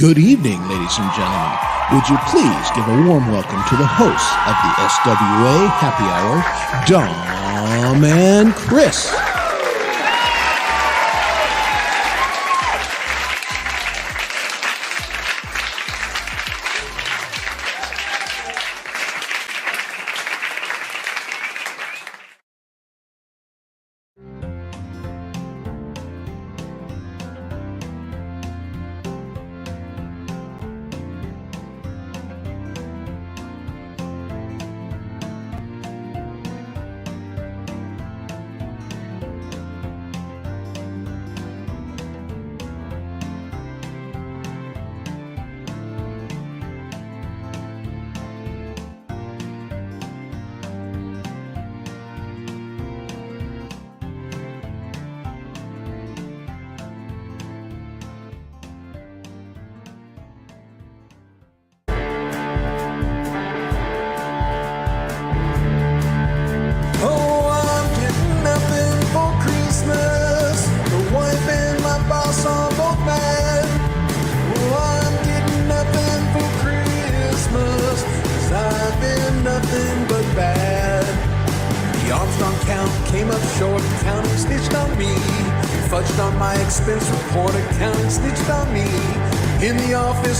Good evening, ladies and gentlemen. Would you please give a warm welcome to the hosts of the SWA Happy Hour, Dom and Chris.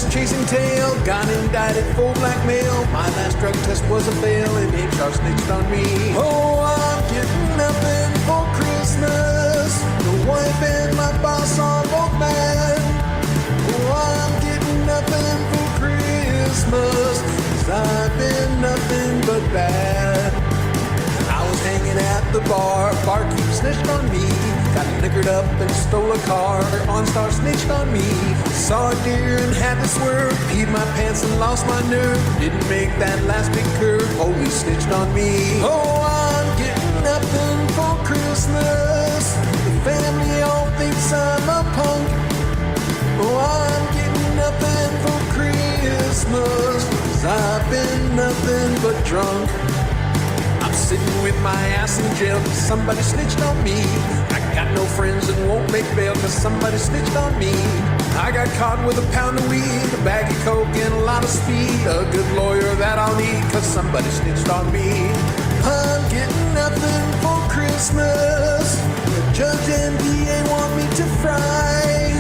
Chasing tail, got indicted for blackmail. My last drug test was a fail, and HR snitched on me. Oh, I'm getting nothing for Christmas. The wife and my boss are both mad. Oh, I'm getting nothing for Christmas, 'cause I've been nothing but bad. I was hanging at the bar, barkeep snitched on me. Got liquored up and stole a car, OnStar snitched on me. Saw a deer and had to swerve, peed my pants and lost my nerve. Didn't make that last big curve, police snitched on me. Oh, I'm getting nothing for Christmas. The family all thinks I'm a punk. Oh, I'm getting nothing for Christmas, 'cause I've been nothing but drunk. I'm sitting with my ass in jail 'cause somebody snitched on me. I got no friends and won't make bail 'cause somebody snitched on me. I got caught with a pound of weed, a bag of coke and a lot of speed. A good lawyer that I'll need 'cause somebody snitched on me. I'm getting nothing for Christmas. The judge and DA want me to fry.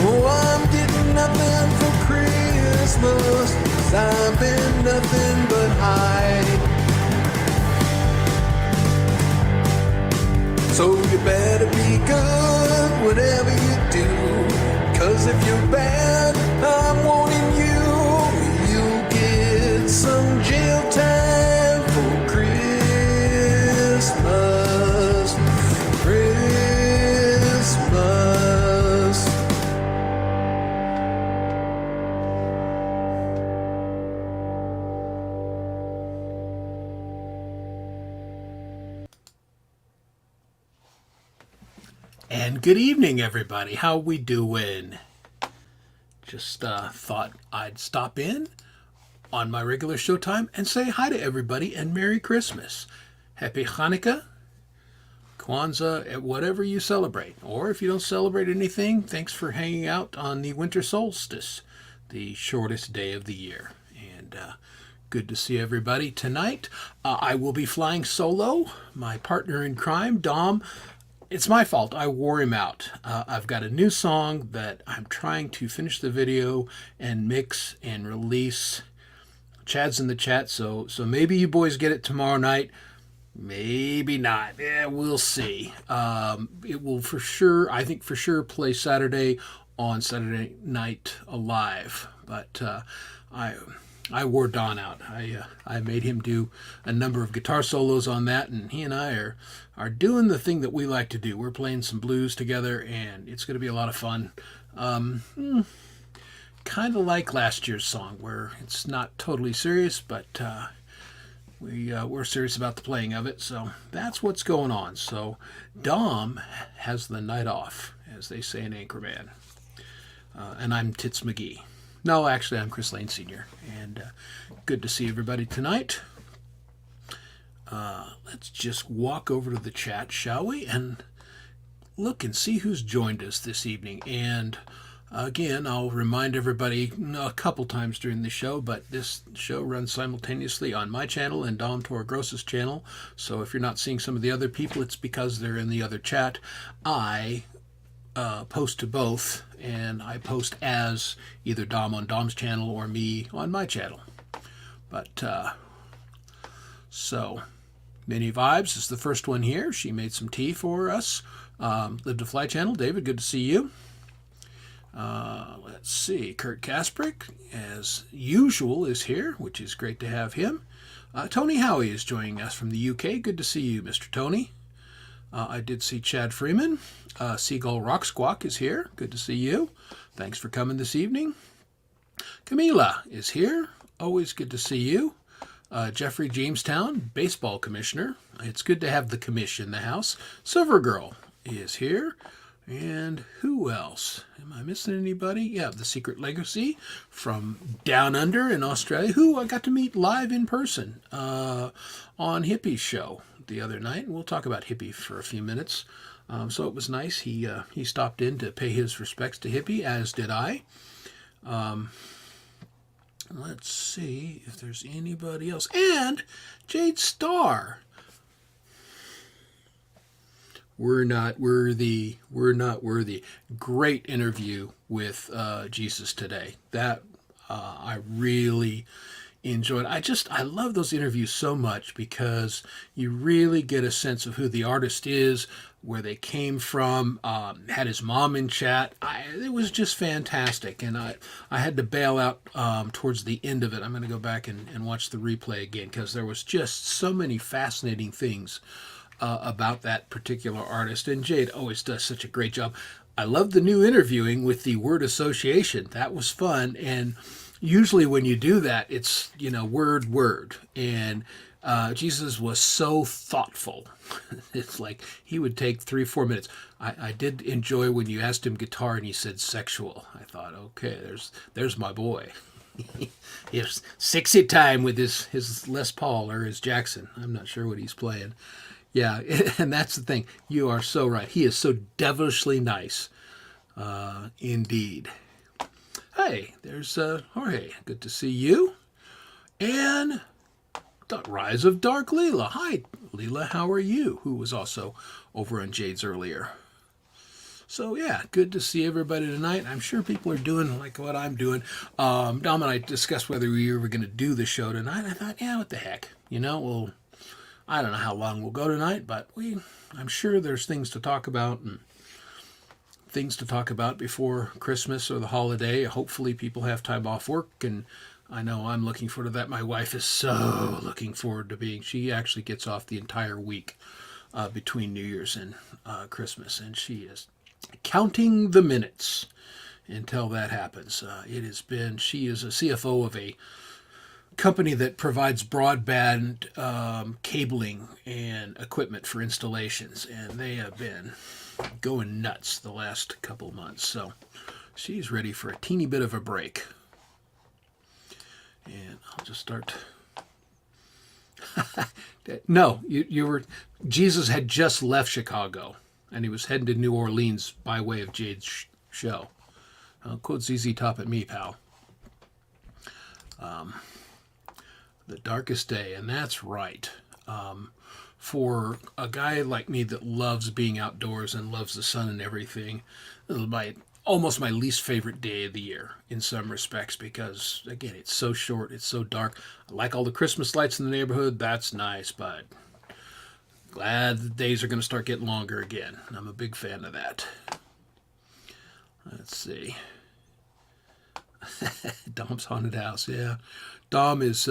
Oh, I'm getting nothing for Christmas, 'cause I've been nothing but high. So you better be good, whatever you do. 'Cause if you're bad, I'm warning you. You'll get some jail time for Christmas. Christmas. And good evening, everybody. How we doing? Just thought I'd stop in on my regular showtime and say hi to everybody and Merry Christmas. Happy Hanukkah, Kwanzaa, whatever you celebrate. Or if you don't celebrate anything, thanks for hanging out on the winter solstice, the shortest day of the year. And good to see everybody tonight. I will be flying solo. My partner in crime, Dom, it's my fault. I wore him out. I've got a new song that I'm trying to finish the video and mix and release. Chad's in the chat, so maybe you boys get it tomorrow night. Maybe not. We'll see. It will for sure, I think for sure, play Saturday on Saturday Night Live. But I wore Don out. I made him do a number of guitar solos on that, and he and I are doing the thing that we like to do. We're playing some blues together, and it's going to be a lot of fun. Kind of like last year's song, where it's not totally serious, but we're serious about the playing of it. So that's what's going on. So Dom has the night off, as they say in Anchorman. And I'm Tits McGee. No, actually, I'm Chris Lane Sr., and good to see everybody tonight. Let's just walk over to the chat, shall we, and look and see who's joined us this evening. And Again, I'll remind everybody a couple times during the show, but this show runs simultaneously on my channel and Dom Torregrosa's channel. So if you're not seeing some of the other people, it's because they're in the other chat. I post to both, and I post as either Dom on Dom's channel or me on my channel. But, so, Minnie Vibes is the first one here. She made some tea for us. Live to Fly channel. David, good to see you. Let's see. Kurt Kasprick, as usual, is here, which is great to have him. Tony Howie is joining us from the UK. Good to see you, Mr. Tony. I did see Chad Freeman. Seagull Rock Squawk is here. Good to see you. Thanks for coming this evening. Camila is here. Always good to see you. Jeffrey Jamestown, baseball commissioner. It's good to have the commission in the house. Silver Girl is here. And who else? Am I missing anybody? Yeah, The Secret Legacy from Down Under in Australia, who I got to meet live in person on Hippie's show the other night. We'll talk about Hippie for a few minutes. So it was nice. He stopped in to pay his respects to Hippie, as did I. Let's see if there's anybody else. And Jade Starr. We're not worthy. Great interview with Jesus today. That I really enjoyed. I love those interviews so much because you really get a sense of who the artist is, where they came from. Had his mom in chat. It was just fantastic, and I had to bail out towards the end of it. I'm going to go back and watch the replay again because there was just so many fascinating things about that particular artist, and Jade always does such a great job. I love the new interviewing with the word association. That was fun, and usually when you do that, it's, word, and Jesus was so thoughtful. It's like he would take 3-4 minutes. I did enjoy when you asked him guitar and he said sexual. I thought, okay, there's my boy. He has sexy time with his Les Paul or his Jackson. I'm not sure what he's playing. Yeah, and that's the thing. You are so right. He is so devilishly nice. Indeed. Hey, there's Jorge. Good to see you. And the Rise of Dark Leela. Hi, Leela. How are you? Who was also over on Jade's earlier. So, yeah, good to see everybody tonight. I'm sure people are doing like what I'm doing. Dom and I discussed whether we were going to do the show tonight. I thought, yeah, what the heck. I don't know how long we'll go tonight, but I'm sure there's things to talk about and things to talk about before Christmas or the holiday. Hopefully people have time off work, and I know I'm looking forward to that. My wife is so looking forward to she actually gets off the entire week between New Year's and Christmas, and she is counting the minutes until that happens. She is a CFO of a company that provides broadband cabling and equipment for installations, and they have been going nuts the last couple months. So she's ready for a teeny bit of a break. And I'll just start. No, Jesus had just left Chicago, and he was heading to New Orleans by way of Jade's show. Quote ZZ Top at me, pal. The darkest day, and that's right. For a guy like me that loves being outdoors and loves the sun and everything, this is almost my least favorite day of the year in some respects because, again, it's so short, it's so dark. I like all the Christmas lights in the neighborhood. That's nice, but glad the days are going to start getting longer again. I'm a big fan of that. Let's see. Dom's haunted house, yeah. Dom is,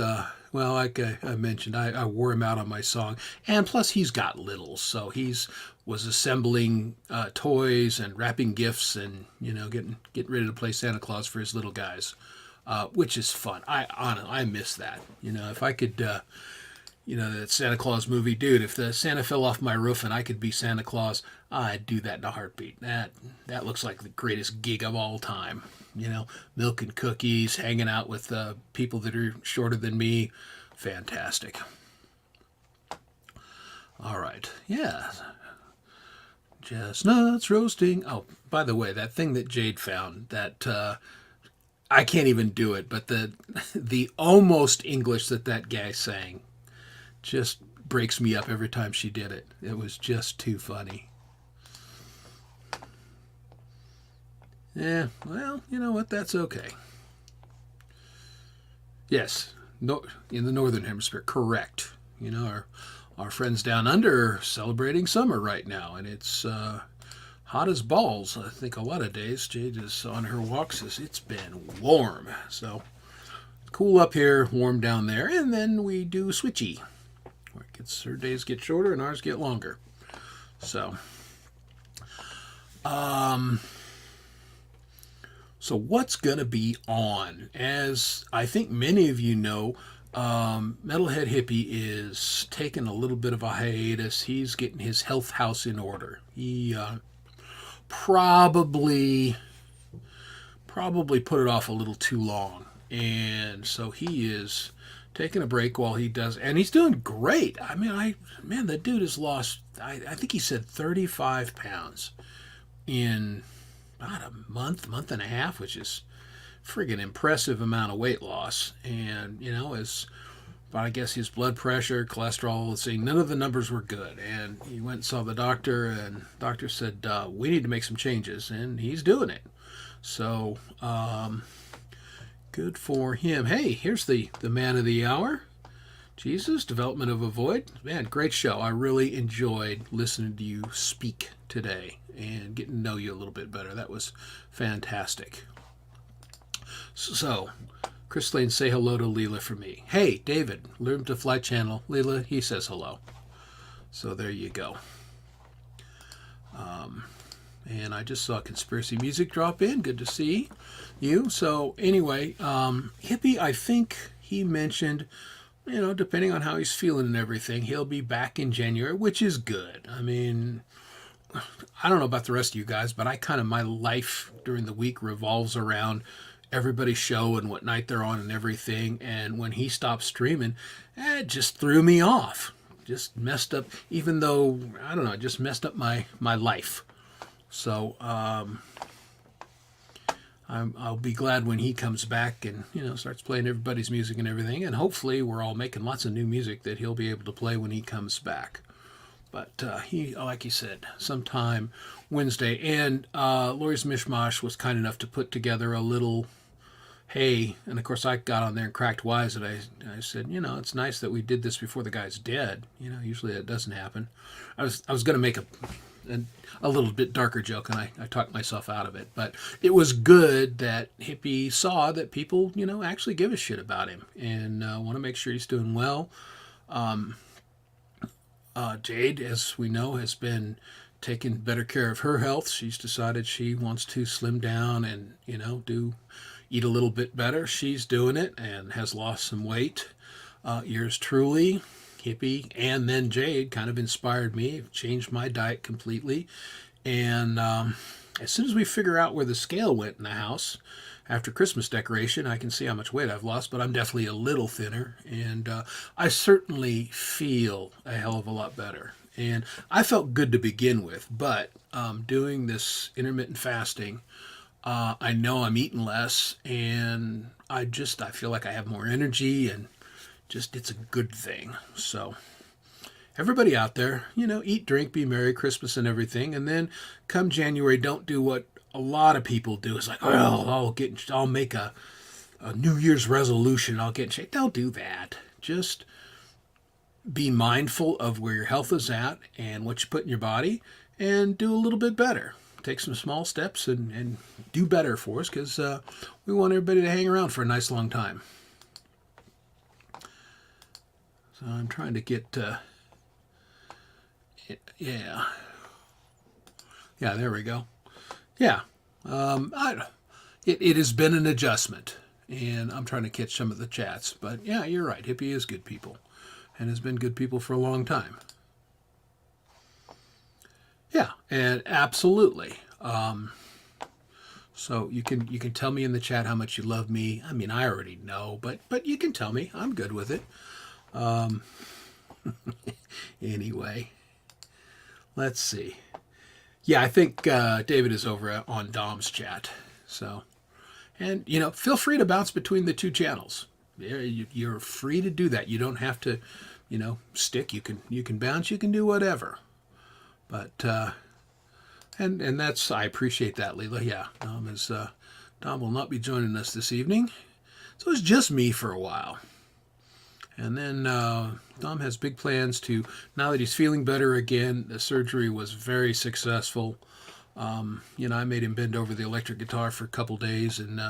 like I mentioned, I wore him out on my song. And plus, he's got littles, so was assembling toys and wrapping gifts and, getting ready to play Santa Claus for his little guys, which is fun. I miss that. If I could, that Santa Claus movie, dude, if the Santa fell off my roof and I could be Santa Claus, I'd do that in a heartbeat. That looks like the greatest gig of all time. Milk and cookies, hanging out with people that are shorter than me. Fantastic. All right. Yeah. Chestnuts roasting. Oh, by the way, that thing that Jade found, that I can't even do it, but the almost English that guy sang just breaks me up every time she did it. It was just too funny. Yeah, well, you know what? That's okay. Yes, no, in the Northern Hemisphere, correct. You know, our friends down under are celebrating summer right now, and it's hot as balls. I think a lot of days. Jade is on her walks. It's been warm, so cool up here, warm down there, and then we do switchy. Where it gets, her days get shorter and ours get longer. So, so what's gonna be on? As I think many of you know, Metalhead Hippie is taking a little bit of a hiatus. He's getting his health house in order. He probably put it off a little too long, and so he is taking a break while he does, and he's doing great. I mean, the dude has lost, I think he said 35 pounds in about a month and a half, which is friggin' impressive amount of weight loss. And but I guess his blood pressure, cholesterol, let's see, none of the numbers were good. And he went and saw the doctor, and the doctor said, we need to make some changes, and he's doing it. So, good for him. Hey, here's the man of the hour. Jesus, Development of a Void. Man, great show. I really enjoyed listening to you speak today and getting to know you a little bit better. That was fantastic. So, Chris Lane, say hello to Leela for me. Hey, David, Learn to Fly channel. Leela, he says hello. So there you go. And I just saw Conspiracy Music drop in. Good to see you. So anyway, Hippie, I think he mentioned, depending on how he's feeling and everything, he'll be back in January, which is good. I mean, I don't know about the rest of you guys, but my life during the week revolves around everybody's show and what night they're on and everything. And when he stopped streaming, it just threw me off. Just messed up, even though, I don't know, it just messed up my life. So I'll be glad when he comes back and, starts playing everybody's music and everything. And hopefully we're all making lots of new music that he'll be able to play when he comes back. But he, like he said, sometime Wednesday. And Lori's Mishmash was kind enough to put together a little, hey, and of course I got on there and cracked wise, and I said, it's nice that we did this before the guy's dead. Usually that doesn't happen. I was going to make a little bit darker joke, and I talked myself out of it. But it was good that Hippie saw that people, actually give a shit about him and want to make sure he's doing well. Jade, as we know, has been taking better care of her health. She's decided she wants to slim down and, eat a little bit better. She's doing it and has lost some weight. Yours truly, Hippie, and then Jade kind of inspired me, changed my diet completely. And as soon as we figure out where the scale went in the house after Christmas decoration, I can see how much weight I've lost, but I'm definitely a little thinner. And I certainly feel a hell of a lot better. And I felt good to begin with, but doing this intermittent fasting, I know I'm eating less, and I feel like I have more energy, and just it's a good thing. So everybody out there, eat, drink, be merry, Christmas and everything. And then come January, don't do what a lot of people do. It's like, well, I'll make a New Year's resolution. I'll get in shape. Don't do that. Just be mindful of where your health is at and what you put in your body, and do a little bit better. Take some small steps and do better for us, because we want everybody to hang around for a nice long time. So I'm trying to get, yeah, there we go. Yeah, it has been an adjustment, and I'm trying to catch some of the chats. But yeah, you're right. Hippie is good people, and has been good people for a long time. Yeah, and absolutely. So you can tell me in the chat how much you love me. I mean, I already know, but you can tell me. I'm good with it. Anyway, let's see. Yeah, I think David is over on Dom's chat. So, and feel free to bounce between the two channels. You're free to do that. You don't have to, stick. You can bounce. You can do whatever. But and that's, I appreciate that, Leela. Yeah, Dom will not be joining us this evening, so it's just me for a while. And then Dom has big plans to, now that he's feeling better again, the surgery was very successful. I made him bend over the electric guitar for a couple days, and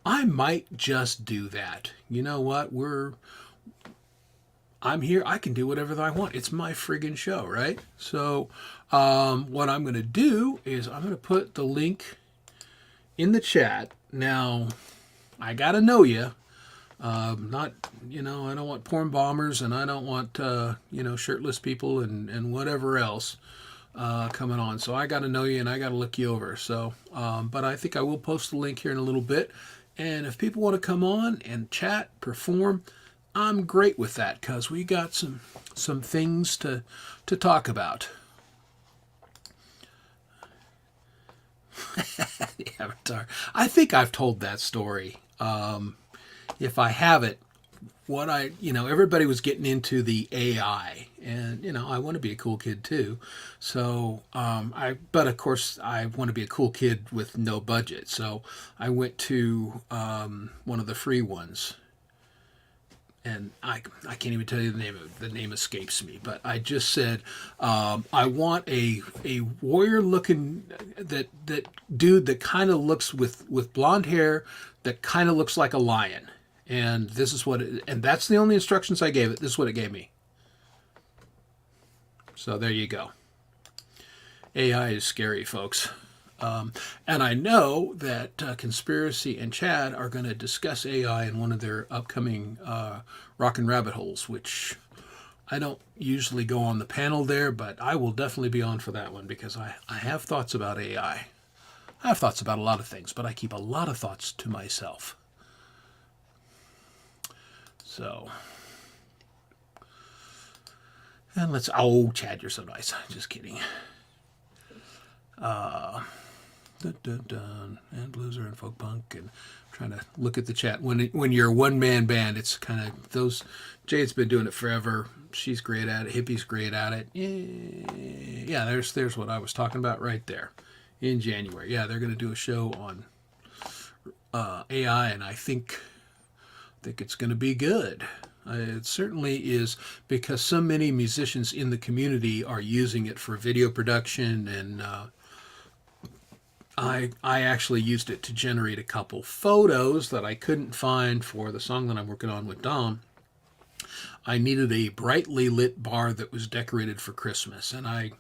I might just do that. You know what? I'm here. I can do whatever I want. It's my friggin' show, right? So what I'm going to do is I'm going to put the link in the chat. Now, I got to know you. Not, I don't want porn bombers, and I don't want, shirtless people and whatever else coming on. So I got to know you, and I got to look you over. So, but I think I will post the link here in a little bit. And if people want to come on and chat, perform, I'm great with that, because we got some things to talk about. The Avatar. I think I've told that story. If I haven't, everybody was getting into the AI, and I want to be a cool kid too. So but of course I want to be a cool kid with no budget. So I went to one of the free ones, and I can't even tell you the name of it. The name escapes me, but I just said I want a warrior looking that dude that kind of looks with blonde hair that kind of looks like a lion. And this is and that's the only instructions I gave it. This is what it gave me. So there you go. AI is scary, folks. And I know that Conspiracy and Chad are going to discuss AI in one of their upcoming Rockin' Rabbit Holes, which I don't usually go on the panel there, but I will definitely be on for that one, because I have thoughts about AI. I have thoughts about a lot of things, but I keep a lot of thoughts to myself. So, and Chad, you're so nice. Just kidding. And blueser and folk punk, and trying to look at the chat. When you're a one-man band, it's kind of those. Jade's been doing it forever. She's great at it. Hippie's great at it. Yeah, there's what I was talking about right there. In January, yeah, they're going to do a show on AI, and I think it's going to be good. It certainly is, because so many musicians in the community are using it for video production, and I actually used it to generate a couple photos that I couldn't find for the song that I'm working on with Dom. I needed a brightly lit bar that was decorated for Christmas, and I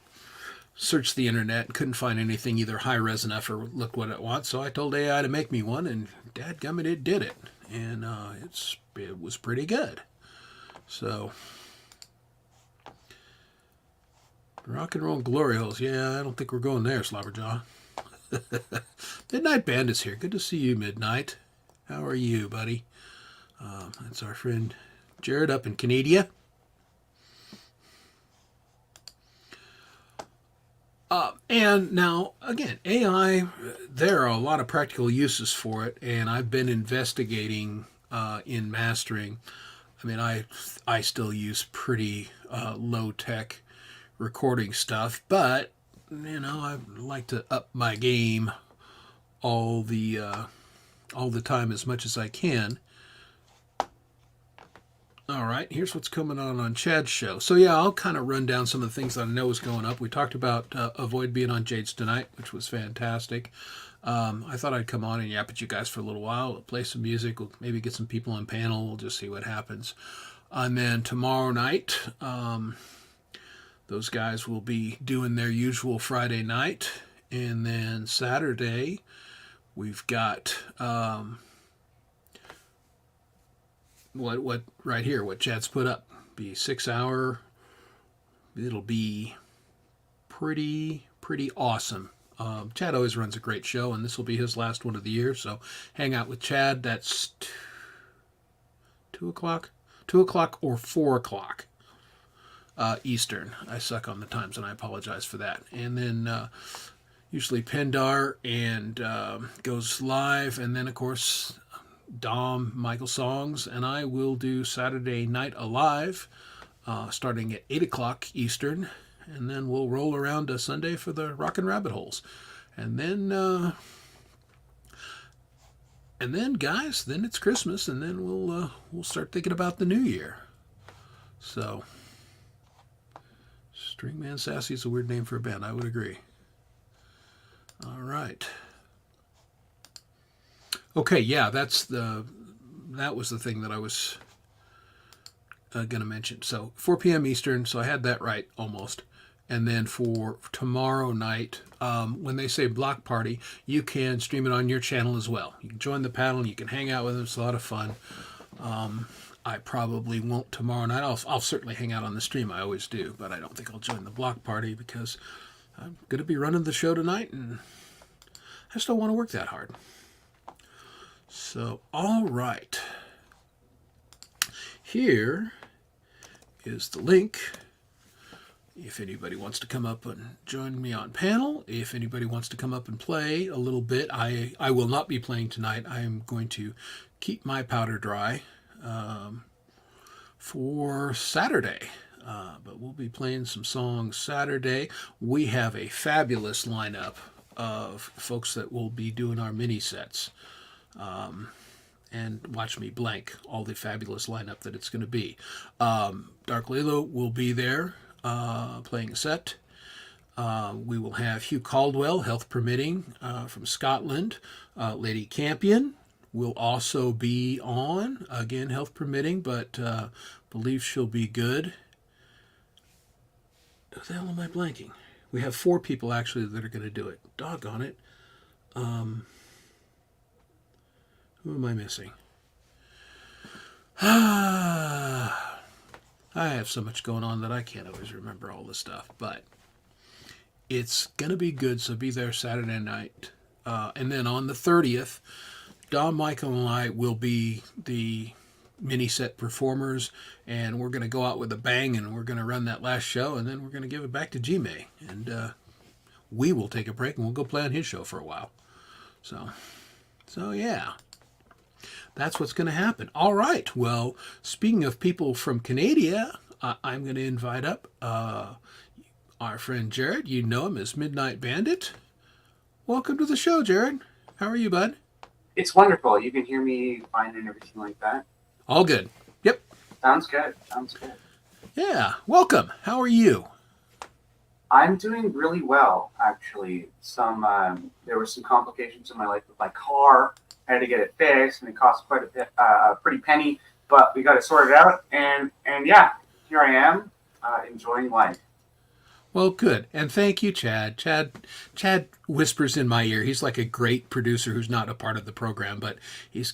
searched the internet and couldn't find anything either high res enough or looked what it wants. So I told AI to make me one, and dadgummit, it did it. And it was pretty good. So, rock and roll glory holes. Yeah, I don't think we're going there, Slobberjaw. Midnight Bandit's here. Good to see you, Midnight. How are you, buddy? That's our friend Jared up in Canada. And now, again, AI, there are a lot of practical uses for it, and I've been investigating in mastering. I mean, I still use pretty low-tech recording stuff, but, I like to up my game all the time as much as I can. All right, here's what's coming on Chad's show. So yeah, I'll kind of run down some of the things that I know is going up. We talked about Avoid being on Jade's tonight, which was fantastic. I thought I'd come on and yap at you guys for a little while. We'll play some music. We'll maybe get some people on panel. We'll just see what happens. And then tomorrow night, those guys will be doing their usual Friday night. And then Saturday, we've got... what right here, what Chad's put up, be 6 hour. It'll be pretty awesome. Chad always runs a great show, and this will be his last one of the year. So hang out with Chad. That's 2 o'clock or 4 o'clock Eastern. I suck on the times, and I apologize for that. And then usually Pendar and goes live, and then of course Dom, Michael Songs, and I will do Saturday Night Alive, starting at 8 o'clock Eastern, and then we'll roll around to Sunday for the Rockin' Rabbit Holes, and then guys, then it's Christmas, and then we'll start thinking about the new year. So, Stringman Sassy is a weird name for a band. I would agree. All right. Okay, yeah, that was the thing that I was going to mention. So 4 p.m. Eastern, so I had that right almost. And then for tomorrow night, when they say block party, you can stream it on your channel as well. You can join the panel, you can hang out with them. It's a lot of fun. I probably won't tomorrow night. I'll certainly hang out on the stream. I always do, but I don't think I'll join the block party because I'm going to be running the show tonight, and I just don't want to work that hard. So, all right. Here is the link. If anybody wants to come up and join me on panel, if anybody wants to come up and play a little bit, I will not be playing tonight. I am going to keep my powder dry for Saturday. But we'll be playing some songs Saturday. We have a fabulous lineup of folks that will be doing our mini sets. And watch me blank all the fabulous lineup that it's going to be. Dark Lalo will be there playing a set. We will have Hugh Caldwell, health permitting, from Scotland. Lady Campion will also be on, again, health permitting, but believe she'll be good. Who the hell am I blanking? We have 4 people actually that are going to do it. Doggone it. Who am I missing? I have so much going on that I can't always remember all the stuff, but it's going to be good, so be there Saturday night. And then on the 30th, Dom, Michael, and I will be the mini set performers, and we're going to go out with a bang, and we're going to run that last show, and then we're going to give it back to G-May. And we will take a break, and we'll go play on his show for a while. So yeah. That's what's going to happen. All right. Well, speaking of people from Canada, I'm going to invite up our friend Jared. You know him as Midnight Bandit. Welcome to the show, Jared. How are you, bud? It's wonderful. You can hear me fine and everything like that. All good. Yep. Sounds good. Yeah. Welcome. How are you? I'm doing really well, actually. There were some complications in my life with my car. I had to get it fixed, and it cost quite a bit, a pretty penny, but we got it sorted out, and yeah, here I am, enjoying life. Well, good. And thank you, Chad. Chad whispers in my ear. He's like a great producer who's not a part of the program, but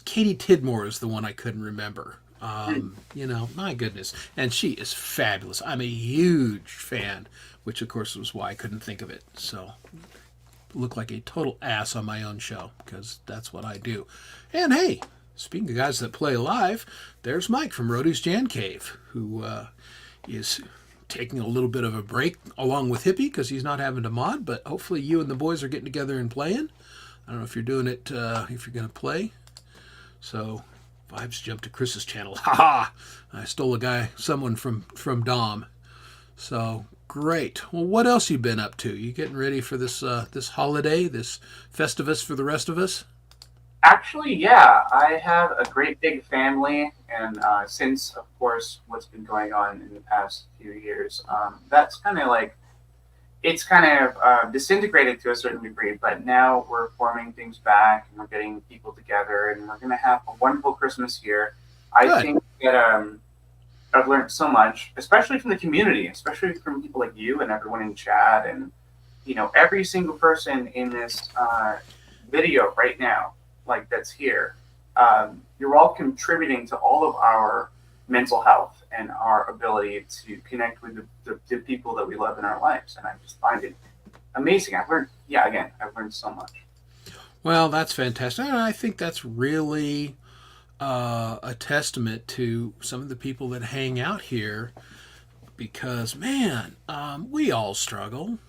Katie Tidmore is the one I couldn't remember. My goodness. And she is fabulous. I'm a huge fan, which of course was why I couldn't think of it. So look like a total ass on my own show, because that's what I do. And hey, speaking of guys that play live, there's Mike from Rhodey's Jan Cave, who is taking a little bit of a break along with Hippie because he's not having to mod, but hopefully you and the boys are getting together and playing. I don't know if you're doing it, if you're going to play. So vibes jump to Chris's channel. Ha! I stole someone from Dom. So great. Well, what else you been up to? You getting ready for this holiday, this Festivus for the rest of us? Actually, yeah, I have a great big family, and since, of course, what's been going on in the past few years, that's kind of like, it's kind of disintegrated to a certain degree, but now we're forming things back, and we're getting people together, and we're going to have a wonderful Christmas here. I think that I've learned so much, especially from the community, especially from people like you and everyone in chat, and, every single person in this video right now, like that's here, you're all contributing to all of our mental health and our ability to connect with the people that we love in our lives. And I just find it amazing. I've learned so much. Well, that's fantastic. And I think that's really a testament to some of the people that hang out here. because, man, we all struggle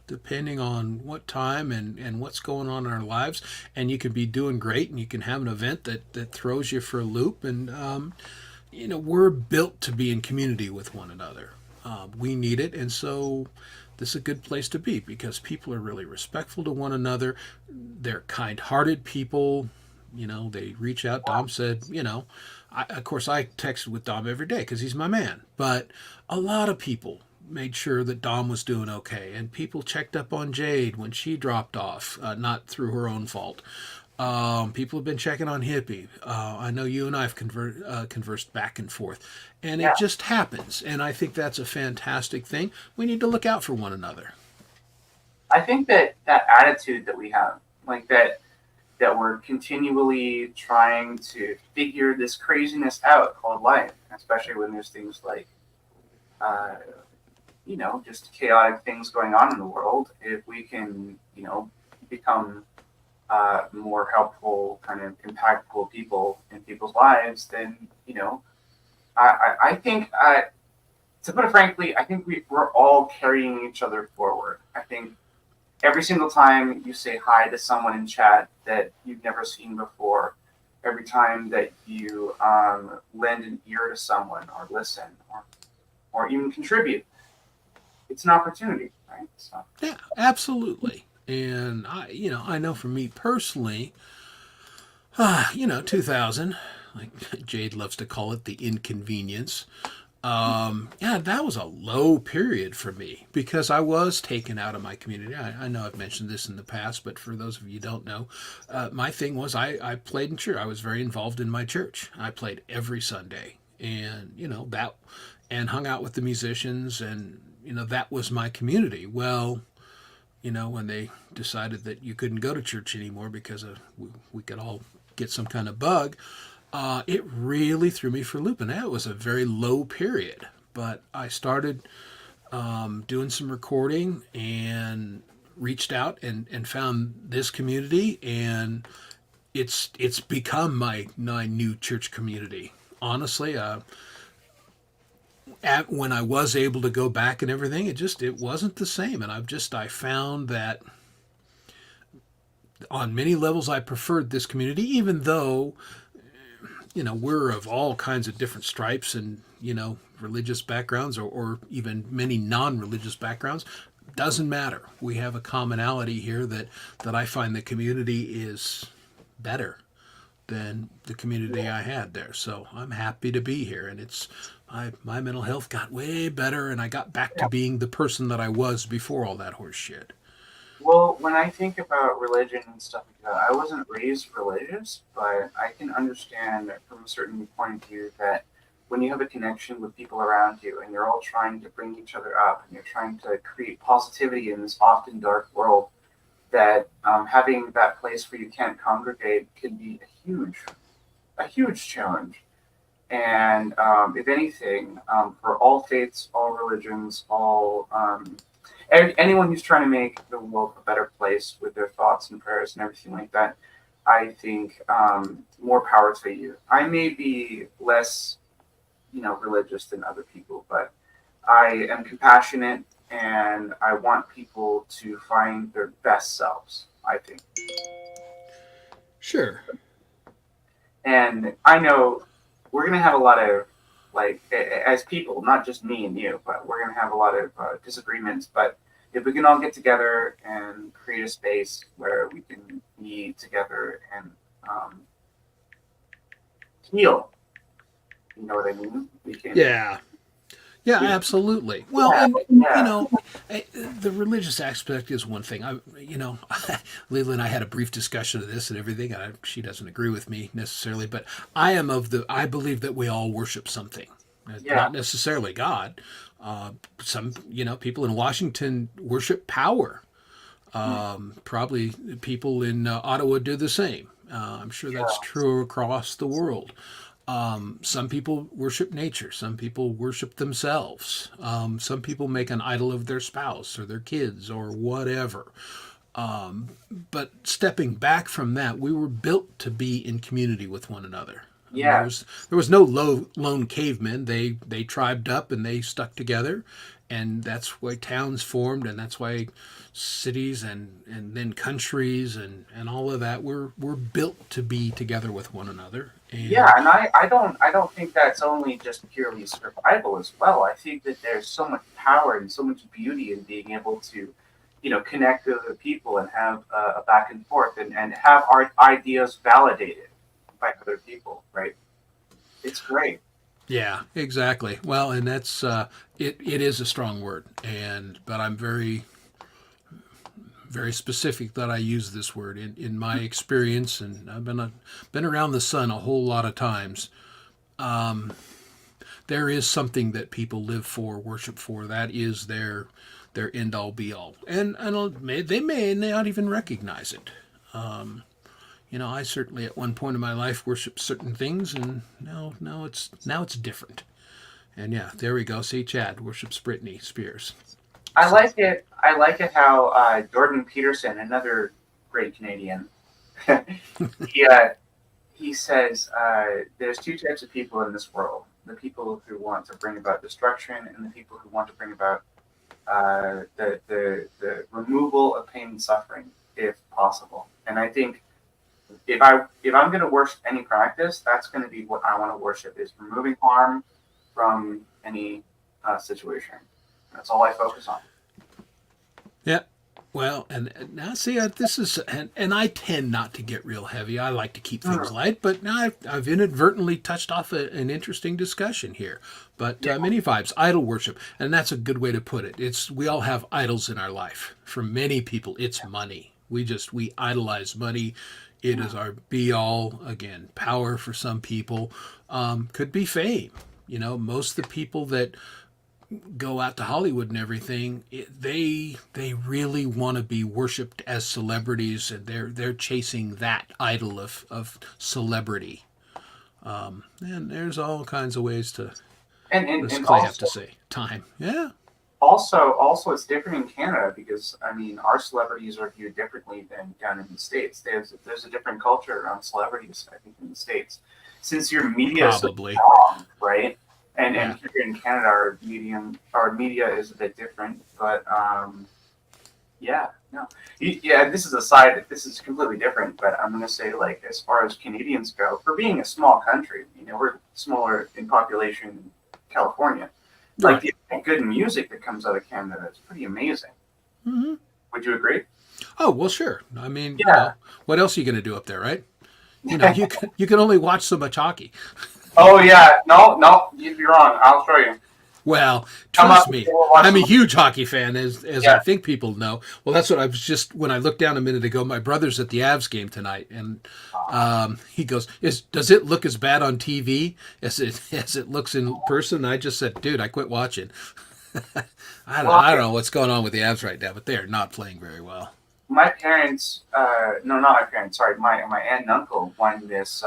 depending on what time and what's going on in our lives. And you can be doing great and you can have an event that throws you for a loop. And, we're built to be in community with one another. We need it. And so this is a good place to be because people are really respectful to one another. They're kind-hearted people. They reach out. Dom said, of course, I texted with Dom every day because he's my man. But a lot of people made sure that Dom was doing okay. And people checked up on Jade when she dropped off, not through her own fault. People have been checking on Hippie. I know you and I have conversed back and forth. And it just happens. And I think that's a fantastic thing. We need to look out for one another. I think that attitude that we have, like that we're continually trying to figure this craziness out called life, especially when there's things like, just chaotic things going on in the world. If we can, become more helpful, kind of impactful people in people's lives, then, I think, to put it frankly, I think we're all carrying each other forward. I think every single time you say hi to someone in chat that you've never seen before, every time that you lend an ear to someone or listen or even contribute, it's an opportunity, right? So. Yeah, absolutely. And I know for me personally, 2000, like Jade loves to call it, the inconvenience. That was a low period for me because I was taken out of my community. I know I've mentioned this in the past, but for those of you who don't know, my thing was I played in church. I was very involved in my church. I played every Sunday and, and hung out with the musicians and, that was my community. Well, when they decided that you couldn't go to church anymore because we could all get some kind of bug, it really threw me for a loop. And that was a very low period. But I started doing some recording and reached out and found this community. And it's become my new church community. Honestly, when I was able to go back and everything, it wasn't the same. And I found that on many levels I preferred this community, even though, we're of all kinds of different stripes and, religious backgrounds or even many non-religious backgrounds. Doesn't matter. We have a commonality here that I find the community is better than the community I had there. So I'm happy to be here. And my mental health got way better and I got back to being the person that I was before all that horse shit. Well, when I think about religion and stuff like that, I wasn't raised religious, but I can understand from a certain point of view that when you have a connection with people around you and you're all trying to bring each other up and you're trying to create positivity in this often dark world, that having that place where you can't congregate can be a huge challenge. And if anything, for all faiths, all religions, anyone who's trying to make the world a better place with their thoughts and prayers and everything like that, I think more power to you. I may be less, religious than other people, but I am compassionate and I want people to find their best selves, I think. Sure. And I know we're going to have a lot of, as people, not just me and you, but we're going to have a lot of disagreements. But if we can all get together and create a space where we can be together and heal, you know what I mean? We can. Yeah. Yeah, absolutely. Well, the religious aspect is one thing. Leila and I had a brief discussion of this and everything. She doesn't agree with me necessarily, but I believe that we all worship something, not necessarily God. Some, people in Washington worship power. Probably people in Ottawa do the same. I'm sure that's true across the world. Some people worship nature. Some people worship themselves. Some people make an idol of their spouse or their kids or whatever. But stepping back from that, we were built to be in community with one another. Yeah. There was no lone cavemen. They tribed up and they stuck together, and that's why towns formed, and that's why cities and then countries and all of that were built to be together with one another. And Yeah, and I don't think that's only just purely survival as well. I think that there's so much power and so much beauty in being able to, connect with other people and have a back and forth and have our ideas validated by other people, right? It's great. yeah, exactly. Well, and that's it is a strong word, and but I'm very specific that I use this word in my experience, and I've been around the sun a whole lot of times. There is something that people live for, worship for. That is their end all be all, and they may not even recognize it. I certainly at one point in my life worshiped certain things, and now it's different. And yeah, there we go. See, Chad worships Britney Spears. I So like it. I like it how Jordan Peterson, another great Canadian, he he says there's two types of people in this world: the people who want to bring about destruction, and the people who want to bring about the removal of pain and suffering, if possible. And I think if I'm going to worship any practice, that's going to be what I want to worship: is removing harm from any situation. That's all I focus on. yeah. Well, and now see, this is, and I tend not to get real heavy. I like to keep things Mm. light, but now I've inadvertently touched off an interesting discussion here. But Yeah. many vibes, idol worship, and that's a good way to put it. We all have idols in our life. For many people, it's money. We idolize money. It is our be all. Again, power for some people, could be fame. Most of the people that go out to Hollywood and everything, they really want to be worshipped as celebrities, and they're chasing that idol of celebrity. And there's all kinds of ways to. And What does and Clay have also to say? Time. Yeah. also it's different in Canada because I mean our celebrities are viewed differently than down in the States. There's a different culture around celebrities, I think, in the States. Since your media is so Probably. strong, right? And Yeah. and here in Canada our media is a bit different. But yeah, no. Yeah, this is a side this is completely different, but I'm gonna say like as far as Canadians go, for being a small country, we're smaller in population than California. Like Right. the good music that comes out of Canada is pretty amazing. Hmm. Would you agree? Oh well, sure. I mean, Yeah. what else are you going to do up there, right? You can only watch so much hockey. Oh yeah, no, you're wrong. I'll show you. Well, Come trust up, me, we'll watch I'm a some. huge hockey fan, as I Yeah. think people know. Well, that's what I was just when I looked down a minute ago. My brother's at the Avs game tonight, and he goes, does it look as bad on TV as it looks in person?" And I just said, "Dude, I quit watching." Well, I don't know what's going on with the Avs right now, but they are not playing very well. my parents, no, not my parents. Sorry, my aunt and uncle won this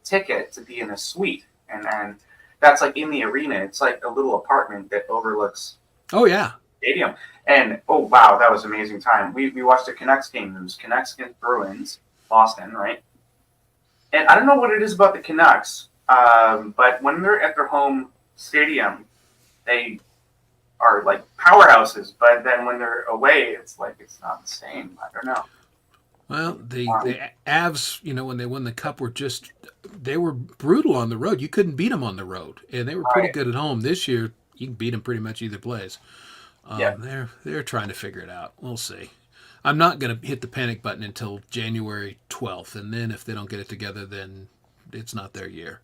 ticket to be in a suite, and that's like in the arena. It's like a little apartment that overlooks Oh yeah, stadium. And oh wow, that was an amazing time. We watched a Canucks game. It was Canucks against Bruins, Boston, right? And I don't know what it is about the Canucks, but when they're at their home stadium, they are like powerhouses. But then when they're away, it's like it's not the same. I don't know. well, the Um, the Avs, when they won the cup, they were brutal on the road. You couldn't beat them on the road, and they were pretty right. good at home. This year, you can beat them pretty much either place. Yeah. They're trying to figure it out. We'll see. I'm not going to hit the panic button until January 12th, and then if they don't get it together, then it's not their year.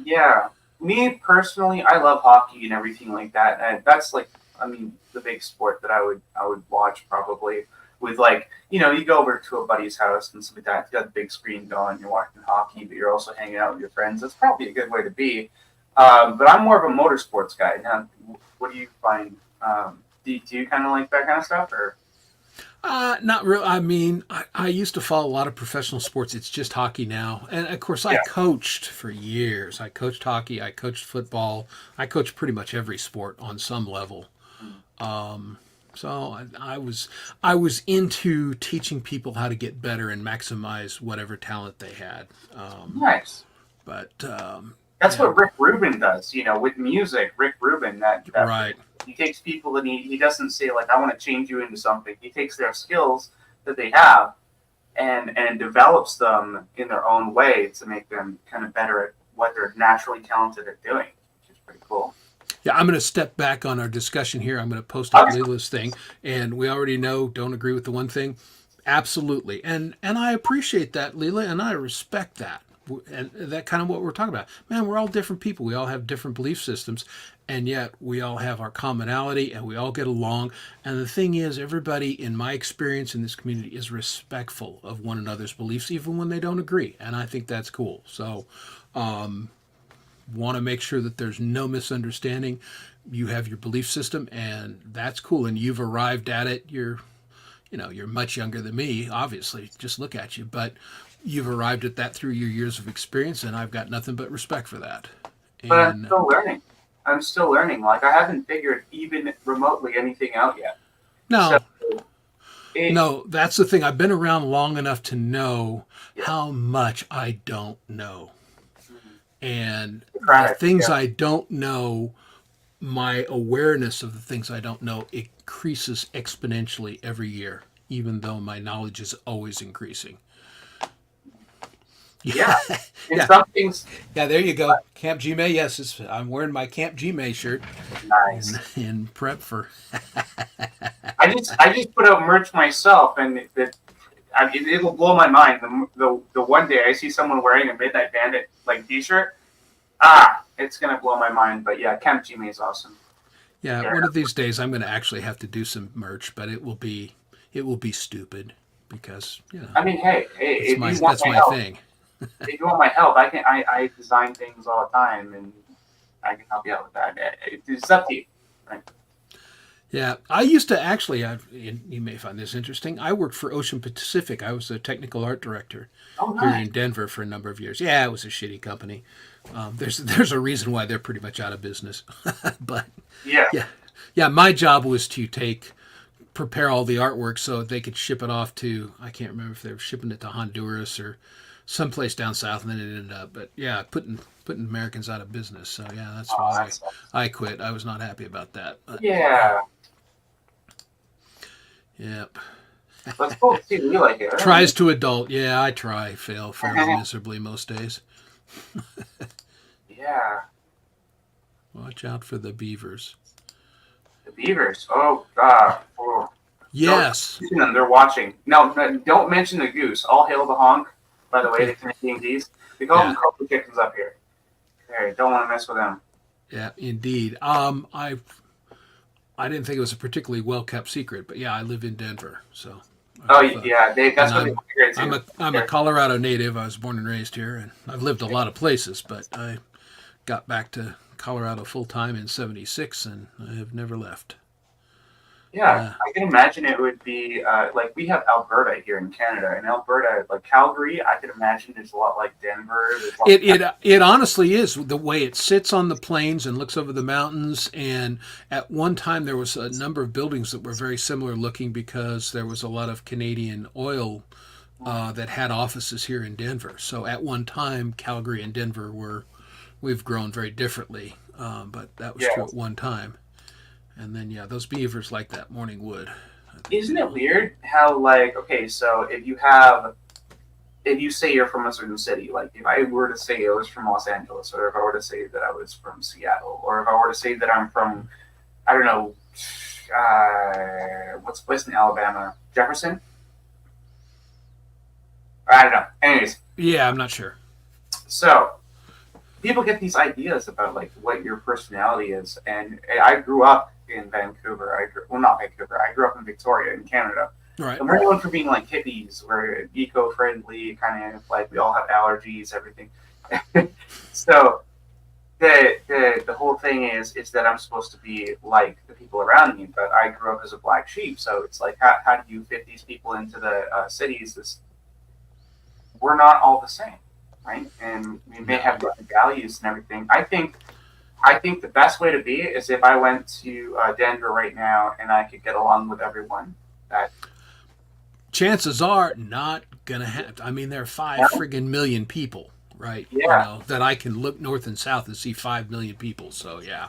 Yeah. Me personally, I love hockey and everything like that. And that's like, I mean, the big sport that I would watch probably with like, you go over to a buddy's house and stuff like that. You got the big screen going, you're watching hockey, but you're also hanging out with your friends. That's probably a good way to be. But I'm more of a motorsports guy. Now, what do you find? Do you kind of like that kind of stuff, or? Not real. I mean, I used to follow a lot of professional sports. It's just hockey now, and of course, I Yeah. coached for years. I coached hockey. I coached football. I coached pretty much every sport on some level. So I was into teaching people how to get better and maximize whatever talent they had. Nice. But That's yeah. what Rick Rubin does, with music. Rick Rubin, that Right. he takes people and he doesn't say like, I want to change you into something. He takes their skills that they have and develops them in their own way to make them kind of better at what they're naturally talented at doing, which is pretty cool. Yeah, I'm going to step back on our discussion here. I'm going to post up Leila's thing, and we already know don't agree with the one thing. Absolutely, and I appreciate that, Leila, and I respect that, and that kind of what we're talking about. Man, we're all different people. We all have different belief systems, and yet we all have our commonality, and we all get along. And the thing is, everybody, in my experience in this community, is respectful of one another's beliefs, even when they don't agree, and I think that's cool. So. Want to make sure that there's no misunderstanding. You have your belief system, and that's cool. And you've arrived at it. You're much younger than me, obviously. Just look at you, but you've arrived at that through your years of experience, and I've got nothing but respect for that. But I'm still learning. Like, I haven't figured even remotely anything out yet. No. So No, that's the thing. I've been around long enough to know how much I don't know. And the things I don't know, my awareness of the things I don't know increases exponentially every year, even though my knowledge is always increasing. Yeah. Some things. Yeah, there you go. Camp G-May. Yes, I'm wearing my Camp G-May shirt. Nice. In prep for. I just put out merch myself, and it'll blow my mind. The one day I see someone wearing a Midnight Bandit like T-shirt, it's gonna blow my mind. But yeah, Camp G-May is awesome. Yeah, one of these days I'm gonna actually have to do some merch, but it will be stupid because I mean, hey, that's my thing. If you want my help, I design things all the time, and I can help you out with that. It's up to you, right? Yeah, I used to actually, you may find this interesting, I worked for Ocean Pacific. I was the technical art director here in Denver for a number of years. Yeah, it was a shitty company. There's a reason why they're pretty much out of business. But yeah, my job was to prepare all the artwork so they could ship it off to, I can't remember if they were shipping it to Honduras or someplace down south, and then it ended up. But yeah, putting Americans out of business. So yeah, that's why I quit. I was not happy about that. But, yeah. Yep. That's cool. See, you like it. Right? Tries to adult. Yeah, I try. Fail fairly miserably most days. Yeah. Watch out for the beavers. The beavers. Oh God. Oh. Yes. They're watching. No, don't mention the goose. All hail the honk. By the way, the Canadian geese. We call them croaky chickens up here. Okay, don't want to mess with them. Yeah, indeed. I didn't think it was a particularly well-kept secret, but yeah, I live in Denver, so. That's what they figured too. I'm a Colorado native. I was born and raised here, and I've lived a lot of places, but I got back to Colorado full-time in '76, and I have never left. Yeah, I can imagine it would be like we have Alberta here in Canada, and Alberta, like Calgary, I can imagine is a lot like Denver. It honestly is, the way it sits on the plains and looks over the mountains. And at one time there was a number of buildings that were very similar looking because there was a lot of Canadian oil that had offices here in Denver. So at one time, Calgary and Denver we've grown very differently, but that was true at one time. And then, those beavers like that morning wood. Isn't it weird how, so if you say you're from a certain city, like if I were to say I was from Los Angeles, or if I were to say that I was from Seattle, or if I were to say that I'm from, I don't know, what's the place in Alabama? Jefferson? I don't know. Anyways. Yeah, I'm not sure. So, people get these ideas about what your personality is, and I grew up in Vancouver. Not Vancouver. I grew up in Victoria, in Canada. Right. And we're known for being like hippies. We're eco-friendly, kind of like we all have allergies, everything. So the whole thing is that I'm supposed to be like the people around me, but I grew up as a black sheep. So it's like, how do you fit these people into the cities? We're not all the same. Right, and we may have different values and everything. I think the best way to be is if I went to Denver right now and I could get along with everyone. That chances are not gonna happen. I mean, there are 5 friggin' million people right? You Yeah. know, that I can look north and south and see 5 million people. So yeah,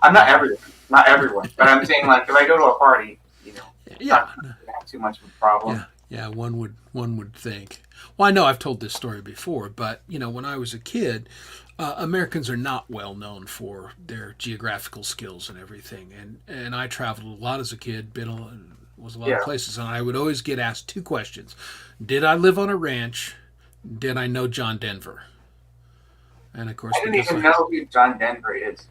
I'm not everyone, but I'm saying like if I go to a party, it's yeah, not gonna have too much of a problem. yeah. One would think. Well, I know I've told this story before, but you know, when I was a kid, Americans are not well known for their geographical skills and everything. And I traveled a lot as a kid, was a lot of Yeah. places, and I would always get asked two questions: Did I live on a ranch? Did I know John Denver? And of course, I didn't because even know who John Denver is.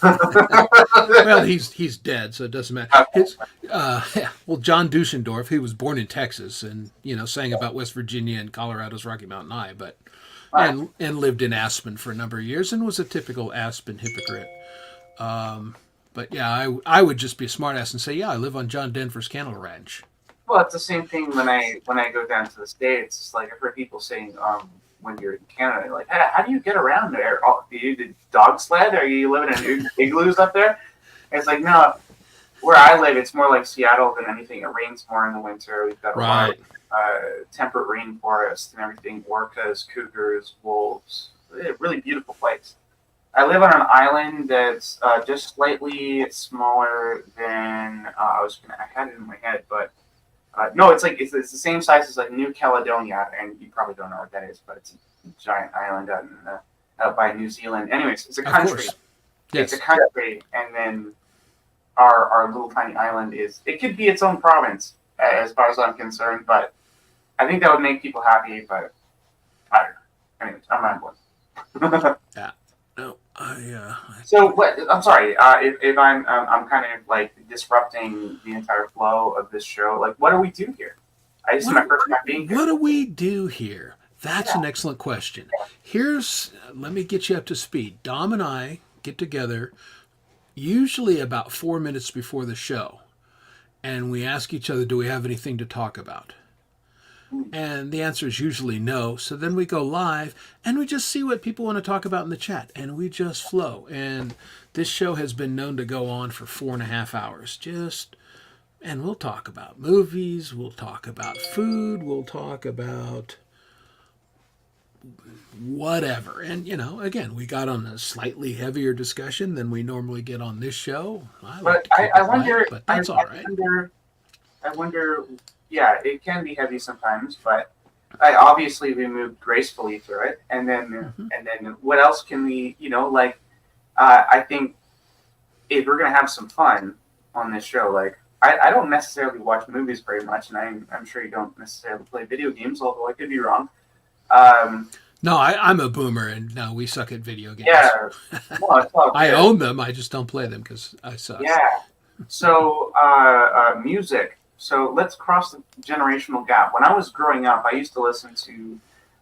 well, he's dead, so it doesn't matter. His, well, John Dusendorf, he was born in Texas, and you know, sang about West Virginia and Colorado's Rocky Mountain High, but and lived in Aspen for a number of years, and was a typical Aspen hypocrite. But yeah, I would just be a smartass and say, yeah, I live on John Denver's cattle ranch. Well, it's the same thing when I go down to the States. It's like I've heard people saying, when you're in Canada, like, hey, how do you get around there? Oh, do you dog sled? Are you living in igloos up there? And it's like, no, where I live, it's more like Seattle than anything. It rains more in the winter. We've got a lot of temperate rainforest and everything, orcas, cougars, wolves. Really beautiful place. I live on an island that's just slightly smaller than I had it in my head, but no, it's the same size as like New Caledonia, and you probably don't know what that is, but it's a giant island out by New Zealand. Anyways, it's a country. Yes. It's a country, and then our little tiny island it could be its own province as far as I'm concerned, but I think that would make people happy, but I don't know. Anyways, I'm rambling. Yeah. No, So what? I'm sorry if I'm kind of like disrupting the entire flow of this show. Like, what do we do here? This is my first time being here. What do we do here? That's an excellent question. Let me get you up to speed. Dom and I get together usually about 4 minutes before the show, and we ask each other, do we have anything to talk about? And the answer is usually no. So then we go live and we just see what people want to talk about in the chat, and we just flow. And this show has been known to go on for 4.5 hours. And we'll talk about movies, we'll talk about food, we'll talk about whatever. And, you know, again, we got on a slightly heavier discussion than we normally get on this show. I wonder, but that's all right. I wonder, yeah, it can be heavy sometimes, but obviously we moved gracefully through it. And then, what else can we, I think if we're going to have some fun on this show, like, I don't necessarily watch movies very much, and I'm sure you don't necessarily play video games, although I could be wrong. No, I'm a boomer, and no, we suck at video games. Yeah, well, it's all I good. own them, I just don't play them because I suck. Yeah. So, music. So let's cross the generational gap. When I was growing up, I used to listen to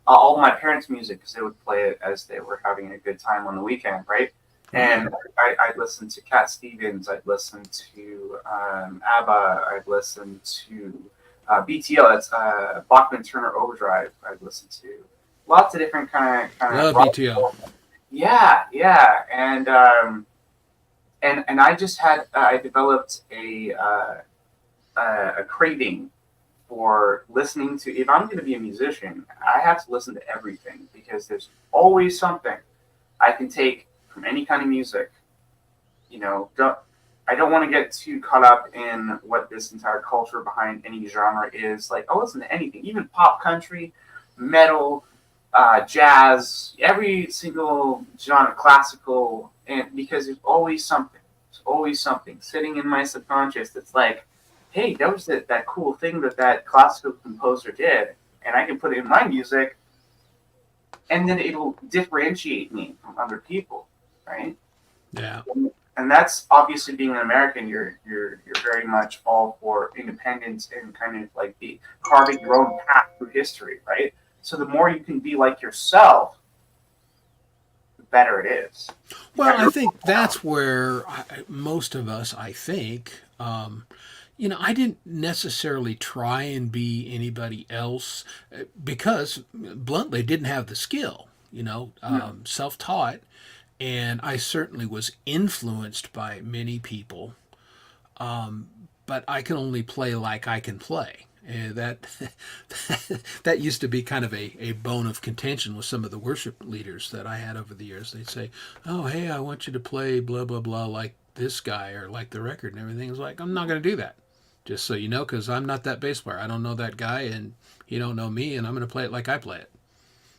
all my parents' music because they would play it as they were having a good time on the weekend, right? And I'd listen to Cat Stevens. I'd listen to ABBA. I'd listen to BTO. That's Bachman Turner Overdrive. I'd listen to lots of different kind of Love rock. BTO. Yeah, and I just had I developed a craving for listening to. If I'm going to be a musician, I have to listen to everything because there's always something I can take from any kind of music. I don't want to get too caught up in what this entire culture behind any genre is. Like, I'll listen to anything, even pop, country, metal, jazz, every single genre, classical, and because there's always something. There's always something sitting in my subconscious that's like, hey, that was that cool thing that classical composer did, and I can put it in my music, and then it'll differentiate me from other people, right? Yeah. And that's obviously being an American. You're very much all for independence and kind of like carving your own path through history, right? So the more you can be like yourself, the better it is. Well, I think that's where most of us, I think, I didn't necessarily try and be anybody else because, bluntly, didn't have the skill, self-taught. And I certainly was influenced by many people, but I can only play like I can play. And that that used to be kind of a bone of contention with some of the worship leaders that I had over the years. They'd say, "Oh, hey, I want you to play blah blah blah like this guy or like the record and everything." It's like, I'm not going to do that, just so you know, because I'm not that bass player. I don't know that guy, and he don't know me, and I'm going to play it like I play it.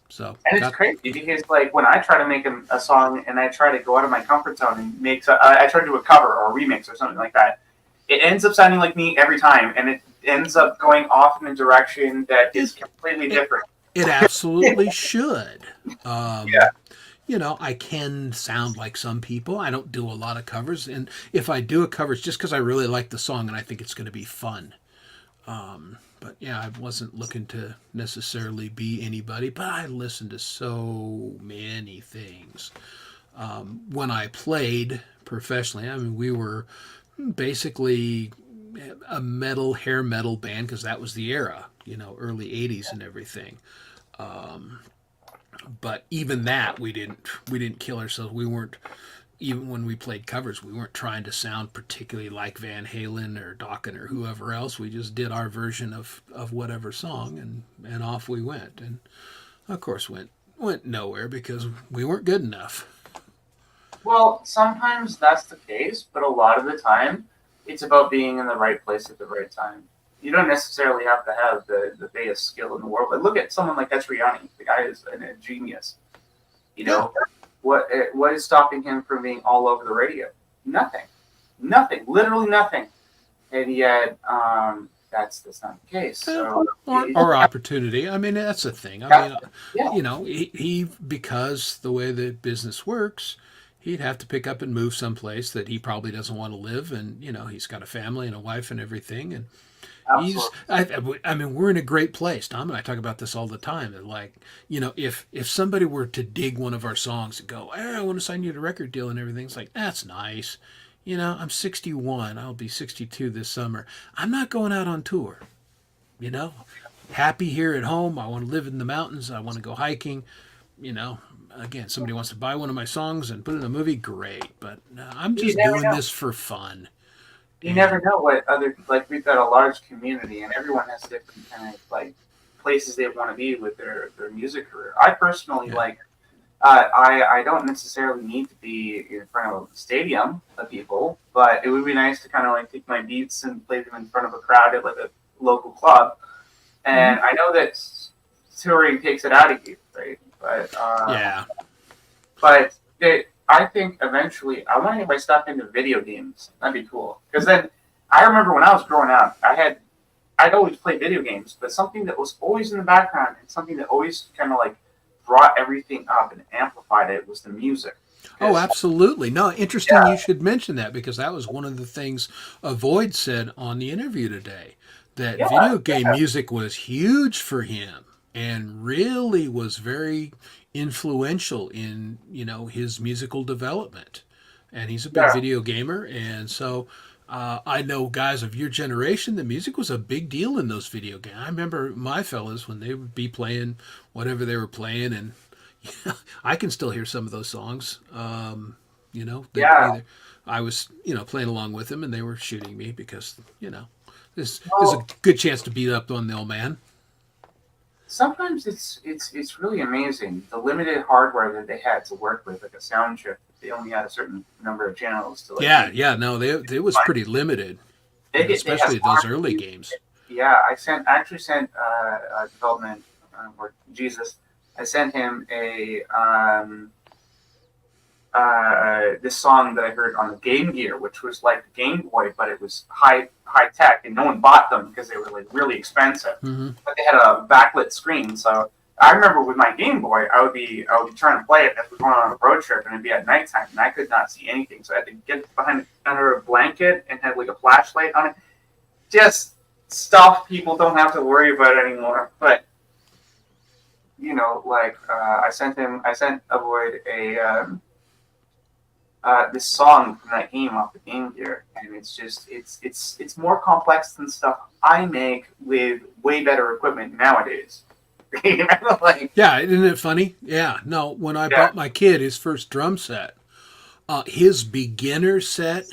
So and it's crazy because like when I try to make a song and I try to go out of my comfort zone and I try to do a cover or a remix or something like that, it ends up sounding like me every time, and it ends up going off in a direction that is completely different. It absolutely should. Yeah. You know, I can sound like some people. I don't do a lot of covers, and if I do a cover, it's just because I really like the song and I think it's going to be fun. But yeah, I wasn't looking to necessarily be anybody, but I listened to so many things. When I played professionally, I mean, we were basically a hair metal band because that was the era, you know, early 80s and everything. But even that, we didn't kill ourselves. We weren't, even when we played covers, we weren't trying to sound particularly like Van Halen or Dokken or whoever else. We just did our version of whatever song, and off we went. And of course went nowhere because we weren't good enough. Well, sometimes that's the case, but a lot of the time, it's about being in the right place at the right time. You don't necessarily have to have the biggest skill in the world, but look at someone like Etriani. The guy is a genius. You know, what is stopping him from being all over the radio? Nothing, literally nothing. And yet, that's not the case. So, or opportunity. I mean, that's the thing. I mean, you know, he because the way the business works, he'd have to pick up and move someplace that he probably doesn't want to live, and you know, he's got a family and a wife and everything, and I mean, we're in a great place. Tom and I talk about this all the time. That like, you know, if somebody were to dig one of our songs and go, "Hey, I want to sign you to a record deal," and everything, it's like, that's nice. You know, I'm 61. I'll be 62 this summer. I'm not going out on tour. You know, happy here at home. I want to live in the mountains. I want to go hiking. You know, again, somebody wants to buy one of my songs and put it in a movie, great. But I'm just doing this for fun. You never know what other, like, we've got a large community and everyone has different kind of like places they want to be with their music career. I personally like, I don't necessarily need to be in front of a stadium of people, but it would be nice to kind of like take my beats and play them in front of a crowd at like a local club. And I know that touring takes it out of you, right? But I think eventually I want to get my stuff into video games. That'd be cool. Because then I remember when I was growing up, I'd always play video games, but something that was always in the background and something that always kind of like brought everything up and amplified it was the music. Oh, absolutely. No, interesting you should mention that, because that was one of the things Avoid said on the interview today, that video game music was huge for him and really was very influential in, you know, his musical development. And he's a big video gamer, and so I know guys of your generation, the music was a big deal in those video games. I remember my fellas when they would be playing whatever they were playing, and I can still hear some of those songs. You know, I was, you know, playing along with them, and they were shooting me because, you know, this is a good chance to beat up on the old man. Sometimes it's really amazing the limited hardware that they had to work with, like a sound chip. They only had a certain number of channels to like. No, it was pretty limited, especially those early games. Yeah, I actually sent a development or Jesus. I sent him this song that I heard on the Game Gear, which was like the Game Boy, but it was high tech, and no one bought them because they were like really expensive. Mm-hmm. But they had a backlit screen, so I remember with my Game Boy, I would be trying to play it as we're going on a road trip, and it'd be at nighttime, and I could not see anything, so I had to get under a blanket and have like a flashlight on it. Just stuff people don't have to worry about anymore. But you know, like I sent Avoid this song from that game off the Game Gear, and it's just it's more complex than stuff I make with way better equipment nowadays. Like, yeah, isn't it funny? Yeah, no, when I bought my kid his first drum set, his beginner set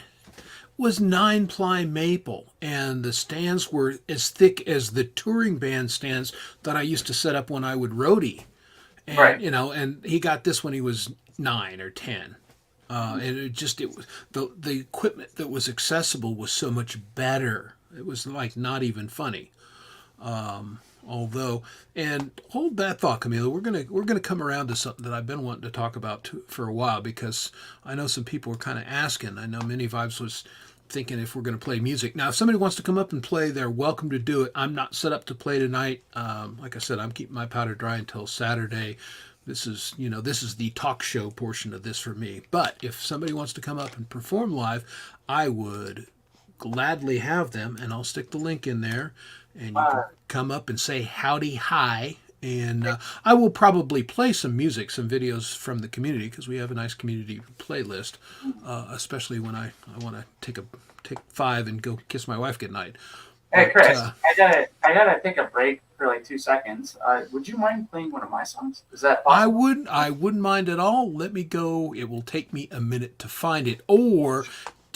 was 9-ply maple, and the stands were as thick as the touring band stands that I used to set up when I would roadie. And Right. and he got this when he was 9 or 10. And it was the equipment that was accessible was so much better. It was like not even funny. Although, and hold that thought, Camila. We're gonna come around to something that I've been wanting to talk about for a while, because I know some people were kind of asking. I know Mini Vibes was thinking if we're going to play music. Now, if somebody wants to come up and play, they're welcome to do it. I'm not set up to play tonight. Like I said, I'm keeping my powder dry until Saturday. This is the talk show portion of this for me. But if somebody wants to come up and perform live, I would gladly have them, and I'll stick the link in there, and you can come up and say howdy hi. And I will probably play some music, some videos from the community, because we have a nice community playlist, especially when I want to take 5 and go kiss my wife goodnight. Hey, Chris, I gotta take a break for like 2 seconds. Would you mind playing one of my songs? Is that possible? I wouldn't mind at all. Let me go. It will take me a minute to find it. Or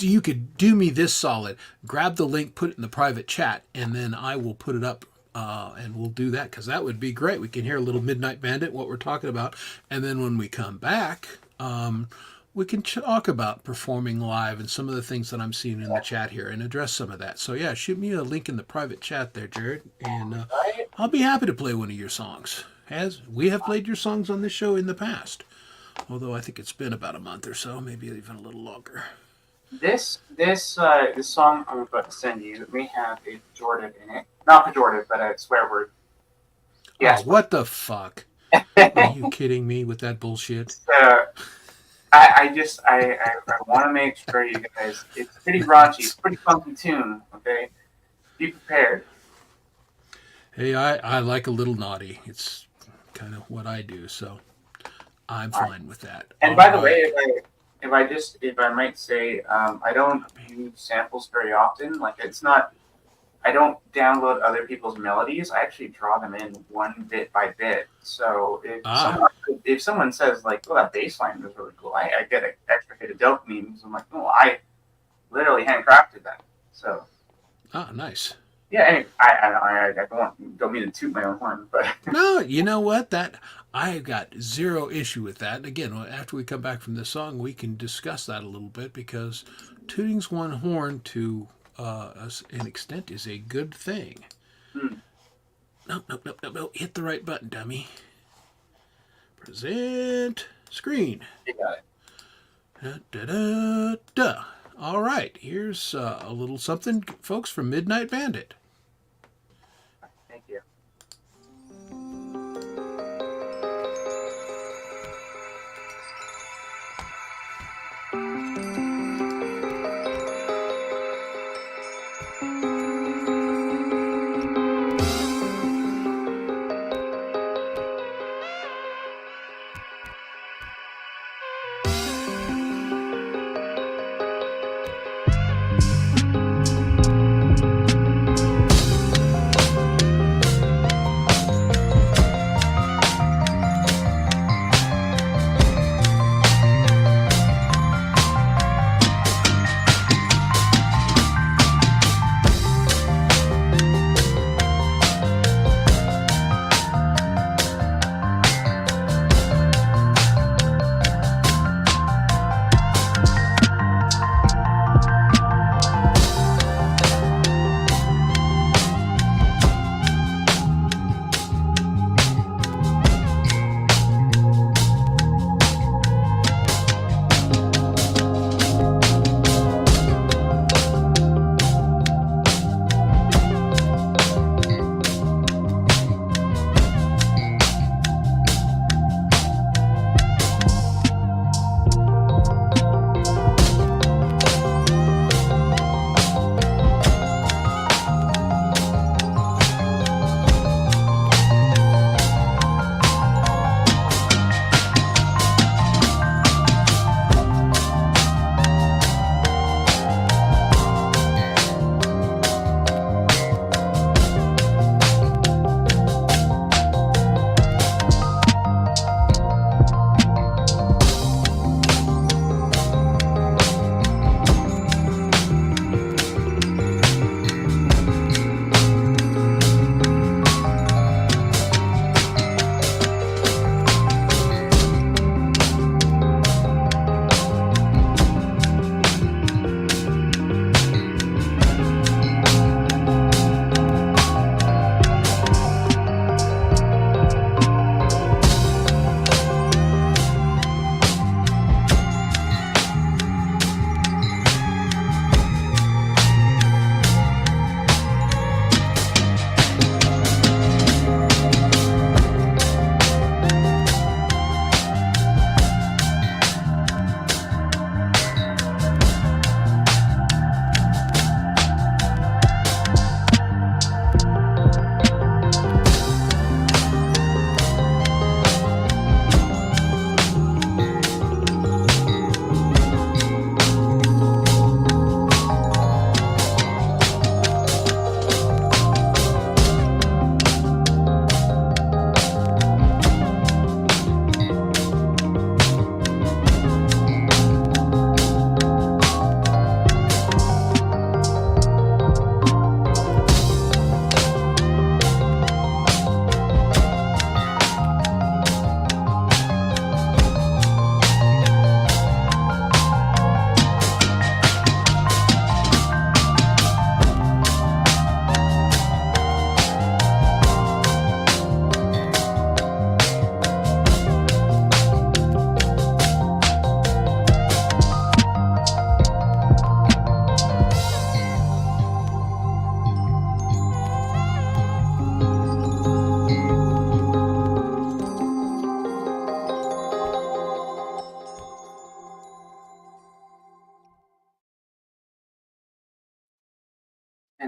you could do me this solid. Grab the link, put it in the private chat, and then I will put it up. And we'll do that, because that would be great. We can hear a little Midnight Bandit, what we're talking about. And then when we come back, we can talk about performing live and some of the things that I'm seeing in the chat here and address some of that. So, yeah, shoot me a link in the private chat there, Jared. And I'll be happy to play one of your songs. We have played your songs on this show in the past. Although I think it's been about a month or so, maybe even a little longer. This song I'm about to send you may have a pejorative in it. Not pejorative, but a swear word. Yes. Oh, what the fuck? Are you kidding me with that bullshit? I want to make sure you guys. It's pretty raunchy. It's a pretty funky tune. Okay, be prepared. Hey, I like a little naughty. It's kind of what I do, so I'm fine with that. And by the way, if I might say, I don't use samples very often. Like, it's not. I don't download other people's melodies. I actually draw them in one bit by bit. So if someone says like, "Oh, that bass line was really cool," I get an extra hit of dopamine because I'm like, "Oh, I literally handcrafted that." So. Nice. Yeah, anyway, I don't mean to toot my own horn, but no, you know what? I've got zero issue with that. And again, after we come back from this song, we can discuss that a little bit, because tooting's one horn to an extent is a good thing. No. Hit the right button, dummy. Present screen. You got it. All right, here's a little something, folks, from Midnight Bandit. Thank you.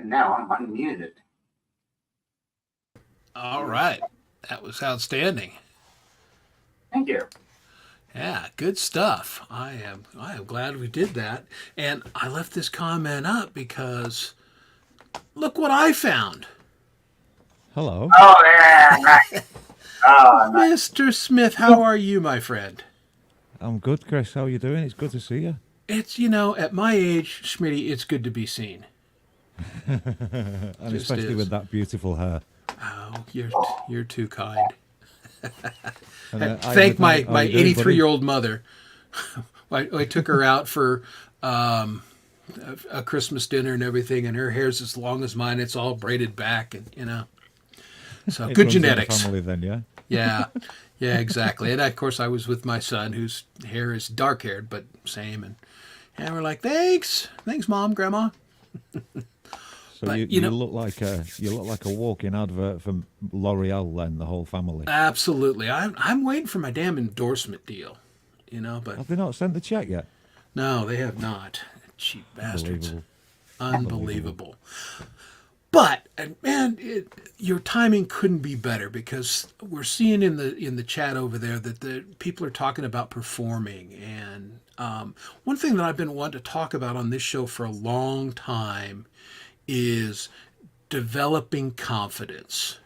And now I'm unmuted. All right. That was outstanding. Thank you. Yeah, good stuff. I am glad we did that. And I left this comment up because look what I found. Hello. Oh, yeah, nice. Oh, nice. Mr. Smith, how are you, my friend? I'm good, Chris. How are you doing? It's good to see you. It's, at my age, Schmitty, it's good to be seen. And Just especially is. with that beautiful hair. Oh, you're too kind. And, Thank my how you doing, 83-year-old mother. I took her out for a Christmas dinner and everything, and her hair's as long as mine. It's all braided back, and so It good runs in the genetics. family then, yeah. Yeah, exactly. And of course, I was with my son, whose hair is dark-haired, but same. And we're like, thanks, Mom, Grandma. So But, you look like a walking advert for L'Oreal then, the whole family. Absolutely. I'm waiting for my damn endorsement deal, but Have they not sent the check yet? no, they have not. Cheap bastards. Unbelievable. Unbelievable. But man, your timing couldn't be better because we're seeing in the chat over there that the people are talking about performing, and one thing that I've been wanting to talk about on this show for a long time is developing confidence.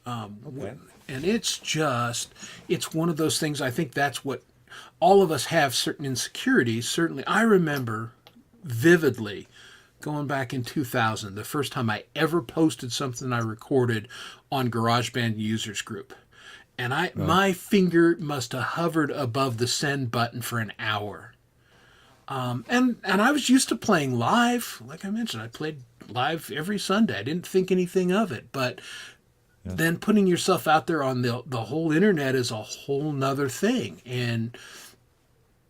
Okay. And it's one of those things. I think that's what all of us have, certain insecurities. Certainly, I remember vividly going back in 2000, the first time I ever posted something I recorded on GarageBand Users Group. And my finger must have hovered above the send button for an hour. And I was used to playing live. Like I mentioned, I played live every Sunday. I didn't think anything of it. But then putting yourself out there on the whole internet is a whole nother thing. And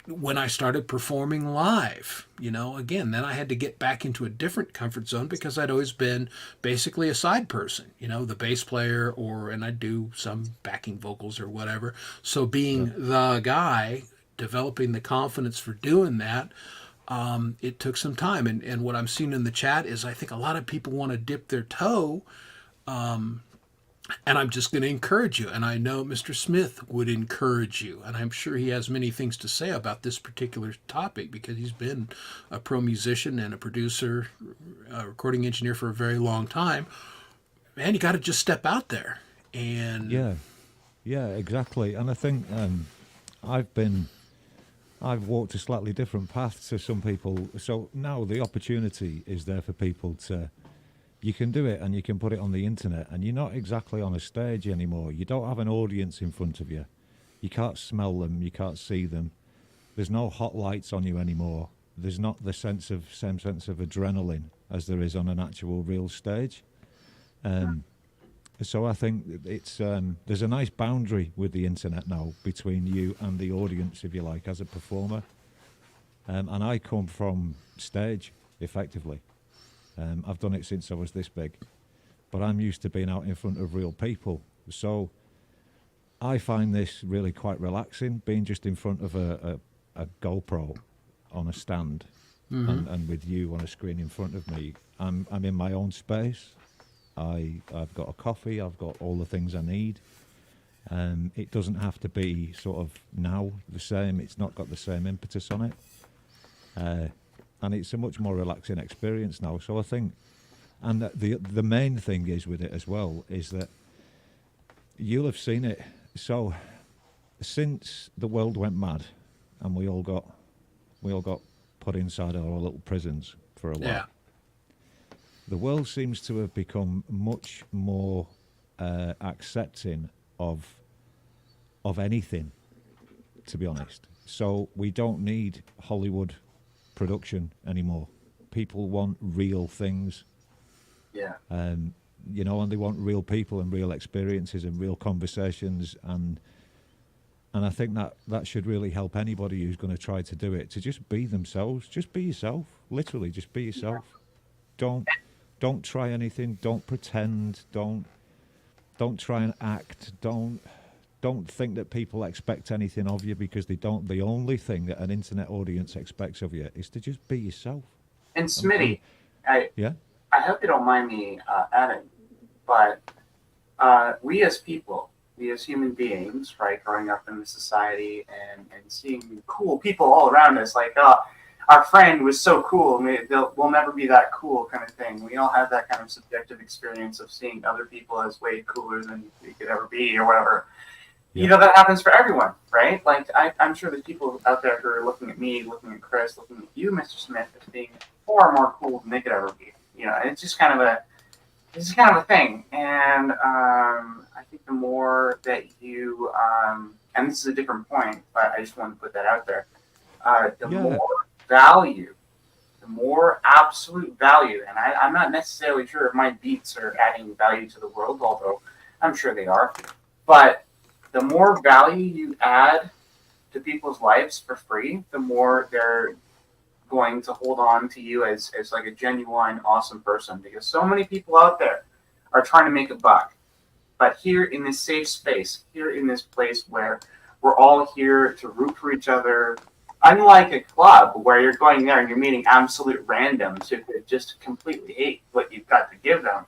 when I started performing live, again, then I had to get back into a different comfort zone because I'd always been basically a side person, the bass player, and I'd do some backing vocals or whatever. So being the guy, developing the confidence for doing that, it took some time. And what I'm seeing in the chat is I think a lot of people want to dip their toe. And I'm just going to encourage you. And I know Mr. Smith would encourage you. And I'm sure he has many things to say about this particular topic because he's been a pro musician and a producer, a recording engineer for a very long time. Man, you got to just step out there. And Yeah, exactly. And I think I've walked a slightly different path to some people. So now the opportunity is there for people to, you can do it and you can put it on the internet and you're not exactly on a stage anymore. You don't have an audience in front of you. You can't smell them. You can't see them. There's no hot lights on you anymore. There's not the same sense of adrenaline as there is on an actual real stage. So I think it's there's a nice boundary with the internet now between you and the audience, if you like, as a performer. And I come from stage, effectively. I've done it since I was this big, but I'm used to being out in front of real people. So I find this really quite relaxing, being just in front of a GoPro on a stand and with you on a screen in front of me. I'm in my own space. I've got a coffee. I've got all the things I need. It doesn't have to be sort of now the same. It's not got the same impetus on it. And it's a much more relaxing experience now. So I think, and the main thing is with it as well, is that you'll have seen it. So since the world went mad and we all got put inside our little prisons for a while, the world seems to have become much more accepting of anything, to be honest. So we don't need Hollywood production anymore. People want real things. And they want real people and real experiences and real conversations, and I think that should really help anybody who's going to try to do it, to just be themselves. Just be yourself. Literally, just be yourself. Don't try anything. Don't pretend. Don't try and act. Don't think that people expect anything of you, because they don't. The only thing that an internet audience expects of you is to just be yourself. And Smitty, Yeah. I hope you don't mind me adding, but we as people, we as human beings, right, growing up in the society and seeing cool people all around us, like, our friend was so cool, and we'll never be that cool kind of thing. We all have that kind of subjective experience of seeing other people as way cooler than we could ever be or whatever. Yeah. You know, that happens for everyone, right? Like, I'm sure there's people out there who are looking at me, looking at Chris, looking at you, Mr. Smith, as being far more cool than they could ever be. You know, and it's just kind of a thing. And I think the more that you, and this is a different point, but I just wanted to put that out there, the more value, the more absolute value, and I'm not necessarily sure if my beats are adding value to the world, although I'm sure they are, but the more value you add to people's lives for free, the more they're going to hold on to you as like a genuine, awesome person. Because so many people out there are trying to make a buck. But here in this safe space, here in this place where we're all here to root for each other, unlike a club where you're going there and you're meeting absolute randoms who just completely hate what you've got to give them.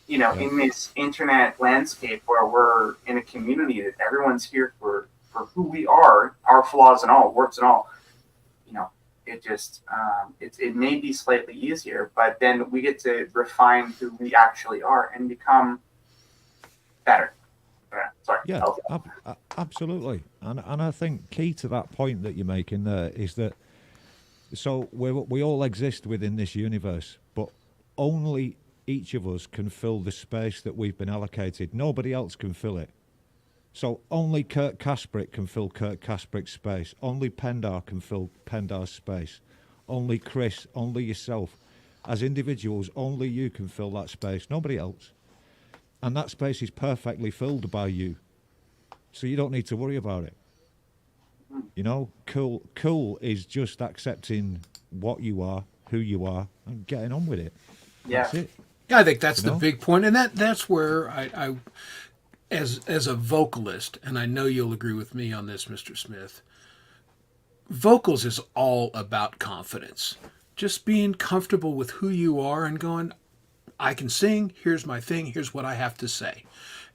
You know, in this internet landscape where we're in a community that everyone's here for who we are, our flaws and all, warts and all, you know, it just, it may be slightly easier, but then we get to refine who we actually are and become better. Sorry. Yeah, absolutely. And I think key to that point that you're making there is that, so we all exist within this universe, but only each of us can fill the space that we've been allocated. Nobody else can fill it. So only Kurt Kasprick can fill Kurt Kasprick's space. Only Pendar can fill Pendar's space. Only Chris, only yourself. As individuals, only you can fill that space. Nobody else. And that space is perfectly filled by you. So you don't need to worry about it. You know, cool is just accepting what you are, who you are, and getting on with it. Yeah. That's it. Yeah, I think that's the big point, and that's where I as a vocalist, and I know you'll agree with me on this, Mr. Smith, vocals is all about confidence. Just being comfortable with who you are and going, I can sing, here's my thing, here's what I have to say.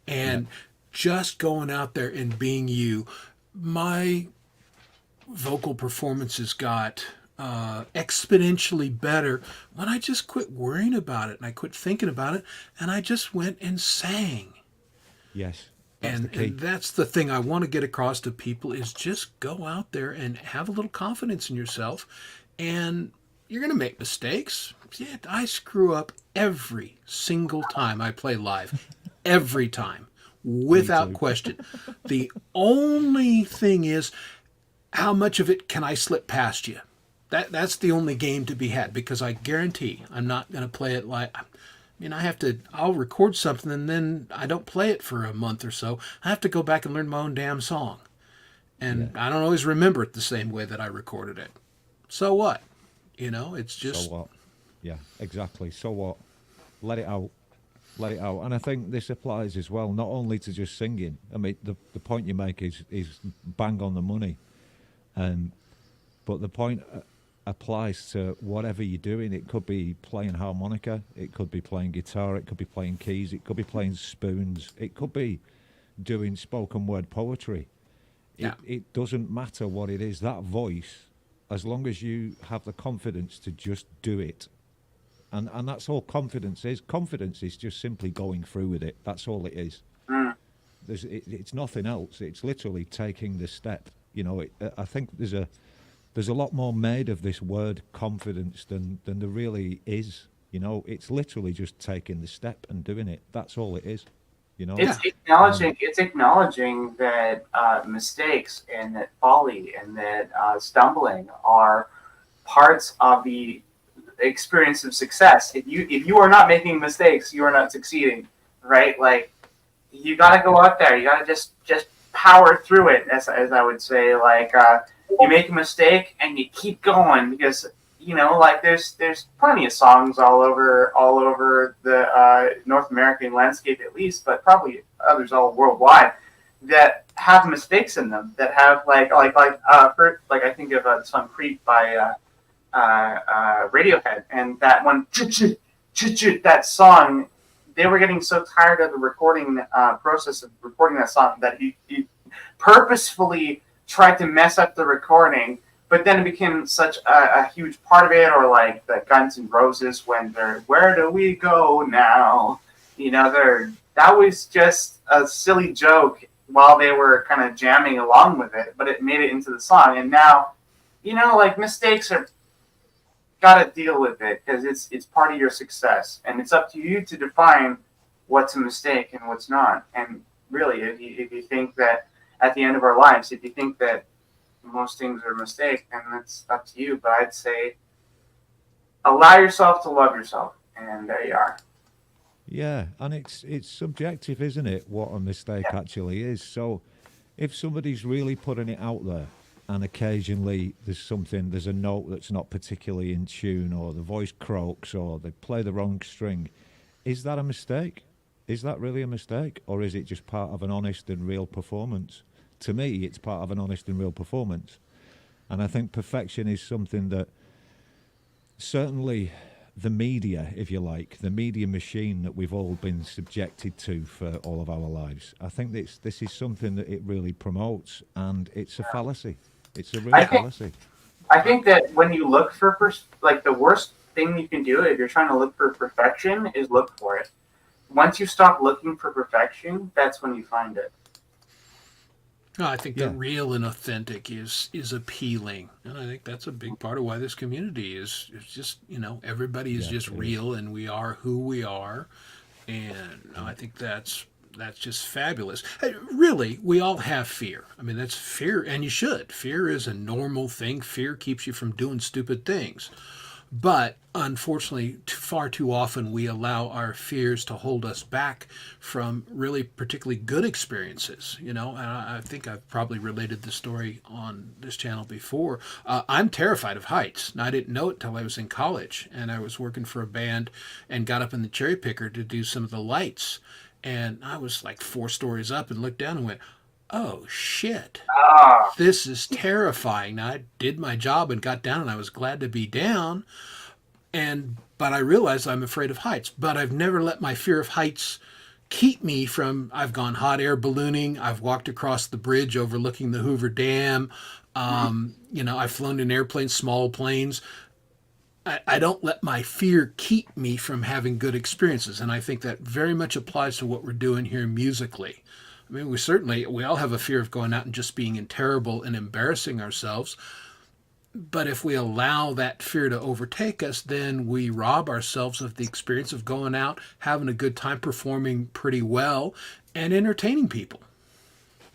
And just going out there and being you. My vocal performances got exponentially better when I just quit worrying about it and I quit thinking about it and I just went and sang. Yes. That's the key. And that's the thing I want to get across to people is just go out there and have a little confidence in yourself, and you're going to make mistakes. Yeah, I screw up every single time I play live. Every time. Without question. The only thing is, how much of it can I slip past you? That's the only game to be had, because I guarantee I'm not going to play it like... I mean, I'll record something and then I don't play it for a month or so. I have to go back and learn my own damn song. And I don't always remember it the same way that I recorded it. So what? You know, it's just... So what? Yeah, exactly. So what? Let it out. Let it out. And I think this applies as well, not only to just singing. I mean, the point you make is bang on the money. But the point applies to whatever you're doing. It could be playing harmonica, it could be playing guitar, it could be playing keys, it could be playing spoons, it could be doing spoken word poetry. It doesn't matter what it is. That voice, as long as you have the confidence to just do it. And that's all confidence is. Confidence is just simply going through with it. That's all it is. It's nothing else. It's literally taking the step. You know, I think there's a lot more made of this word confidence than there really is. You know, it's literally just taking the step and doing it. That's all it is. You know, it's acknowledging that mistakes and that folly and that stumbling are parts of the experience of success. If you are not making mistakes, you are not succeeding, right? Like, you got to go out there. You got to just power through it, as I would say. Like, you make a mistake and you keep going, because you know, like there's plenty of songs all over the North American landscape, at least, but probably others all worldwide, that have mistakes in them, that have like I think of the song "Creep" by Radiohead, and that one, that song, they were getting so tired of the recording process of recording that song that he purposefully tried to mess up the recording, but then it became such a huge part of it. Or like the Guns N' Roses when they're "Where Do We Go Now?" That was just a silly joke while they were kind of jamming along with it, but it made it into the song. And now, like mistakes are got to deal with it because it's part of your success, and it's up to you to define what's a mistake and what's not. And really, if you think that at the end of our lives, if you think that most things are a mistake, then that's up to you. But I'd say allow yourself to love yourself, and there you are. Yeah, and it's subjective, isn't it, what a mistake actually is. So if somebody's really putting it out there and occasionally there's a note that's not particularly in tune, or the voice croaks, or they play the wrong string, is that a mistake? Is that really a mistake? Or is it just part of an honest and real performance? To me, it's part of an honest and real performance. And I think perfection is something that certainly the media, if you like, the media machine that we've all been subjected to for all of our lives, I think this is something that it really promotes, and it's a fallacy. It's a real fallacy. I think that when you look for, the worst thing you can do if you're trying to look for perfection is look for it. Once you stop looking for perfection, that's when you find it. No, I think the real and authentic is appealing, and I think that's a big part of why this community is just everybody is just real, and we are who we are, and I think that's just fabulous. Hey, really, we all have fear. I mean, that's fear, and you should. Fear is a normal thing. Fear keeps you from doing stupid things. But unfortunately, far too often we allow our fears to hold us back from really particularly good experiences. And I think I've probably related the story on this channel before. I'm terrified of heights. Now, I didn't know it till I was in college, and I was working for a band and got up in the cherry picker to do some of the lights. And I was like 4 stories up and looked down and went, oh shit, this is terrifying. Now, I did my job and got down, and I was glad to be down. But I realized I'm afraid of heights. But I've never let my fear of heights keep me from. I've gone hot air ballooning. I've walked across the bridge overlooking the Hoover Dam. I've flown in airplanes, small planes. I don't let my fear keep me from having good experiences. And I think that very much applies to what we're doing here musically. I mean, we all have a fear of going out and just being terrible and embarrassing ourselves. But if we allow that fear to overtake us, then we rob ourselves of the experience of going out, having a good time, performing pretty well, and entertaining people.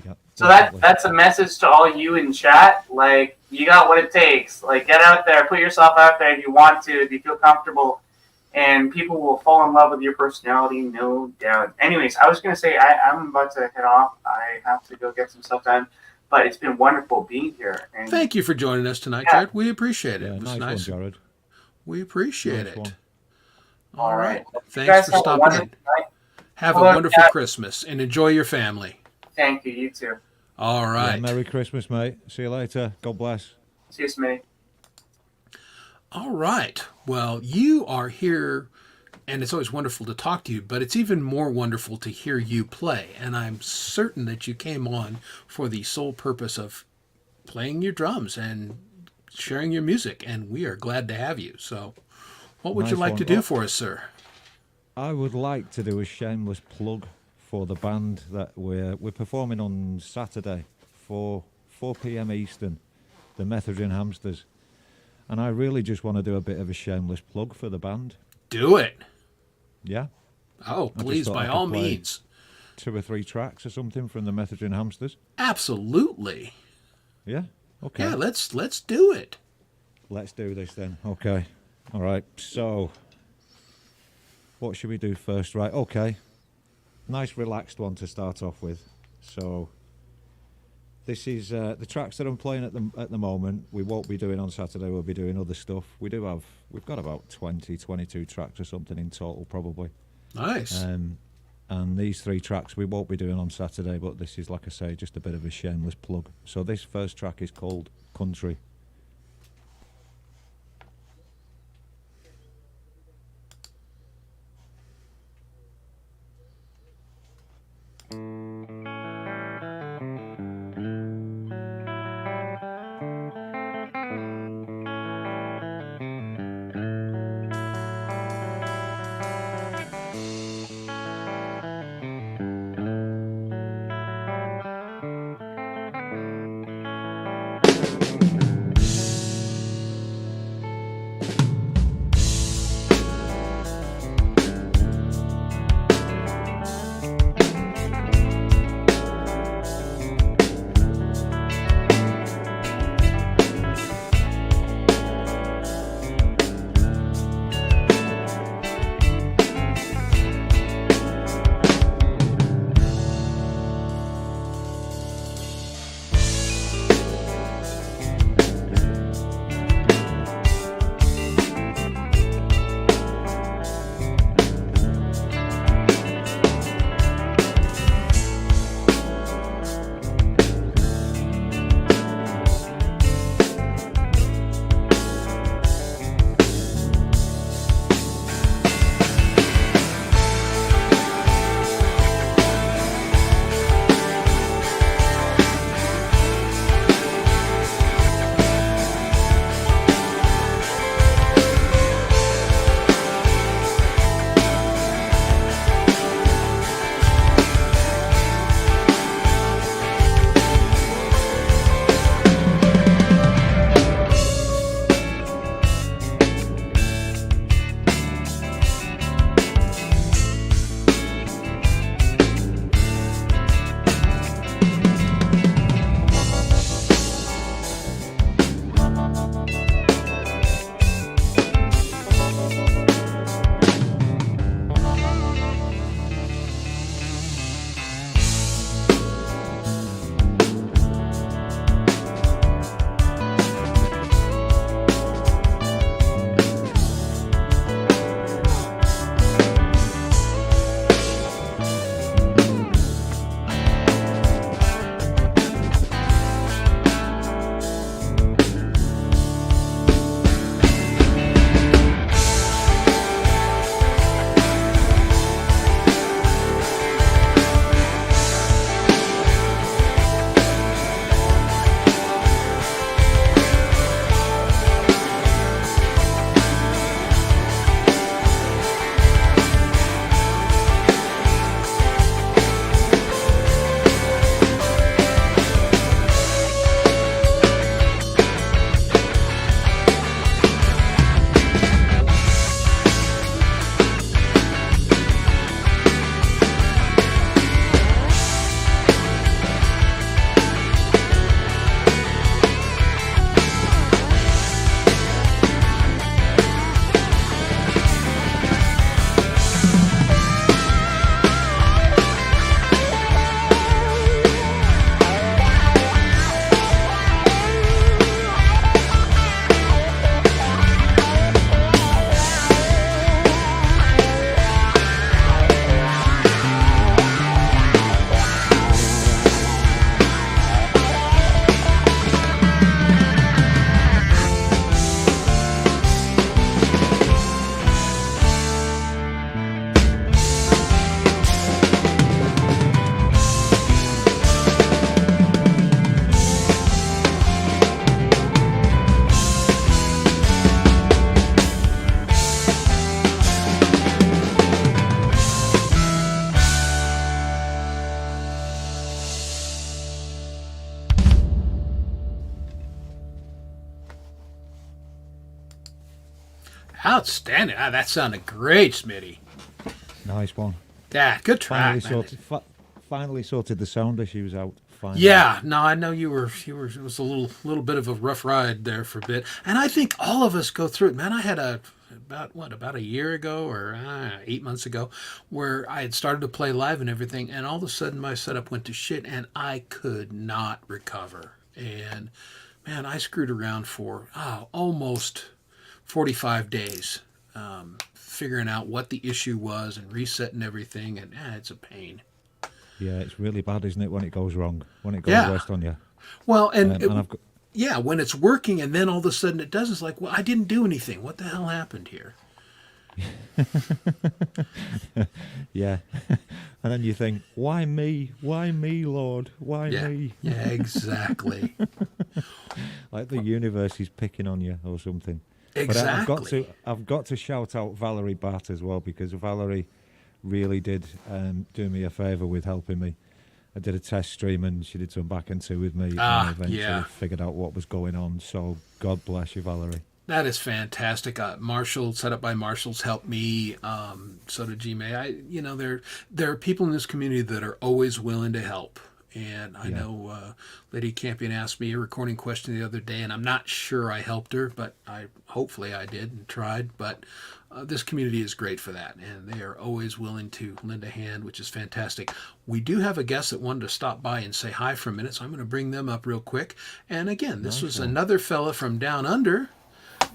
Yep, so that's a message to all you in chat. Like, you got what it takes. Like, get out there, put yourself out there if you want to, if you feel comfortable. And people will fall in love with your personality, no doubt. Anyways, I was going to say, I'm about to head off. I have to go get some stuff done. But it's been wonderful being here. And thank you for joining us tonight, Jared. We appreciate it. Yeah, It was nice one, Jared. We appreciate Nice it. one. all right. Thanks for stopping in. Have a Hello, wonderful Jack. Christmas and enjoy your family. Thank you. You too. All right. Yeah, Merry Christmas, mate. See you later. God bless. See you, Smitty. All right. Well, you are here, and it's always wonderful to talk to you, but it's even more wonderful to hear you play. And I'm certain that you came on for the sole purpose of playing your drums and sharing your music, and we are glad to have you. So what would you Nice like one. to do for us, sir? I would like to do a shameless plug for the band that we're performing on Saturday for 4 p.m. Eastern, the Methadone Hamsters. And I really just want to do a bit of a shameless plug for the band. Do it. Yeah? Oh, just please, thought by I could all play. means. 2 or 3 tracks or something from the Methadone Hamsters. Absolutely. Yeah? Okay. Yeah, let's do it. Let's do this then. Okay. All right. So, what should we do first? Right. Okay. Nice relaxed one to start off with. So, this is the tracks that I'm playing at the moment. We won't be doing on Saturday. We'll be doing other stuff. We've got about 20, 22 tracks or something in total, probably. Nice. And these 3 tracks we won't be doing on Saturday, but this is, like I say, just a bit of a shameless plug. So this first track is called Country. Outstanding. That sounded great, Smitty. Nice one. Yeah, good track. Finally sorted the sound issues out. Finally. Yeah, no, I know you were. It was a little bit of a rough ride there for a bit, and I think all of us go through it. Man, I had about a year ago or 8 months ago, where I had started to play live and everything, and all of a sudden my setup went to shit, and I could not recover. And man, I screwed around for almost 45 days, figuring out what the issue was and resetting everything, and it's a pain. Yeah, it's really bad, isn't it, when it goes wrong, when it goes west on you. Well, Yeah, when it's working and then all of a sudden it does, it's like, well, I didn't do anything. What the hell happened here? yeah. And then you think, why me? Why me, Lord? Why me? Yeah, exactly. Like the universe is picking on you or something. Exactly. But I've got to shout out Valerie Batt as well, because Valerie really did do me a favour with helping me. I did a test stream and she did some back and two with me, and I eventually figured out what was going on. So God bless you, Valerie. That is fantastic. Marshall, set up by Marshall's, helped me. So did G-May. There are people in this community that are always willing to help. And I know Lady Campion asked me a recording question the other day, and I'm not sure I helped her, but hopefully I did and tried. But this community is great for that, and they are always willing to lend a hand, which is fantastic. We do have a guest that wanted to stop by and say hi for a minute, so I'm going to bring them up real quick. And again, this was another fella from down under.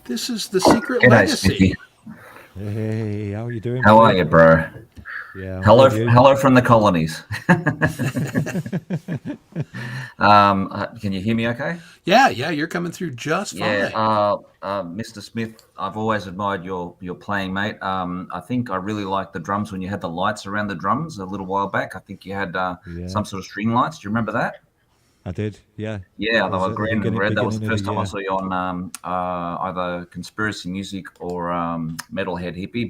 This is the Secret Legacy. Hey, how are you doing? How are you, bro? Yeah. Hello from the colonies. Can you hear me okay? Yeah, you're coming through just fine. Yeah, Mr. Smith, I've always admired your playing, mate. I think I really liked the drums when you had the lights around the drums a little while back. I think you had some sort of string lights. Do you remember that? I did, yeah. Yeah, they were green and red. That was the first time I saw you on either Conspiracy Music or Metalhead Hippie.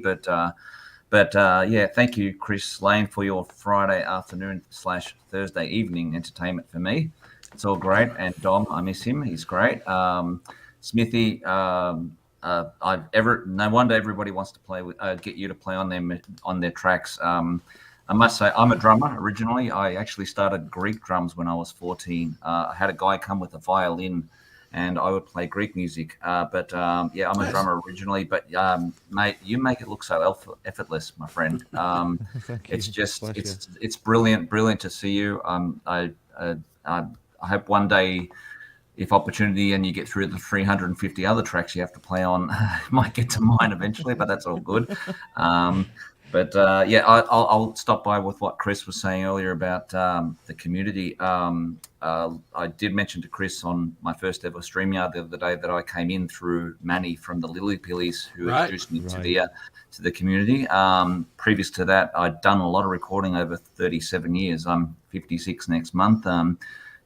But yeah, thank you, Chris Lane, for your Friday afternoon / Thursday evening entertainment for me. It's all great. And Dom, I miss him. He's great. Smithy, no wonder everybody wants to get you to play on their tracks. I must say, I'm a drummer originally. I actually started Greek drums when I was 14. I had a guy come with a violin, and I would play Greek music. But I'm a drummer originally. But mate, you make it look so effortless, my friend. It's just it's brilliant to see you. I hope one day, if opportunity and you get through the 350 other tracks you have to play on, might get to mine eventually. But that's all good. I'll stop by with what Chris was saying earlier about the community. I did mention to Chris on my first ever StreamYard the other day that I came in through Manny from the Lily Pillies, who introduced me to the community. Previous to that, I'd done a lot of recording over 37 years. I'm 56 next month.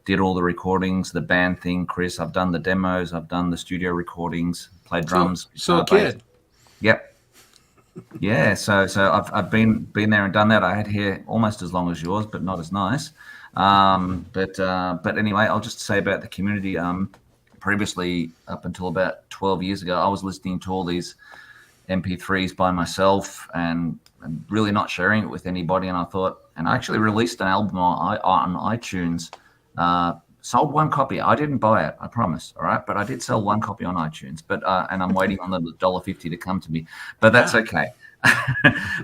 Did all the recordings, the band thing, Chris. I've done the demos. I've done the studio recordings, played drums. So a kid. Yep. Yeah, so I've been there and done that. I had hair almost as long as yours, but not as nice. But anyway, I'll just say about the community. Previously, up until about 12 years ago, I was listening to all these MP3s by myself and really not sharing it with anybody. And I actually released an album on iTunes. Sold one copy. I didn't buy it, I promise. All right, but I did sell one copy on iTunes. But and I'm waiting on the $1.50 to come to me. But that's okay.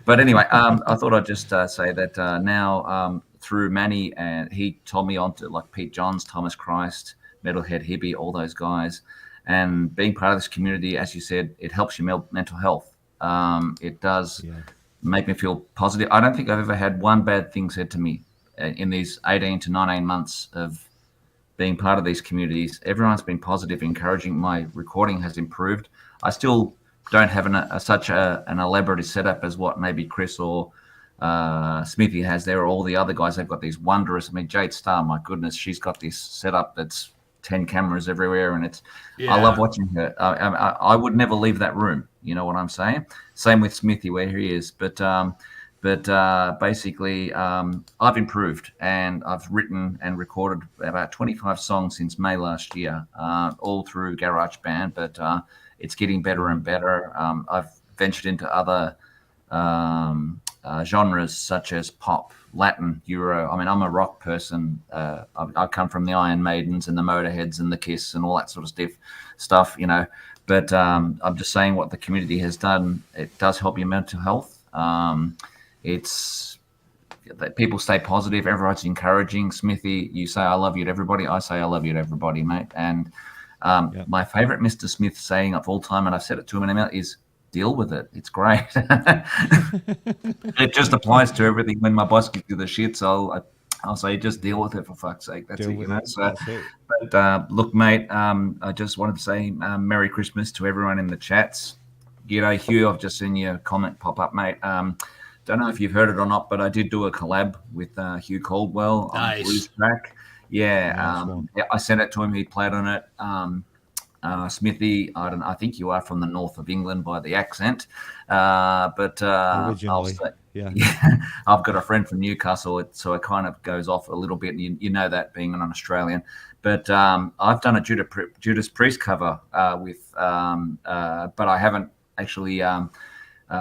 But anyway, I thought I'd just say that now through Manny, and he told me on to like Pete Johns, Thomas Christ, Metalhead Hippie, all those guys, and being part of this community, as you said, it helps your mental health. It does make me feel positive. I don't think I've ever had one bad thing said to me in these 18 to 19 months of being part of these communities. Everyone's been positive, encouraging. My recording has improved. I still don't have such an elaborate setup as what maybe Chris or Smithy has there, or all the other guys. They've got these wondrous, Jade Starr, my goodness, she's got this setup that's 10 cameras everywhere, and I love watching her. I would never leave that room. You know what I'm saying? Same with Smithy, where he is. But basically, I've improved, and I've written and recorded about 25 songs since May last year, all through GarageBand. But it's getting better and better. I've ventured into other genres such as pop, Latin, Euro. I mean, I'm a rock person. I come from the Iron Maidens and the Motorheads and the Kiss and all that sort of stuff, you know. But I'm just saying what the community has done. It does help your mental health. It's that people stay positive. Everyone's encouraging. Smithy, you say I love you to everybody. I say I love you to everybody, mate. And my favorite Mr. Smith saying of all time, and I've said it to him in a minute, is deal with it. It's great. It just applies to everything. When my boss gives you the shits, I'll say just deal with it, for fuck's sake. That's it, you know. So, but look, mate, I just wanted to say Merry Christmas to everyone in the chats. G'day, Hugh. I've just seen your comment pop up, mate. Don't know if you've heard it or not, but I did do a collab with Hugh Caldwell on Blues Track. Yeah, I sent it to him. He played on it. Smithy, I think you are from the north of England by the accent, but I'll say, yeah, I've got a friend from Newcastle, so it kind of goes off a little bit. You know that being an Australian, but I've done a Judas Priest cover with, but I haven't actually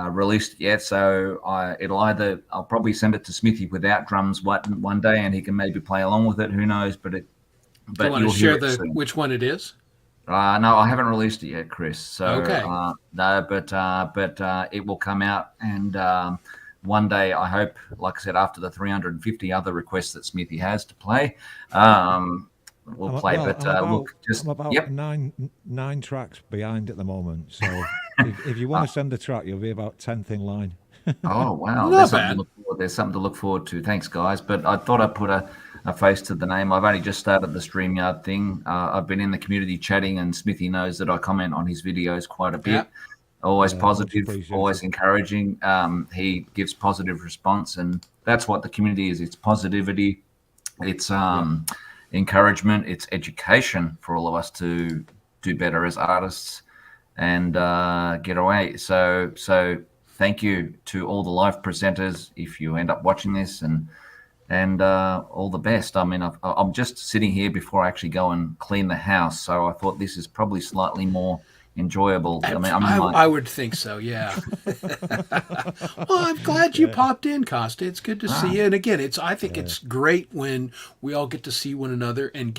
released it yet. So I'll probably send it to Smithy without drums one day, and he can maybe play along with it. Who knows? But do you want to share which one it is? No, I haven't released it yet, Chris. So okay. No, but it will come out, and one day I hope, like I said, after the 350 other requests that Smithy has to play, we'll play. I'm about nine tracks behind at the moment. So if you want to send a track, you'll be about 10th in line. Oh wow, there's something to look forward to. Thanks, guys. But I thought I'd put a face to the name. I've only just started the StreamYard thing. I've been in the community chatting, and Smithy knows that I comment on his videos quite a bit. Yeah. Always positive, always encouraging. He gives positive response, and that's what the community is. It's positivity, it's encouragement, it's education for all of us to do better as artists and get away. So thank you to all the live presenters if you end up watching this, and all the best. I mean, I'm just sitting here before I actually go and clean the house, so I thought this is probably slightly more enjoyable. I would think so, yeah. Well, I'm glad you popped in, Costa. It's good to see you. And again, I think it's great when we all get to see one another and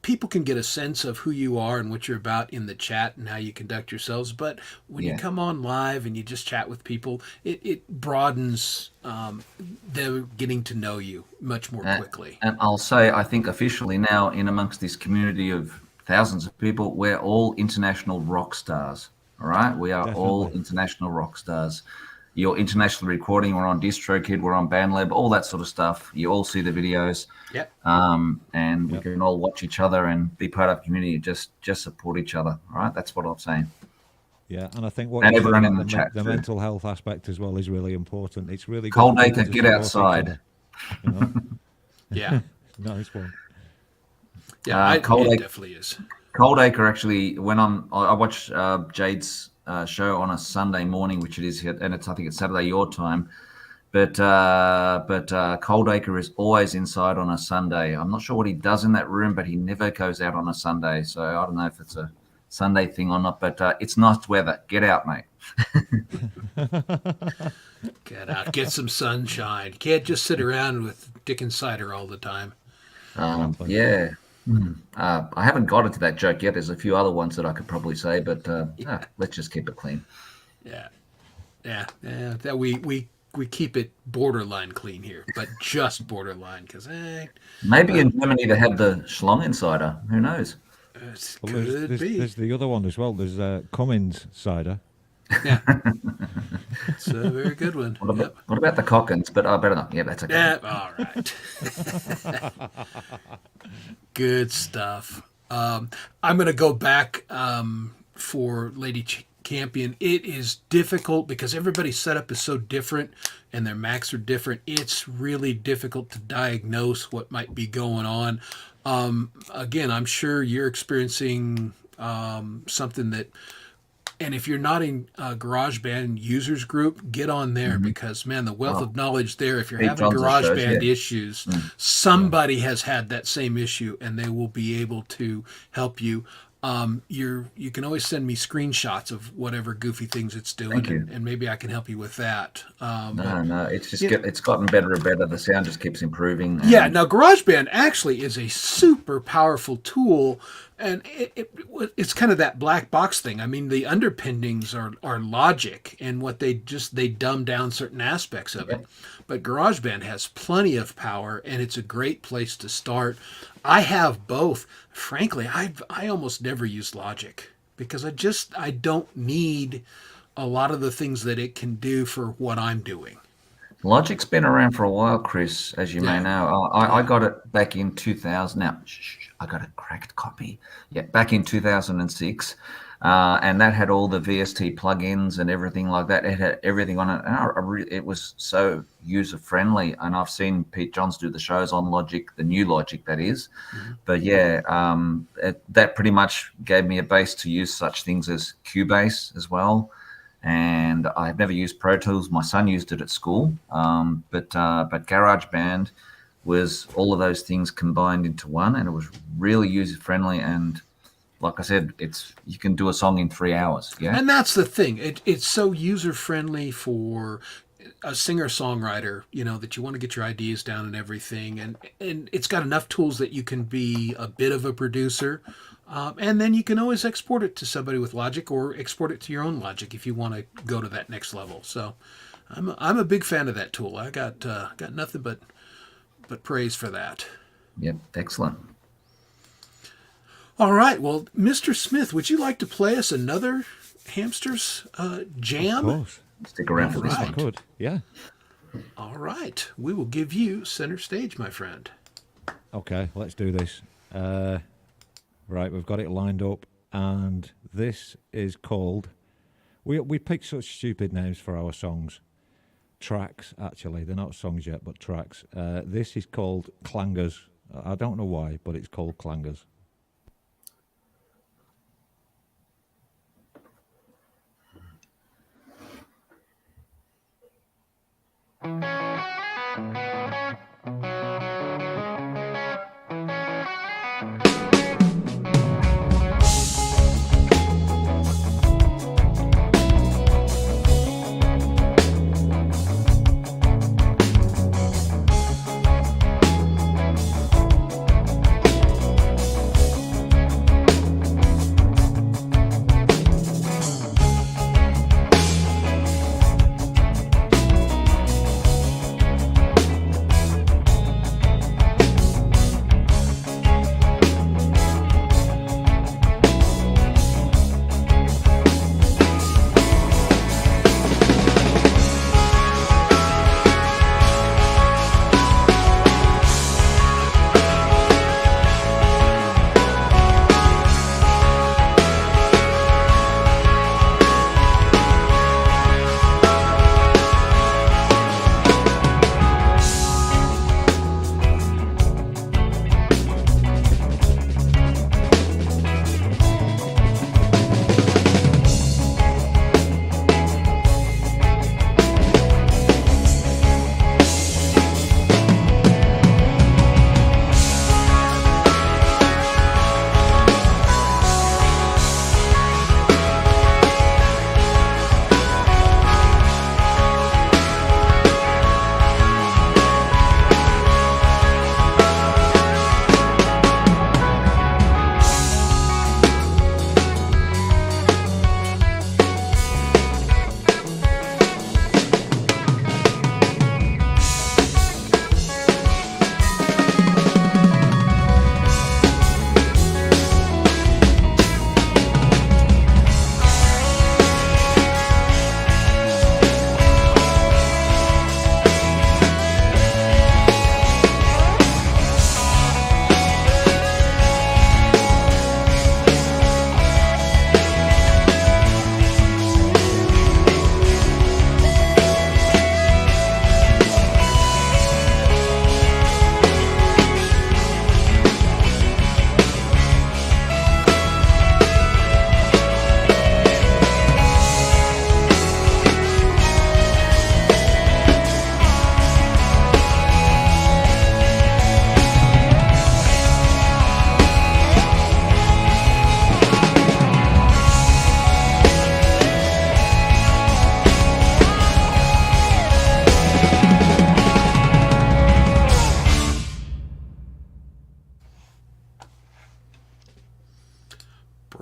people can get a sense of who you are and what you're about in the chat and how you conduct yourselves. But when you come on live and you just chat with people, it broadens them getting to know you much more quickly. And I'll say, I think officially now, in amongst this community of thousands of people, we're all international rock stars. All right, we are all international rock stars. You're international recording. We're on DistroKid. We're on BandLab. All that sort of stuff. You all see the videos. Yep. And we can all watch each other and be part of the community. Just support each other. All right, that's what I'm saying. Yeah, and I think everyone in the chat, the mental health aspect as well is really important. It's really Coldacre, get outside. You know? Yeah. Nice one. Yeah, it definitely is. Coldacre actually went on. I watched Jade's show on a Sunday morning, which it is here, and I think it's Saturday your time. But Coldacre is always inside on a Sunday. I'm not sure what he does in that room, but he never goes out on a Sunday. So I don't know if it's a Sunday thing or not. But it's nice weather. Get out, mate. Get out. Get some sunshine. You can't just sit around with dick and cider all the time. Yeah. I haven't got into that joke yet. There's a few other ones that I could probably say, but let's just keep it clean. Yeah. That we keep it borderline clean here, but just borderline because maybe in Germany they have the Schlongen Who knows? There's the other one as well. There's Cummins cider. Yeah, it's a very good one. What about the Cockins? But I better not. Yeah, that's okay. Yeah, all right. Good stuff. I'm going to go back for Lady Campion. It is difficult because everybody's setup is so different and their Macs are different. It's really difficult to diagnose what might be going on. Again, I'm sure you're experiencing something that. And if you're not in GarageBand users group, get on there because, man, the wealth of knowledge there. If you're having GarageBand issues, somebody has had that same issue, and they will be able to help you. You can always send me screenshots of whatever goofy things it's doing, Thank you. and maybe I can help you with that. No, it's just Yeah. it's gotten better and better. The sound just keeps improving. Yeah, and- now GarageBand actually is a super powerful tool, and it's kind of that black box thing. I mean, the underpinnings are Logic, and what they dumb down certain aspects of it. But GarageBand has plenty of power, and it's a great place to start. I have both. Frankly, I almost never use Logic because I don't need a lot of the things that it can do for what I'm doing. Logic's been around for a while, Chris, as you may Yeah. know. I got it back in 2000. Now, I got a cracked copy. Yeah, back in 2006. And that had all the VST plugins and everything like that. It had everything on it. And it was so user-friendly. And I've seen Pete Johns do the shows on Logic, the new Logic, that is. But yeah, that pretty much gave me a base to use such things as Cubase as well. And I've never used Pro Tools. My son used it at school, but GarageBand was all of those things combined into one, and it was really user friendly. And like I said, you can do a song in 3 hours. Yeah, And that's the thing. It's so user friendly for a singer songwriter, that you want to get your ideas down and everything, and it's got enough tools that you can be a bit of a producer, and then you can always export it to somebody with Logic or export it to your own Logic if you want to go to that next level. So, I'm a big fan of that tool. I got nothing but praise for that. Yep, excellent. All right, well, Mr. Smith, would you like to play us another Hamsters jam? Of course. Stick around for this Right. I one. could. Yeah. All right, we will give you center stage, my friend. Okay, let's do this. Right, we've got it lined up, and this is called. We picked such stupid names for our songs. Tracks, actually, they're not songs yet, but tracks. This is called Clangers. I don't know why, but it's called Clangers.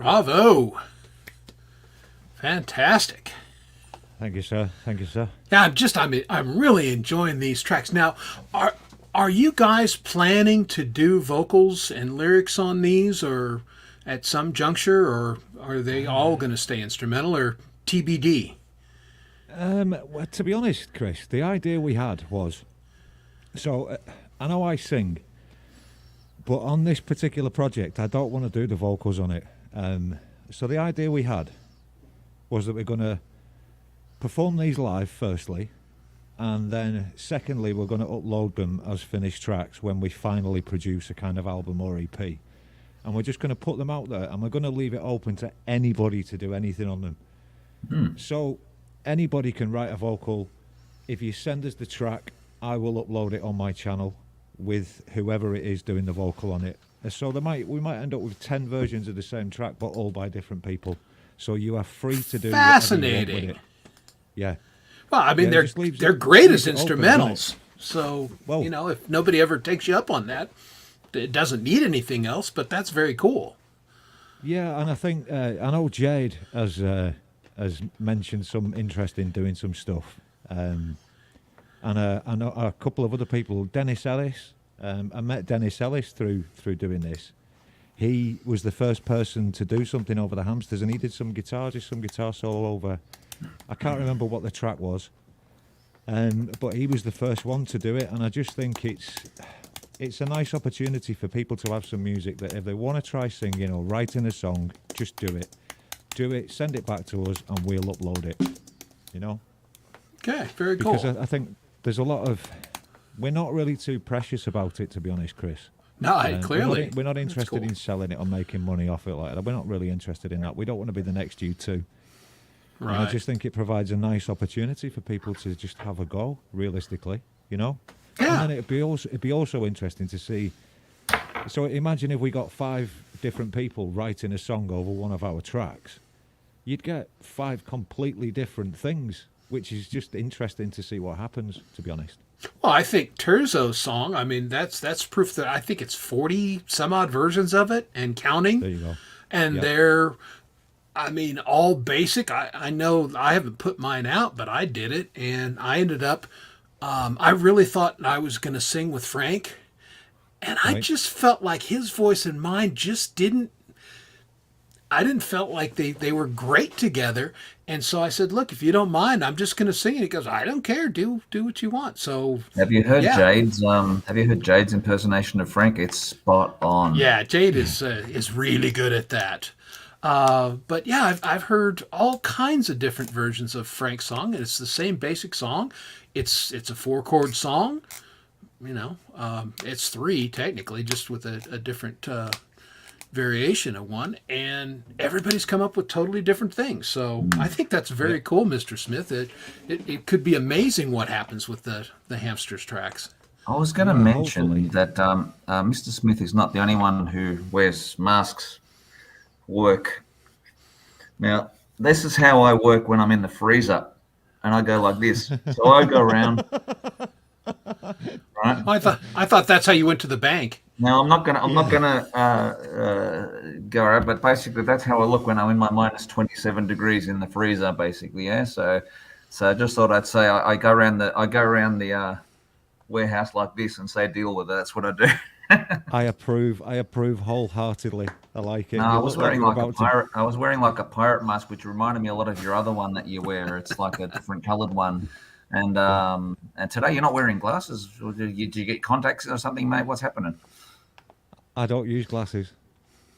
Bravo. Fantastic. Thank you, sir. Thank you, sir. Yeah, I'm really enjoying these tracks. Now, are you guys planning to do vocals and lyrics on these, or at some juncture, or are they all going to stay instrumental, or TBD? Well, to be honest, Chris, the idea we had was, I know I sing, but on this particular project, I don't want to do the vocals on it. So the idea we had was that we're going to perform these live, firstly, and then secondly, we're going to upload them as finished tracks when we finally produce a kind of album or EP. And we're just going to put them out there, and we're going to leave it open to anybody to do anything on them. So anybody can write a vocal. If you send us the track, I will upload it on my channel with whoever it is doing the vocal on it. So we might end up with 10 versions of the same track, but all by different people. So you are free to do whatever you want with it. Yeah. Well, I mean, Yeah, they're great as leaves it open, instrumentals. So, Well- if nobody ever takes you up on that, it doesn't need anything else, but that's very cool. Yeah, and I think I know Jade has mentioned some interest in doing some stuff, and I know a couple of other people. Dennis Ellis, I met Dennis Ellis through doing this. He was the first person to do something over the Hamsters, and he did some guitar solo over. I can't remember what the track was, but he was the first one to do it, and I just think it's a nice opportunity for people to have some music that if they want to try singing or writing a song, just do it, send it back to us, and we'll upload it. Okay, very cool. Because I think there's a lot of, we're not really too precious about it, to be honest, Chris. No, clearly. We're not That's interested cool. in selling it or making money off it like that. We're not really interested in that. We don't want to be the next U2. And I Right. just think it provides a nice opportunity for people to just have a go, realistically, Yeah. And then it'd be also interesting to see. So imagine if we got 5 different people writing a song over one of our tracks, you'd get 5 completely different things, which is just interesting to see what happens, to be honest. Well, I think Terzo's song, I mean, that's proof that I think it's 40 some odd versions of it and counting. There you go. And Yep. they're, I mean, all basic. I know I haven't put mine out, but I did it, and I ended up, I really thought I was going to sing with Frank, and I Right. just felt like his voice and mine just I didn't felt like they were great together. And so I said, look, if you don't mind, I'm just going to sing it. He goes, I don't care. Do what you want. So Have you heard Yeah. Jade's impersonation of Frank? It's spot on. yeah, Jade is really good at that. But yeah, I've heard all kinds of different versions of Frank's song, and it's the same basic song. It's a 4-chord song. It's 3 technically, just with a different variation of one, and everybody's come up with totally different things. So I think that's very cool, Mr. Smith. It could be amazing what happens with the Hamsters tracks. I was going to Yeah, mention hopefully. that Mr. Smith is not the only one who wears masks for work. Now, this is how I work when I'm in the freezer, and I go like this. So I go around, right? I thought that's how you went to the bank. Now I'm not gonna go around, but basically that's how I look when I'm in my minus 27 degrees in the freezer, basically. Yeah. So I just thought I'd say I go around the warehouse like this and say deal with it. That's what I do. I approve wholeheartedly. I like it. No, I You was look like wearing you're like a about to- pirate. I was wearing like a pirate mask, which reminded me a lot of your other one that you wear. It's like a different coloured one. And today you're not wearing glasses. Did you get contacts or something, mate? What's happening? I don't use glasses.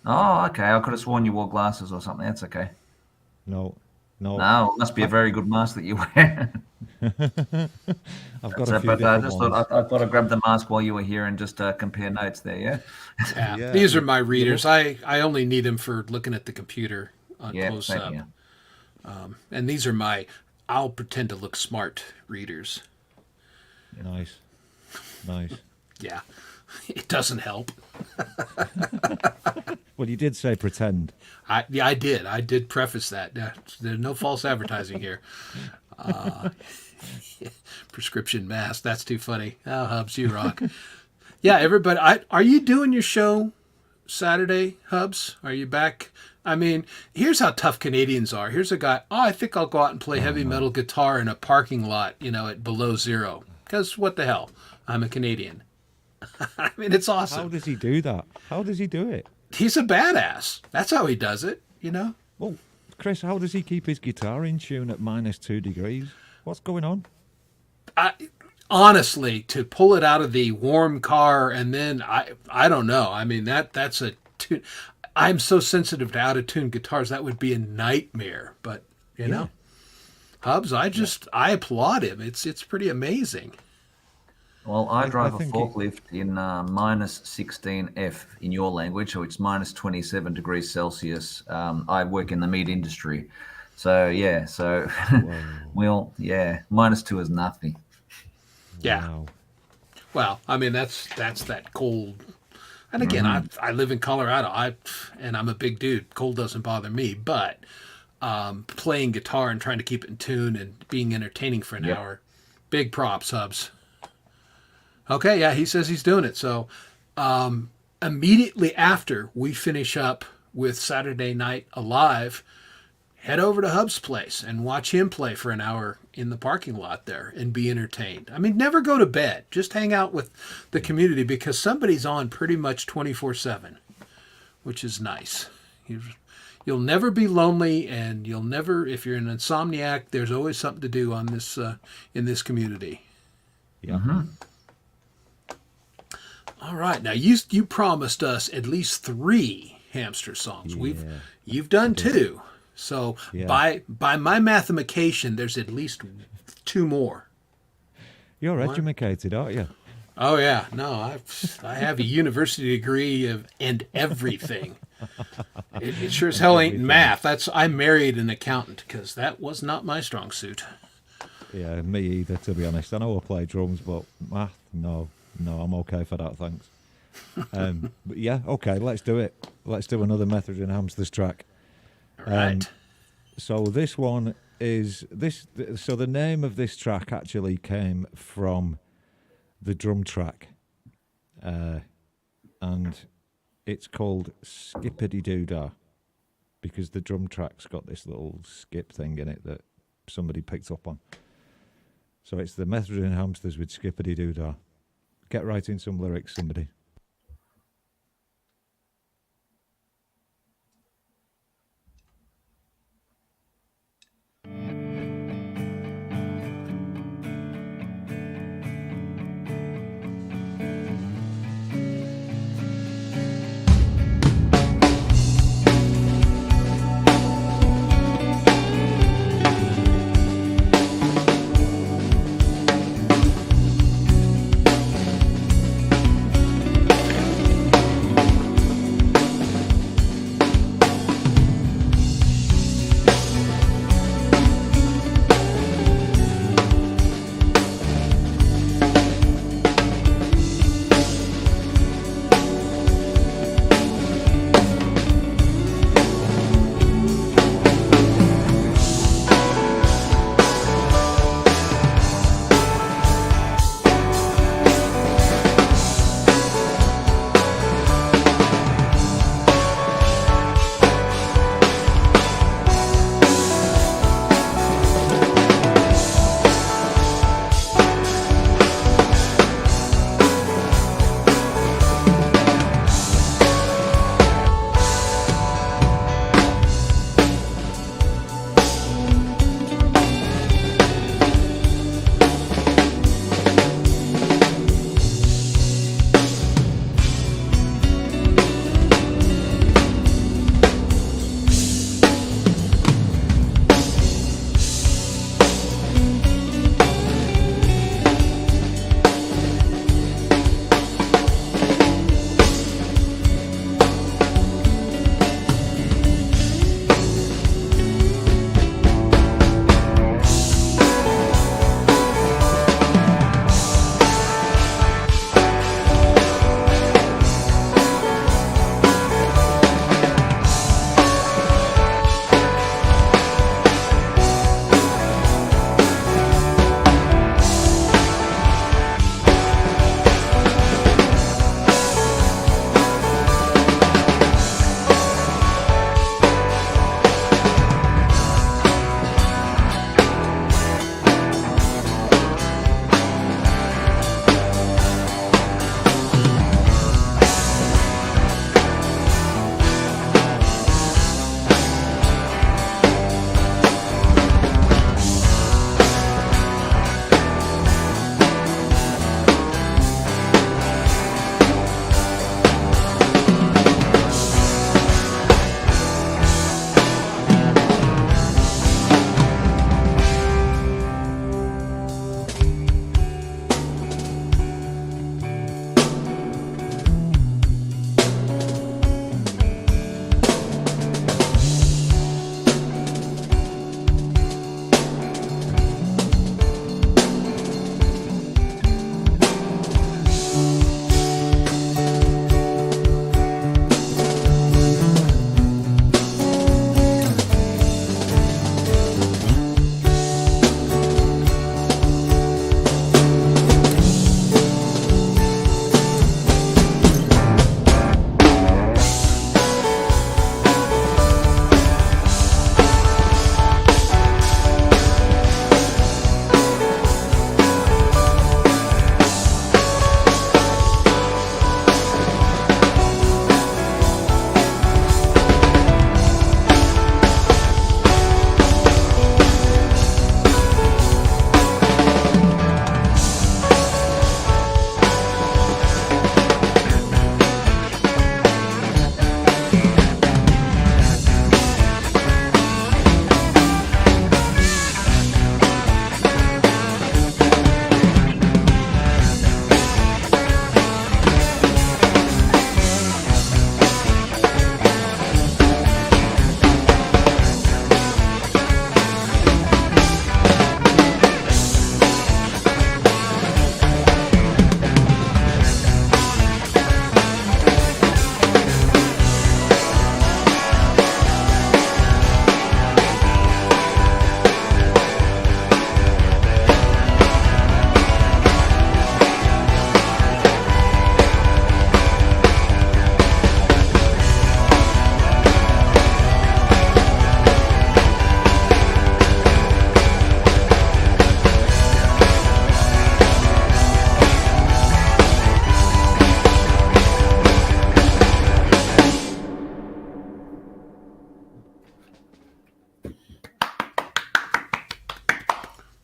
Oh, okay. I could have sworn you wore glasses or something. That's okay. No. No, it must be a very good mask that you wear. I've got So, a few but I different just ones. thought I thought I'd grab the mask while you were here and just compare notes there. Yeah. Yeah, Yeah. these are my readers. I only need them for looking at the computer on Yeah. close Same up. here. And these are I'll pretend to look smart readers. Nice. Yeah, it doesn't help. Well, you did say pretend. I did preface that. There's no false advertising here. Prescription mask. That's too funny. Oh, Hubs, you rock. Yeah, everybody. Are you doing your show Saturday, Hubs? Are you back I mean, here's how tough Canadians are. Here's a guy, I think I'll go out and play heavy metal guitar in a parking lot, at below zero. Because what the hell? I'm a Canadian. I mean, it's awesome. How does he do that? How does he do it? He's a badass. That's how he does it, Well, Chris, how does he keep his guitar in tune at -2 degrees? What's going on? Honestly, to pull it out of the warm car and then I don't know. I mean, that's a tune. I'm so sensitive to out of tune guitars. That would be a nightmare. But you know, Hubs, I applaud him. It's pretty amazing. Well, I drive a think forklift in -16 in your language, so it's -27 degrees Celsius. I work in the meat industry. So, yeah, well, -2 is nothing. Yeah. Wow. Well, I mean, that's that cold. And again, I live in Colorado. And I'm a big dude. Cold doesn't bother me. But playing guitar and trying to keep it in tune and being entertaining for an hour, big props, Hubs. Okay, yeah, he says he's doing it. So immediately after we finish up with Saturday Night Alive, head over to Hub's place and watch him play for an hour in the parking lot there and be entertained. I mean, never go to bed. Just hang out with the community because somebody's on pretty much 24/7, which is nice. You'll never be lonely, and you'll never, if you're an insomniac, there's always something to do on this in this community. Yeah. All right, now you promised us at least 3 hamster songs. You've done 2, so by my mathematication, there's at least 2 more. You're educated, aren't you? Oh yeah, no, I have a university degree and everything. It sure as hell ain't math. I married an accountant because that was not my strong suit. Yeah, me either, to be honest. I know I play drums, but math, no, I'm okay for that, thanks. But yeah, okay, let's do it. Let's do another Method and Hamsters track. All right. So this one is so the name of this track actually came from the drum track, and it's called Skippity Doodah because the drum track's got this little skip thing in it that somebody picked up on. So it's the Method and Hamsters with Skippity Doodah. Get writing some lyrics, somebody.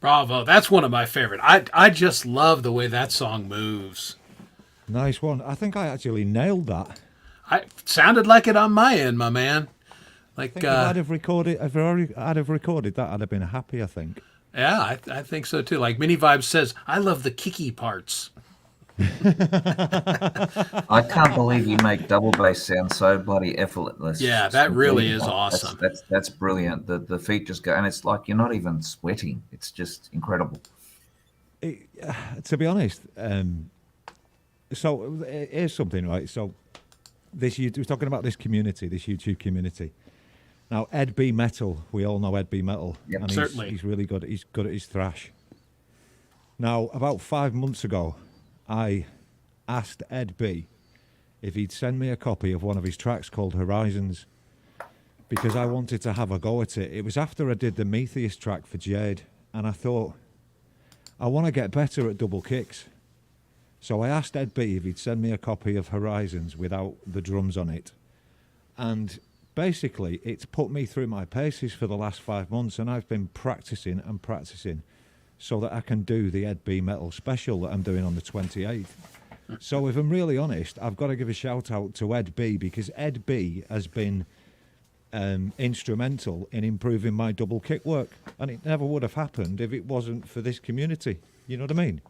Bravo. That's one of my favorite. I just love the way that song moves. Nice one. I think I actually nailed that. I sounded like it on my end, my man. Like, I think if I'd have recorded that, I'd have been happy, I think. yeah, I think so too. Like Mini Vibes says, I love the kicky parts. I can't believe you make double bass sound so bloody effortless. Yeah, It's that really is unbelievable. awesome. That's brilliant. The feet just go, and it's like you're not even sweating. It's just incredible. To be honest, so here's something, right? So we're talking about this community, this YouTube community. Now, Ed B Metal, we all know Ed B Metal. Yep. And Certainly. He's really good. He's good at his thrash. Now, about 5 months ago, I asked Ed B if he'd send me a copy of one of his tracks called Horizons, because I wanted to have a go at it. It was after I did the Metheus track for Jade, and I thought, I want to get better at double kicks. So I asked Ed B if he'd send me a copy of Horizons without the drums on it. And basically, it's put me through my paces for the last 5 months, and I've been practicing and practicing so that I can do the Ed B Metal special that I'm doing on the 28th. So if I'm really honest, I've got to give a shout out to Ed B, because Ed B has been instrumental in improving my double kick work, and it never would have happened if it wasn't for this community. You know what I mean?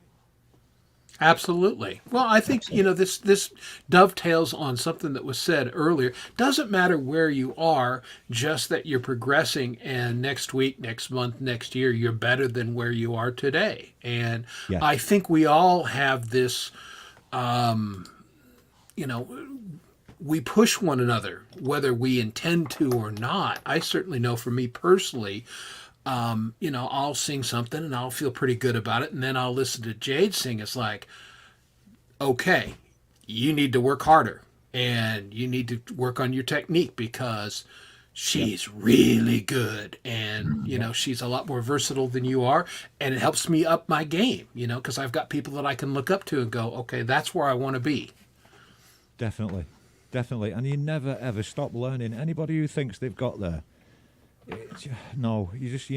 Absolutely. Well, I think, this dovetails on something that was said earlier. Doesn't matter where you are, just that you're progressing, and next week, next month, next year, you're better than where you are today. And Yeah. I think we all have this, we push one another, whether we intend to or not. I certainly know for me personally, I'll sing something and I'll feel pretty good about it. And then I'll listen to Jade sing. It's like, okay, you need to work harder and you need to work on your technique, because she's really good. And, she's a lot more versatile than you are. And it helps me up my game, because I've got people that I can look up to and go, okay, that's where I want to be. Definitely. And you never, ever stop learning. Anybody who thinks they've got there, you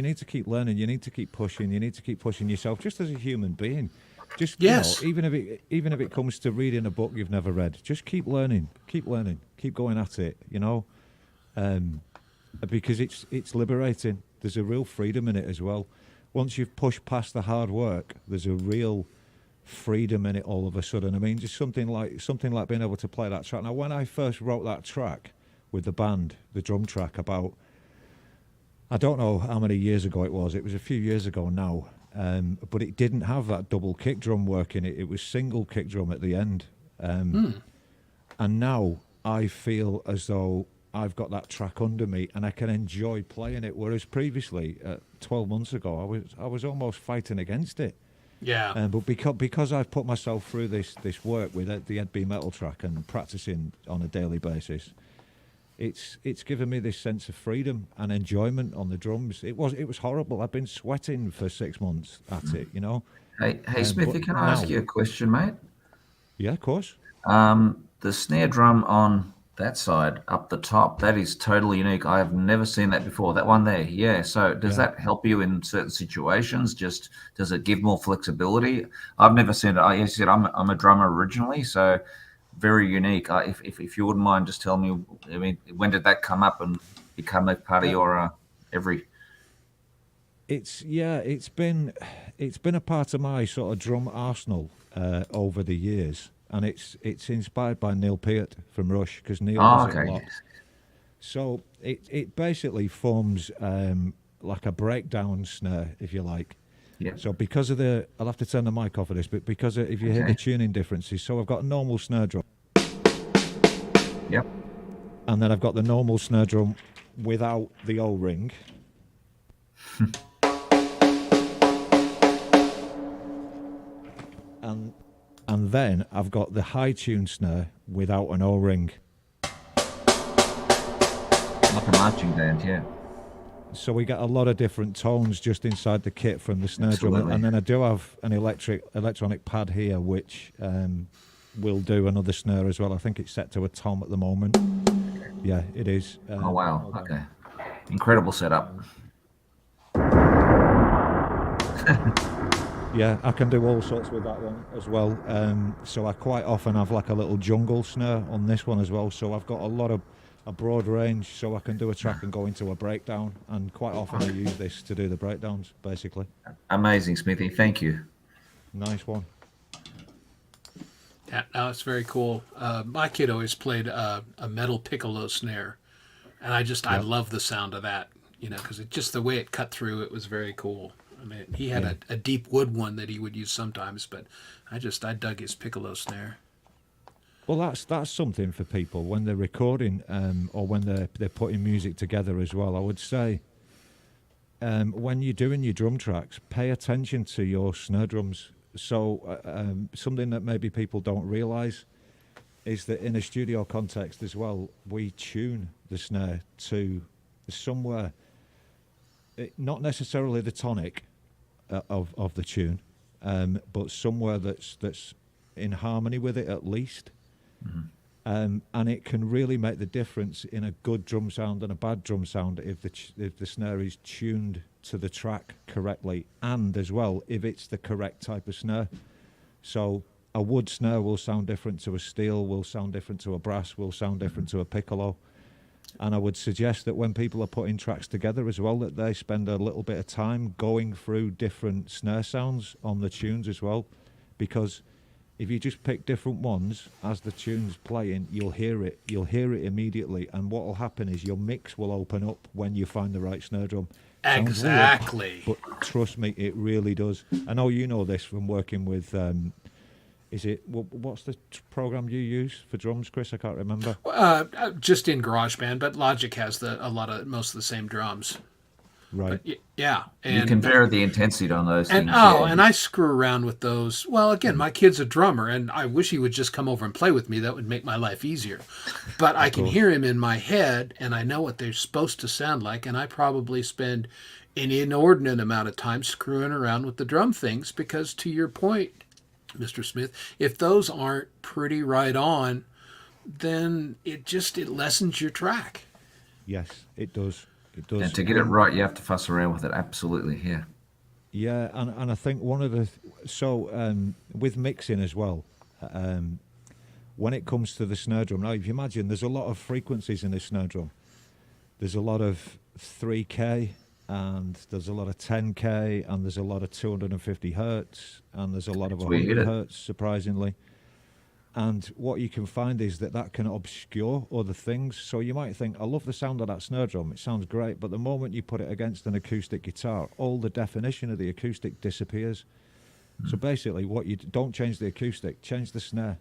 need to keep learning. You need to keep pushing. You need to keep pushing yourself, just as a human being. Just Yes. even if it comes to reading a book you've never read, just keep learning, keep going at it. Because it's liberating. There's a real freedom in it as well. Once you've pushed past the hard work, there's a real freedom in it all of a sudden. I mean, just something like being able to play that track. Now, when I first wrote that track with the band, the drum track, about, I don't know how many years ago it was a few years ago now, but it didn't have that double kick drum work in it. It was single kick drum at the end. And now I feel as though I've got that track under me and I can enjoy playing it, whereas previously, 12 months ago, I was almost fighting against it. Yeah. But because I've put myself through this work with the Ed B Metal track and practicing on a daily basis, it's given me this sense of freedom and enjoyment on the drums. It was horrible. I've been sweating for 6 months at it, Hey, Smithy, can I ask you a question, mate? Yeah, of course. The snare drum on that side up the top, that is totally unique. I have never seen that before. That one there, yeah. So does that help you in certain situations? Just does it give more flexibility? I've never seen it. As you said, I'm a drummer originally, so very unique. If you wouldn't mind, just tell me. I mean, when did that come up and become a part of your every? It's been a part of my sort of drum arsenal over the years. And it's inspired by Neil Peart from Rush, because Neil does it a lot. So it basically forms like a breakdown snare, if you like. Yeah. So because of I'll have to turn the mic off of this, but because if you hear the tuning differences, so I've got a normal snare drum. Yep. And then I've got the normal snare drum without the O-ring. And then I've got the high tune snare without an O-ring. Like a marching band, yeah. So we get a lot of different tones just inside the kit from the snare drum. And then I do have an electronic pad here, which will do another snare as well. I think it's set to a tom at the moment. Yeah, it is. Oh, wow. Okay. Incredible setup. Yeah, I can do all sorts with that one as well. So I quite often have like a little jungle snare on this one as well. So I've got a broad range, so I can do a track and go into a breakdown. And quite often I use this to do the breakdowns, basically. Amazing, Smithy. Thank you. Nice one. Yeah, no, it's very cool. My kid always played a metal piccolo snare, and I love the sound of that. Because just the way it cut through, it was very cool. I mean, he had a deep wood one that he would use sometimes, but I dug his piccolo snare. Well, that's something for people when they're recording or when they're putting music together as well. I would say when you're doing your drum tracks, pay attention to your snare drums. So something that maybe people don't realise is that in a studio context as well, we tune the snare to somewhere, not necessarily the tonic of the tune, but somewhere that's in harmony with it at least. Mm-hmm. And it can really make the difference in a good drum sound and a bad drum sound if the snare is tuned to the track correctly, and as well if it's the correct type of snare. So a wood snare will sound different to a steel, will sound different to a brass, will sound different to a piccolo. And I would suggest that when people are putting tracks together as well, that they spend a little bit of time going through different snare sounds on the tunes as well, because if you just pick different ones as the tune's playing, you'll hear it immediately, and what will happen is your mix will open up when you find the right snare drum. Exactly. Weird, but trust me, it really does. I know you know this from working with what's the program you use for drums, Chris? I can't remember. Just in GarageBand, but Logic has most of the same drums. Right. But, yeah. And, you can vary the intensity on those and, things. And I screw around with those. Well, again, my kid's a drummer, and I wish he would just come over and play with me. That would make my life easier. But I can hear him in my head, and I know what they're supposed to sound like, and I probably spend an inordinate amount of time screwing around with the drum things because, to your point, Mr. Smith, if those aren't pretty right on, then it lessens your track. Yes, it does. It does. And to get it right, you have to fuss around with it. Absolutely, yeah. Yeah, and I think one of the with mixing as well, when it comes to the snare drum. Now, if you imagine, there's a lot of frequencies in this snare drum. There's a lot of 3K, and there's a lot of 10K, and there's a lot of 250 hertz, and there's a lot of 100 hertz, surprisingly. And what you can find is that can obscure other things. So you might think, I love the sound of that snare drum, it sounds great, but the moment you put it against an acoustic guitar, all the definition of the acoustic disappears. So basically, don't change the acoustic, change the snare,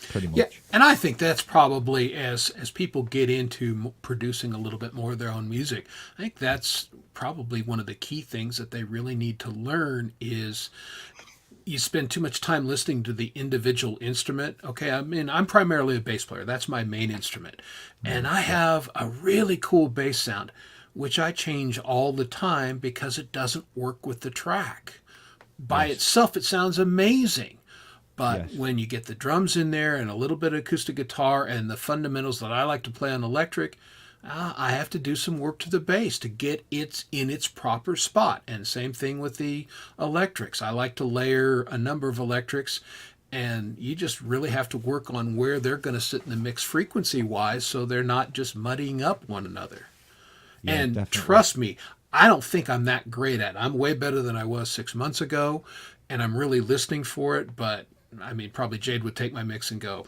pretty much. Yeah, and I think that's probably, as people get into producing a little bit more of their own music, I think that's probably one of the key things that they really need to learn is you spend too much time listening to the individual instrument. Okay, I mean, I'm primarily a bass player. That's my main instrument. And I have a really cool bass sound, which I change all the time because it doesn't work with the track. By itself, it sounds amazing. But when you get the drums in there and a little bit of acoustic guitar and the fundamentals that I like to play on electric, I have to do some work to the bass to get it in its proper spot. And same thing with the electrics. I like to layer a number of electrics, and you just really have to work on where they're going to sit in the mix frequency-wise so they're not just muddying up one another. Yeah, and definitely. Trust me, I don't think I'm that great at it. I'm way better than I was 6 months ago, and I'm really listening for it, but I mean, probably Jade would take my mix and go,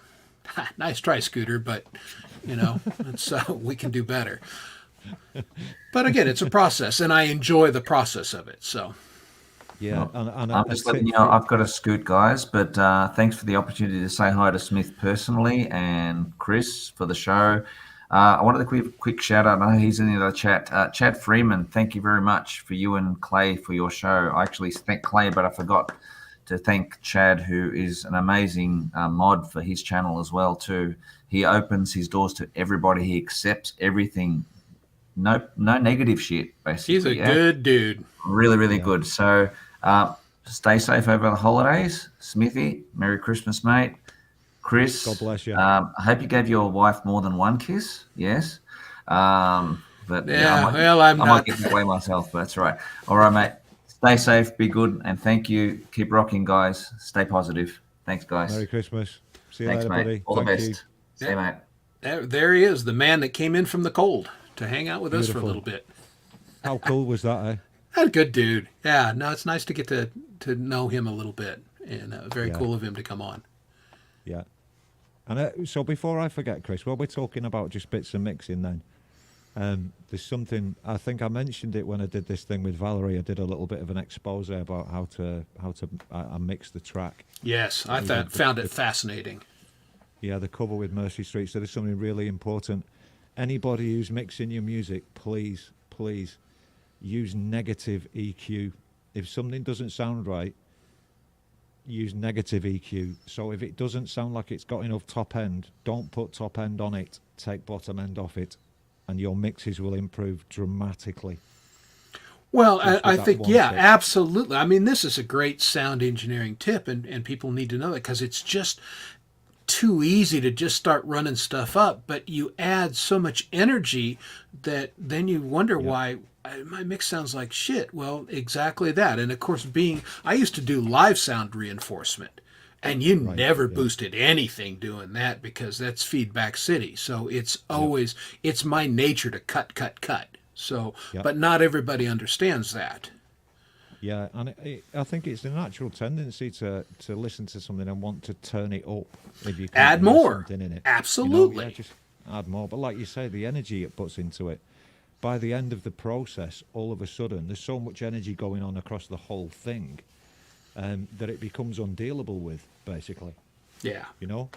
nice try, Scooter, but, we can do better. But again, it's a process, and I enjoy the process of it, so. Yeah, and I'm just letting you know, I've got to scoot, guys, but thanks for the opportunity to say hi to Smith personally and Chris for the show. I wanted to quick shout out. I know he's in the chat. Chad Freeman, thank you very much for you and Clay for your show. I actually thank Clay, but I forgot to thank Chad, who is an amazing mod for his channel as well too. He opens his doors to everybody. He accepts everything. No negative shit, basically. He's a good dude. Really, really good. So stay safe over the holidays. Smithy, Merry Christmas, mate. Chris, God bless you. I hope you gave your wife more than one kiss. Yes. But I might get that way myself, but that's all right. All right, mate. Stay safe, be good, and thank you. Keep rocking, guys. Stay positive. Thanks, guys. Merry Christmas. See you Thanks, later, mate. buddy. All Thank the best. you. See you, mate. There he is, the man that came in from the cold to hang out with us for a Beautiful. little bit. How cool was that, eh? That a good dude. Yeah, no, it's nice to get to know him a little bit, and very Yeah. cool of him to come on. Yeah. And so before I forget, Chris, while we're talking about just bits and mixing then, there's something, I think I mentioned it when I did this thing with Valerie. I did a little bit of an expose about how to mix the track. Yes, I found it fascinating. Yeah, the cover with Mercy Street. So there's something really important. Anybody who's mixing your music, please use negative EQ. If something doesn't sound right, use negative EQ. So if it doesn't sound like it's got enough top end, don't put top end on it. Take bottom end off it, and your mixes will improve dramatically. Well, Just I with that think, one yeah, tip. absolutely. I mean, this is a great sound engineering tip, and people need to know that because it's just too easy to just start running stuff up, but you add so much energy that then you wonder why my mix sounds like shit. Well, exactly that. And of course, I used to do live sound reinforcement, and you never boosted anything doing that because that's Feedback City. So it's always, it's my nature to cut. So, but not everybody understands that. Yeah, and I think it's a natural tendency to listen to something and want to turn it up if you can Add hear more. something in it. Absolutely. Yeah, just add more. But like you say, the energy it puts into it, by the end of the process, all of a sudden, there's so much energy going on across the whole thing that it becomes undealable with, basically. Yeah. You know?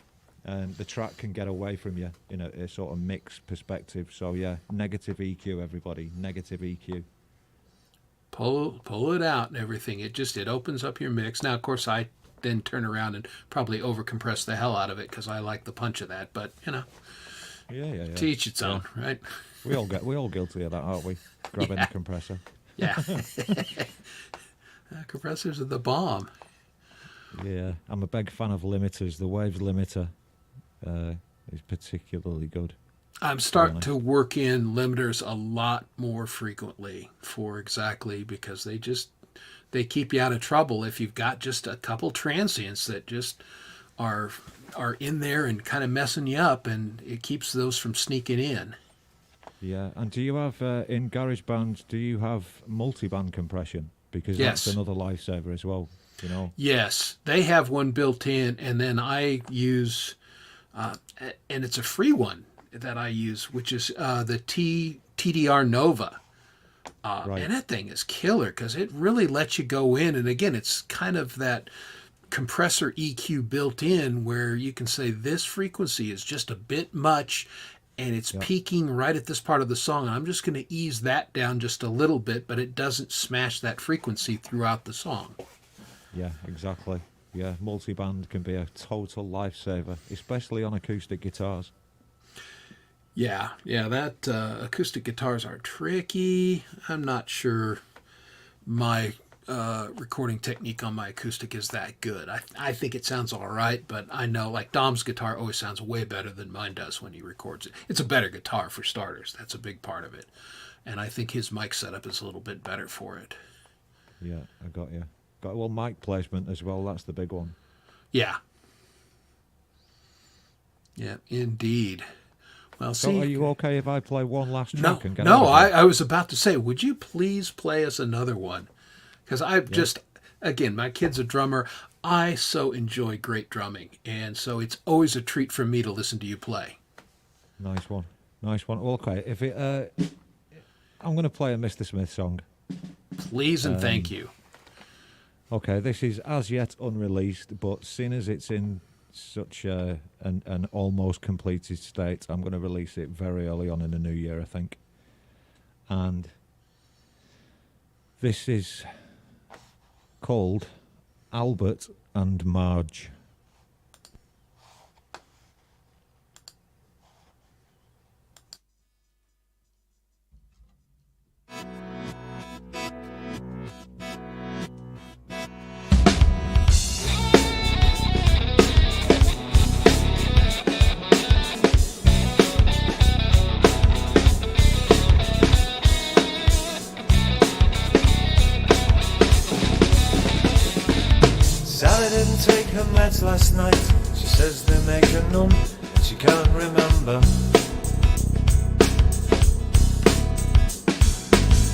And the track can get away from you in a sort of mixed perspective. So, yeah, negative EQ, everybody. Negative EQ. Pull it out and everything. It opens up your mix. Now, of course, I then turn around and probably overcompress the hell out of it because I like the punch of that. But Yeah. to each its own, right? We all guilty of that, aren't we? Grabbing the compressor. Yeah. Compressors are the bomb. Yeah, I'm a big fan of limiters. The Waves limiter is particularly good. I'm starting to work in limiters a lot more frequently because they keep you out of trouble if you've got just a couple transients that just are in there and kind of messing you up, and it keeps those from sneaking in. Yeah, and do you have in GarageBand? Do you have multi-band compression? Because Yes. that's another lifesaver as well. You know. Yes, they have one built in, and then I use, and it's a free one that I use, which is the TDR Nova. Right. And that thing is killer because it really lets you go in. And again, it's kind of that compressor EQ built in where you can say this frequency is just a bit much and it's peaking right at this part of the song. And I'm just going to ease that down just a little bit, but it doesn't smash that frequency throughout the song. Yeah, exactly. Yeah, multi-band can be a total lifesaver, especially on acoustic guitars. Yeah, that acoustic guitars are tricky. I'm not sure my recording technique on my acoustic is that good. I think it sounds all right, but I know like Dom's guitar always sounds way better than mine does when he records it. It's a better guitar for starters. That's a big part of it. And I think his mic setup is a little bit better for it. Yeah, I got you. Well, mic placement as well. That's the big one. Yeah. Yeah, indeed. Well, So see, are you okay if I play one last no, track and get no, out of here? I was about to say, would you please play us another one? Because I've just, again, my kid's a drummer. I so enjoy great drumming. And so it's always a treat for me to listen to you play. Nice one. Nice one. Well, okay, if it, I'm going to play a Mr. Smith song. Please and thank you. Okay, this is as yet unreleased, but seeing as it's in such an almost completed state, I'm going to release it very early on in the new year, I think. And this is called Albert and Marge. beds last night. She says they make her numb and she can't remember.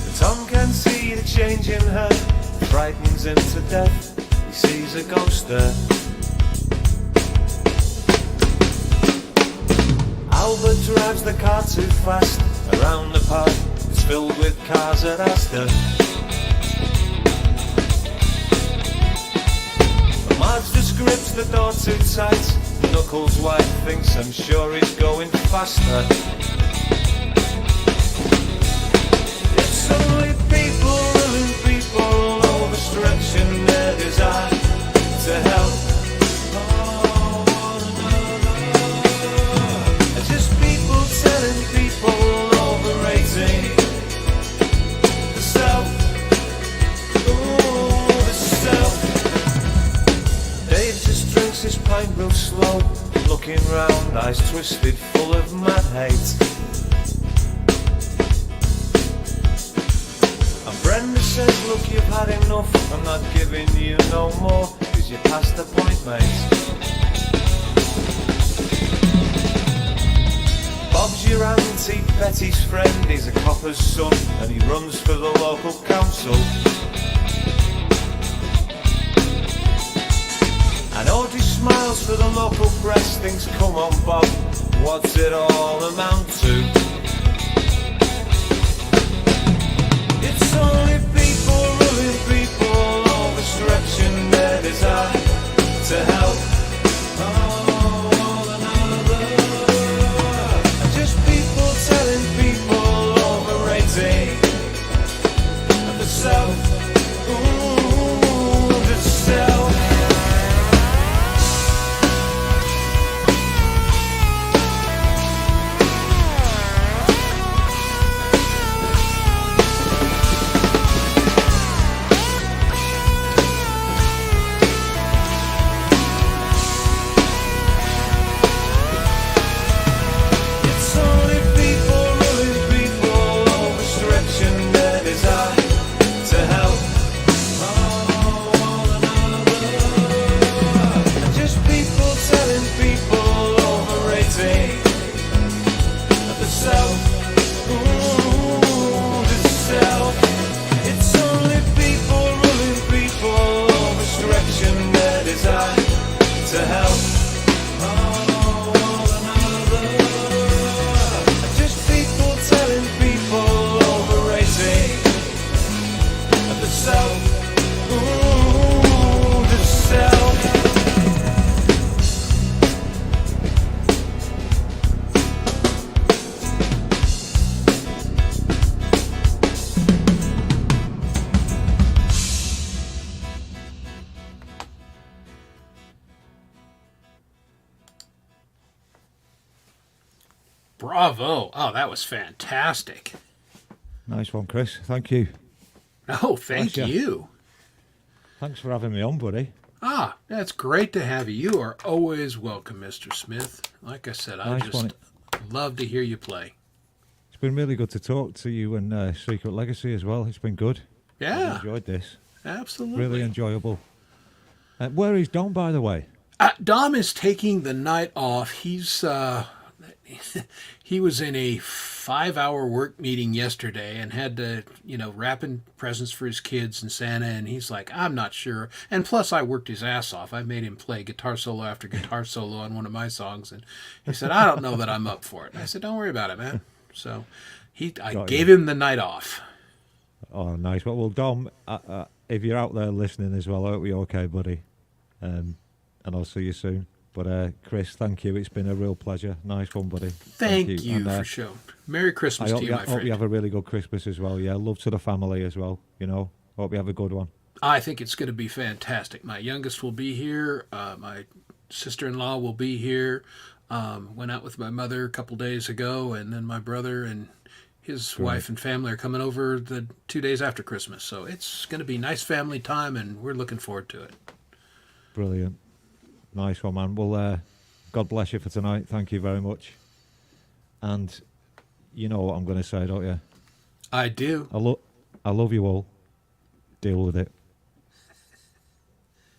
But Tom can see the change in her, it frightens him to death. He sees a ghost there. Albert drives the car too fast around the park. It's filled with cars at Asda. But Marge just grips the door too tight. Knuckles' wife thinks I'm sure he's going faster. It's only people ruling people, overstretching their desire to help. Telling people overrating the self, ooh, the self. Dave just drinks his pint real slow, looking round, eyes twisted, full of mad hate. And Brenda says, look, you've had enough, I'm not giving you no more, 'cause you're past the point, mate. Bob's your Auntie Betty's friend, he's a copper's son, and he runs for the local council. And Audrey smiles for the local press, thinks, come on Bob, what's it all amount to? It's only people ruling people, overstretching their desire to help. Telling people overrating the self, ooh, the self. Bravo. Oh, that was fantastic. Nice one, Chris. Thank you. Oh, thank Pleasure. you. Thanks for having me on, buddy. Ah, that's great to have you. You are always welcome, Mr. Smith. Like I said, I Nice just one. love to hear you play. It's been really good to talk to you and Secret Legacy as well. It's been good. Yeah, I've enjoyed this. absolutely. Really enjoyable. Where is Don, by the way? Dom is taking the night off. He was in a 5-hour work meeting yesterday and had to, wrapping presents for his kids and Santa. And he's like, I'm not sure. And plus, I worked his ass off. I made him play guitar solo after guitar solo on one of my songs. And he said, I don't know that I'm up for it. And I said, don't worry about it, man. So I gave him the night off. Oh, nice. Well, Dom, if you're out there listening as well, I hope you're okay, buddy. And I'll see you soon. But Chris, thank you. It's been a real pleasure. Nice one, buddy. Thank you And, for showing. Merry Christmas to you, my hope friend. you have a really good Christmas as well. Yeah, love to the family as well. Hope you have a good one. I think it's going to be fantastic. My youngest will be here. My sister-in-law will be here. Went out with my mother a couple days ago, and then my brother and his wife and family are coming over the 2 days after Christmas. So it's going to be nice family time, and we're looking forward to it. Brilliant. Nice one, man. Well, God bless you for tonight. Thank you very much. And you know what I'm going to say, don't you? I do. I love you all. Deal with it.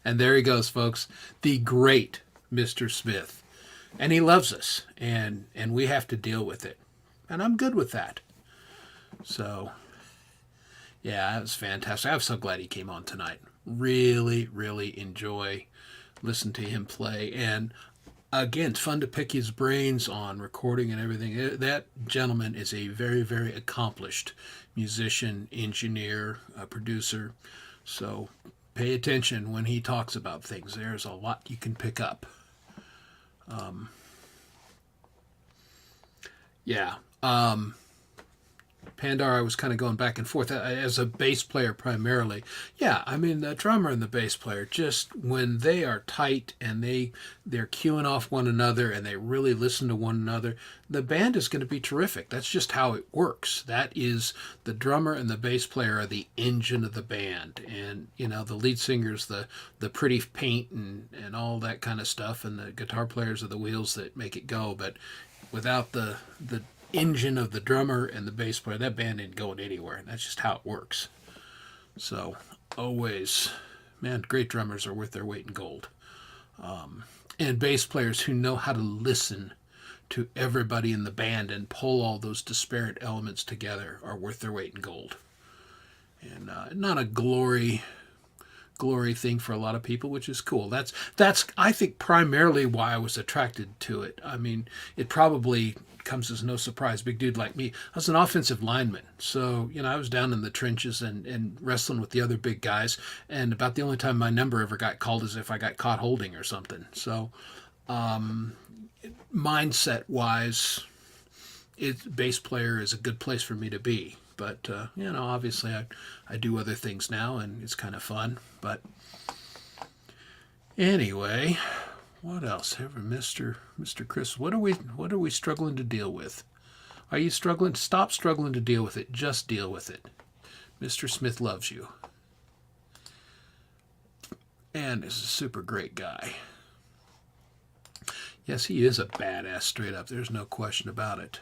And there he goes, folks. The great Mr. Smith. And he loves us, and we have to deal with it. And I'm good with that. So, yeah, that was fantastic. I'm so glad he came on tonight. Really, really enjoy listening to him play. And again, it's fun to pick his brains on recording and everything. That gentleman is a very, very accomplished musician, engineer, producer. So pay attention when he talks about things. There's a lot you can pick up. Pandar, I was kind of going back and forth as a bass player primarily. Yeah, I mean, the drummer and the bass player, just when they are tight and they're cueing off one another and they really listen to one another, the band is going to be terrific. That's just how it works. That is, the drummer and the bass player are the engine of the band. And, you know, the lead singer's the pretty paint and all that kind of stuff, and the guitar players are the wheels that make it go. But without the engine of the drummer and the bass player, that band ain't going anywhere. That's just how it works. So always, man, great drummers are worth their weight in gold. And bass players who know how to listen to everybody in the band and pull all those disparate elements together are worth their weight in gold. And not a glory thing for a lot of people, which is cool. That's I think primarily why I was attracted to it. I mean, it probably comes as no surprise, big dude like me. I was an offensive lineman, so you know I was down in the trenches and wrestling with the other big guys, and about the only time my number ever got called is if I got caught holding or something. So mindset wise, bass player is a good place for me to be. But you know, obviously I do other things now, and it's kind of fun. But anyway, what else? Mr. Chris, what are we struggling to deal with? Are you struggling? Stop struggling to deal with it. Just deal with it. Mr. Smith loves you. And is a super great guy. Yes, he is a badass straight up. There's no question about it.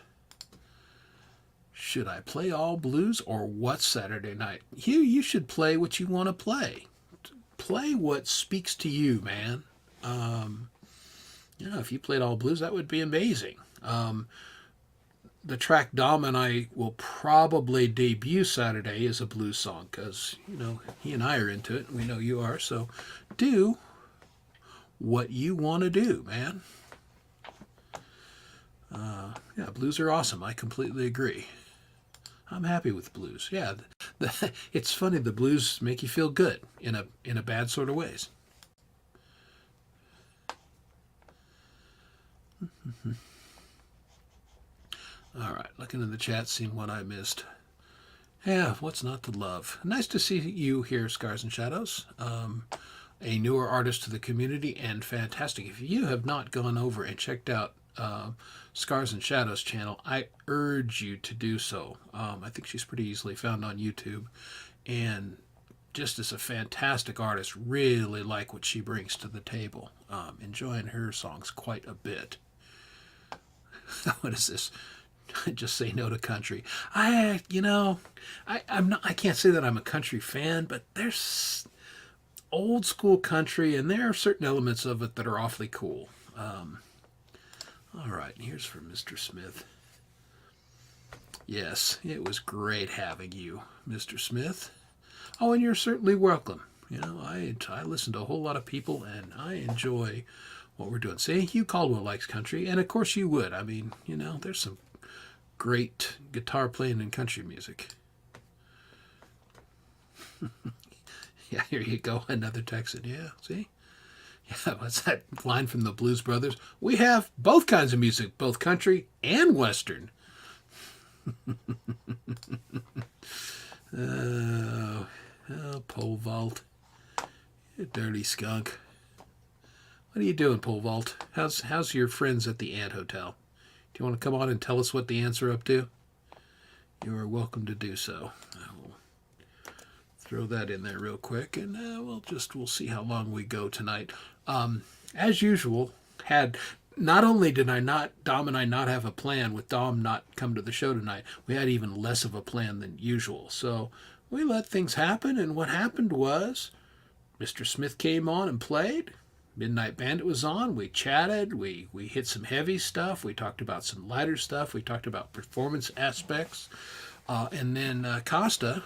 Should I play all blues or what Saturday night? You should play what you want to play. Play what speaks to you, man. You know, if you played all blues, that would be amazing. The track Dom and I will probably debut Saturday is a blues song because, you know, he and I are into it. And we know you are. So do what you want to do, man. Yeah, blues are awesome. I completely agree. I'm happy with blues. Yeah, it's funny. The blues make you feel good in a bad sort of ways. All right, looking in the chat, seeing what I missed. Yeah, what's not to love? Nice to see you here, Scars and Shadows. A newer artist to the community and fantastic. If you have not gone over and checked out Scars and Shadows channel, I urge you to do so. I think she's pretty easily found on YouTube, and just as a fantastic artist, really like what she brings to the table. Enjoying her songs quite a bit. What is this? Just say no to country. I'm not. I can't say that I'm a country fan, but there's old school country, and there are certain elements of it that are awfully cool. All right, here's for Mr. Smith. Yes, it was great having you, Mr. Smith. Oh, and you're certainly welcome. You know, I listen to a whole lot of people, and I enjoy what we're doing. See, Hugh Caldwell likes country, and of course you would. I mean, you know, there's some great guitar playing in country music. Yeah, here you go, another Texan. Yeah, see? Yeah, what's that line from the Blues Brothers? We have both kinds of music, both country and Western. Oh, Pole Vault. You dirty skunk. What are you doing, Pole Vault? How's your friends at the Ant Hotel? Do you want to come on and tell us what the ants are up to? You are welcome to do so. I will throw that in there real quick, and we'll see how long we go tonight. As usual, not only did Dom and I not have a plan, with Dom not come to the show tonight, we had even less of a plan than usual. So we let things happen, and what happened was Mr. Smith came on and played. Midnight Bandit was on. We chatted. We hit some heavy stuff. We talked about some lighter stuff. We talked about performance aspects. And then Costa,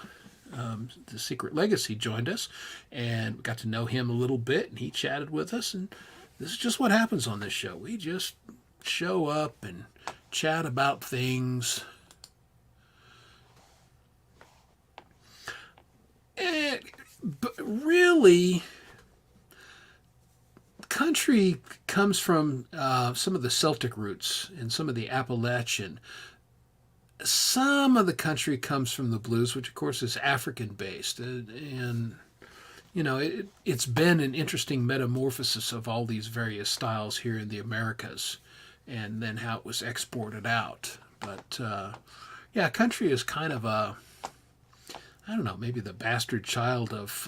the Secret Legacy, joined us, and we got to know him a little bit, and he chatted with us. And this is just what happens on this show. We just show up and chat about things. But really, country comes from some of the Celtic roots and some of the Appalachian. Some of the country comes from the blues, which of course is African based. And you know, it's been an interesting metamorphosis of all these various styles here in the Americas, and then how it was exported out. But yeah, country is kind of a, I don't know, maybe the bastard child of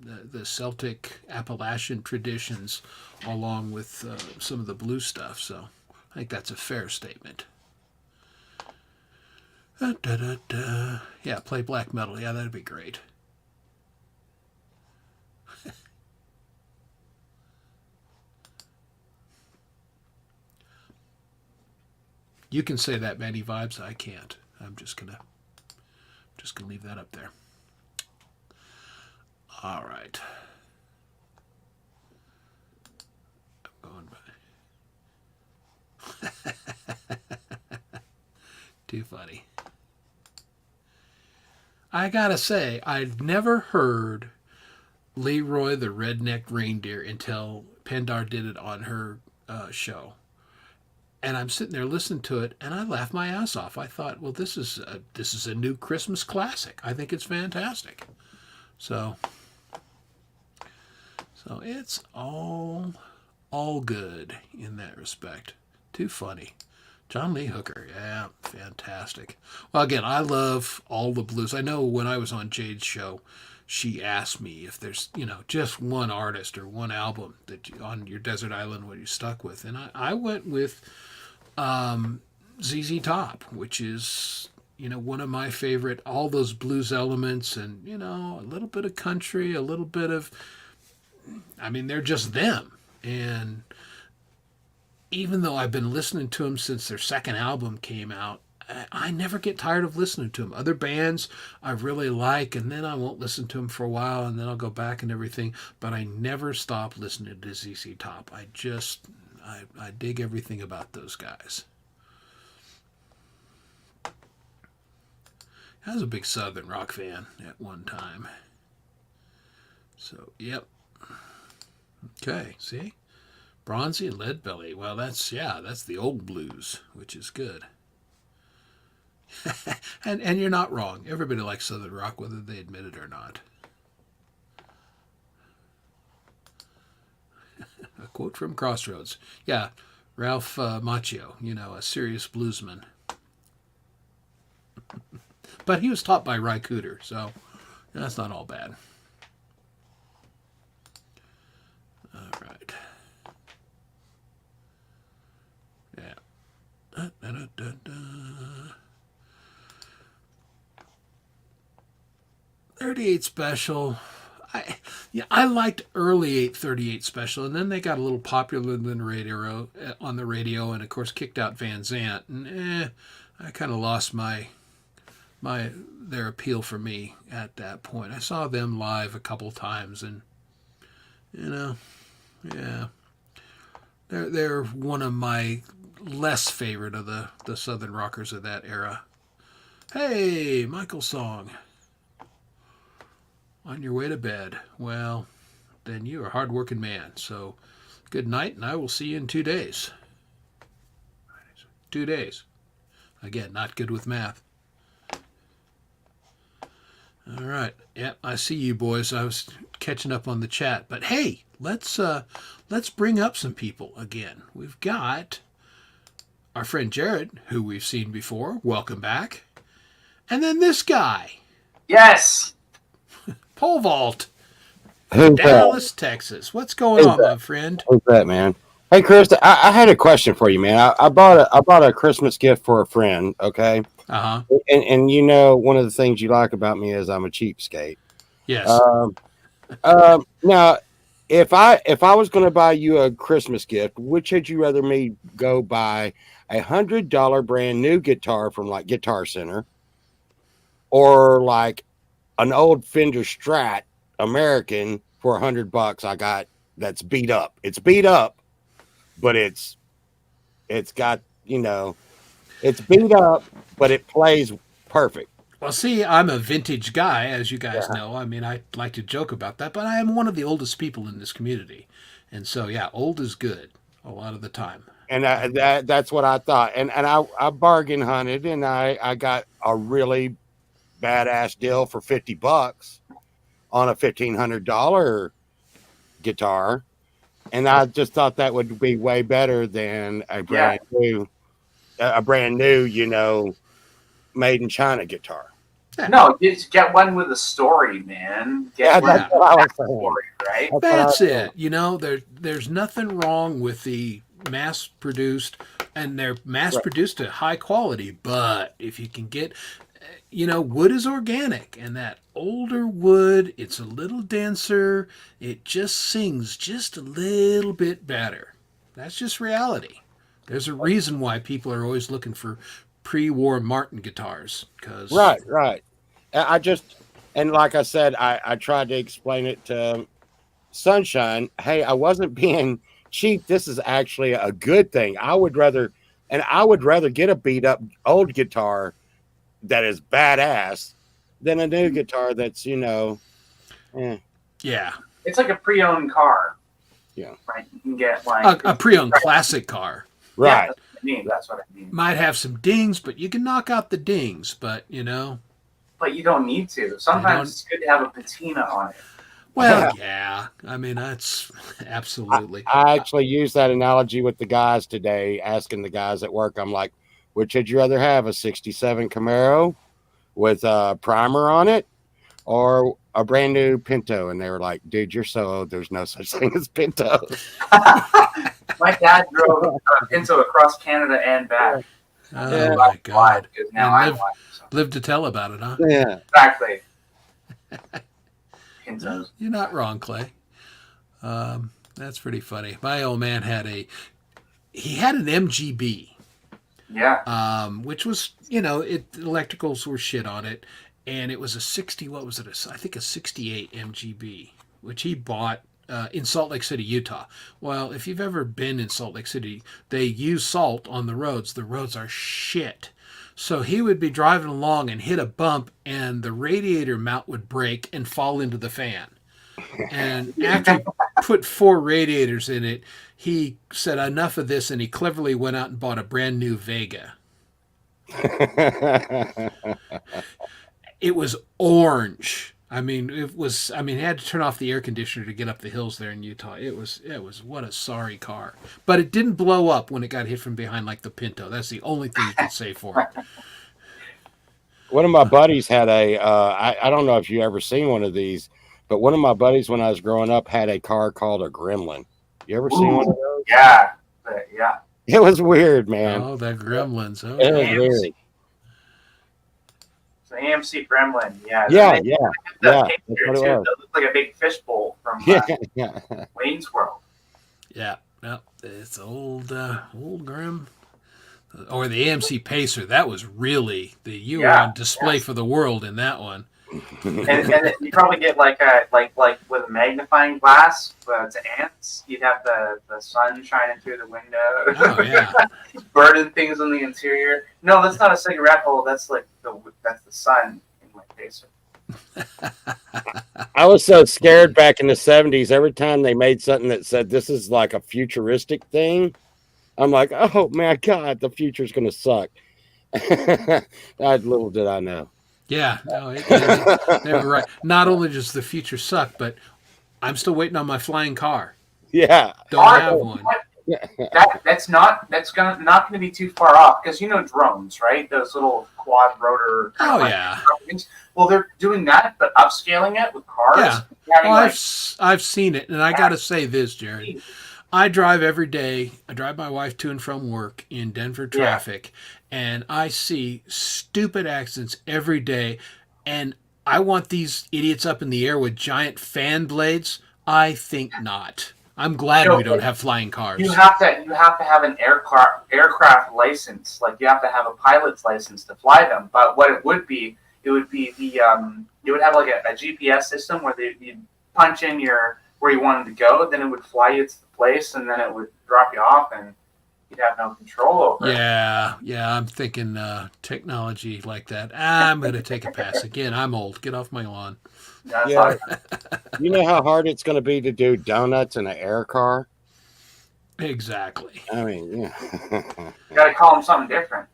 the Celtic Appalachian traditions, along with some of the blues stuff. So I think that's a fair statement. Yeah, play black metal. Yeah, that'd be great. You can say that, Manny Vibes. I can't. I'm just gonna leave that up there. All right. I'm going by. Too funny. I gotta say, I'd never heard Leroy the Redneck Reindeer until Pendar did it on her show. And I'm sitting there listening to it, and I laughed my ass off. I thought, well, this is a new Christmas classic. I think it's fantastic. So it's all good in that respect. Too funny. John Lee Hooker, yeah, fantastic. Well, again, I love all the blues. I know when I was on Jade's show, she asked me if there's, just one artist or one album that on your desert island what you're stuck with. And I went with ZZ Top, which is, one of my favorite, all those blues elements and, a little bit of country, a little bit of, they're just them. And even though I've been listening to them since their second album came out, I never get tired of listening to them. Other bands I really like, and then I won't listen to them for a while, and then I'll go back and everything. But I never stop listening to ZZ Top. I dig everything about those guys. I was a big Southern rock fan at one time. So, yep. Okay, see? Bronzy and Leadbelly. Well, that's the old blues, which is good. and you're not wrong. Everybody likes Southern rock, whether they admit it or not. A quote from Crossroads. Yeah, Ralph Macchio, a serious bluesman. But he was taught by Ry Cooder, so that's not all bad. All right. Yeah. 38 Special. I liked early 838 Special, and then they got a little popular on the radio, and of course kicked out Van Zant, and I kind of lost their appeal for me at that point. I saw them live a couple times, and yeah, they're one of my less favorite of the Southern rockers of that era. Hey, Michael Song. On your way to bed. Well, then you're a hard-working man. So, good night, and I will see you in 2 days. 2 days. Again, not good with math. All right. Yep, I see you boys. I was catching up on the chat. But hey, let's bring up some people again. We've got our friend Jared, who we've seen before. Welcome back. And then this guy. Yes. Pole vault. Who's Dallas, Texas. What's going on, my friend? Who's that, man? Hey, Chris, I had a question for you, man. I bought a Christmas gift for a friend, okay? Uh-huh. And one of the things you like about me is I'm a cheapskate. Yes. Now, if I was going to buy you a Christmas gift, which would you rather me go buy $100 brand new guitar from like Guitar Center, or like an old Fender Strat American for $100 I got that's beat up? It's beat up, but it's got, it's beat up, but it plays perfect. Well, see, I'm a vintage guy, as you guys know. I mean, I like to joke about that, but I am one of the oldest people in this community. And so, yeah, old is good a lot of the time. And that's what I thought. And I bargain hunted, and I got a really badass deal for $50 on a $1,500 guitar. And I just thought that would be way better than a brand new, made in China guitar. No, just get one with a story, man. Get one that's what I was saying. story, right? That's it. There's nothing wrong with the mass-produced, and they're mass-produced at high quality. But if you can get, wood is organic, and that older wood, it's a little denser. It just sings just a little bit better. That's just reality. There's a reason why people are always looking for pre-war Martin guitars. Right. And like I said, I tried to explain it to Sunshine. Hey, I wasn't being cheap. This is actually a good thing. I would rather get a beat up old guitar that is badass than a new guitar that's, Yeah. It's like a pre-owned car. Yeah. Right. You can get like A pre-owned classic car. Right. Yeah, that's what I mean. Might have some dings, but you can knock out the dings. But But you don't need to. Sometimes it's good to have a patina on it. well, yeah. I mean, that's absolutely. I actually used that analogy with the guys today, asking the guys at work. I'm like, which would you rather have, a 67 Camaro with a primer on it, or a brand new Pinto? And they were like, dude, you're so old, there's no such thing as Pinto. My dad drove a Pinto across Canada and back. Oh my God! Because now And I want live to tell about it, huh? Yeah. exactly. Pintos. You're not wrong, Clay. That's pretty funny. My old man had an MGB, Yeah. which was, electricals were shit on it, and it was a 60. What was it? I think a 68 MGB, which he bought in Salt Lake City, Utah. Well, if you've ever been in Salt Lake City, they use salt on the roads. The roads are shit. So he would be driving along and hit a bump, and the radiator mount would break and fall into the fan. And after he put 4 radiators in it, he said, enough of this, and he cleverly went out and bought a brand new Vega. It was orange. He had to turn off the air conditioner to get up the hills there in Utah. It was what a sorry car. But it didn't blow up when it got hit from behind like the Pinto. That's the only thing you could say for it. One of my buddies had I don't know if you ever seen one of these, but one of my buddies when I was growing up had a car called a Gremlin. You ever seen one of those? Yeah. It was weird, man. Oh, the Gremlins. Oh, It was yeah. weird. It's an AMC Gremlin. Yeah. Yeah. That That's picture, what it too. was. That looked like a big fishbowl from Yeah. Wayne's World. yeah. No, it's old Grim. Or the AMC Pacer. That was really you were on display for the world in that one. and you probably get like with a magnifying glass, but it's ants. You'd have the sun shining through the window. Oh yeah. Burning things on the interior. No, that's not a cigarette hole. That's that's the sun in my Pacer. I was so scared back in the 70s. Every time they made something that said this is like a futuristic thing, I'm like, oh my God, the future's going to suck. Little did I know. Yeah, no, they were right. Not only does the future suck, but I'm still waiting on my flying car. Yeah. Don't have one. That's not going to be too far off, because drones, right? Those little quad rotor. Oh yeah. Things. Well, they're doing that, but upscaling it with cars. Yeah. Having, Well, I've seen it, and I got to say this, Jared. I drive every day. I drive my wife to and from work in Denver traffic, and I see stupid accidents every day. And I want these idiots up in the air with giant fan blades? I think not. I'm glad No, we don't but have flying cars. you have to have an aircraft license. Like you have to have a pilot's license to fly them. But what it would be the you would have like a GPS system where you punch in where you wanted to go, then it would fly you to the place, and then it would drop you off, and you'd have no control over it. Yeah, I'm thinking technology like that. I'm going to take a pass. Again, I'm old. Get off my lawn. That's Yeah. like, You know how hard it's going to be to do donuts in an air car? Exactly. I mean, yeah. you got to call them something different.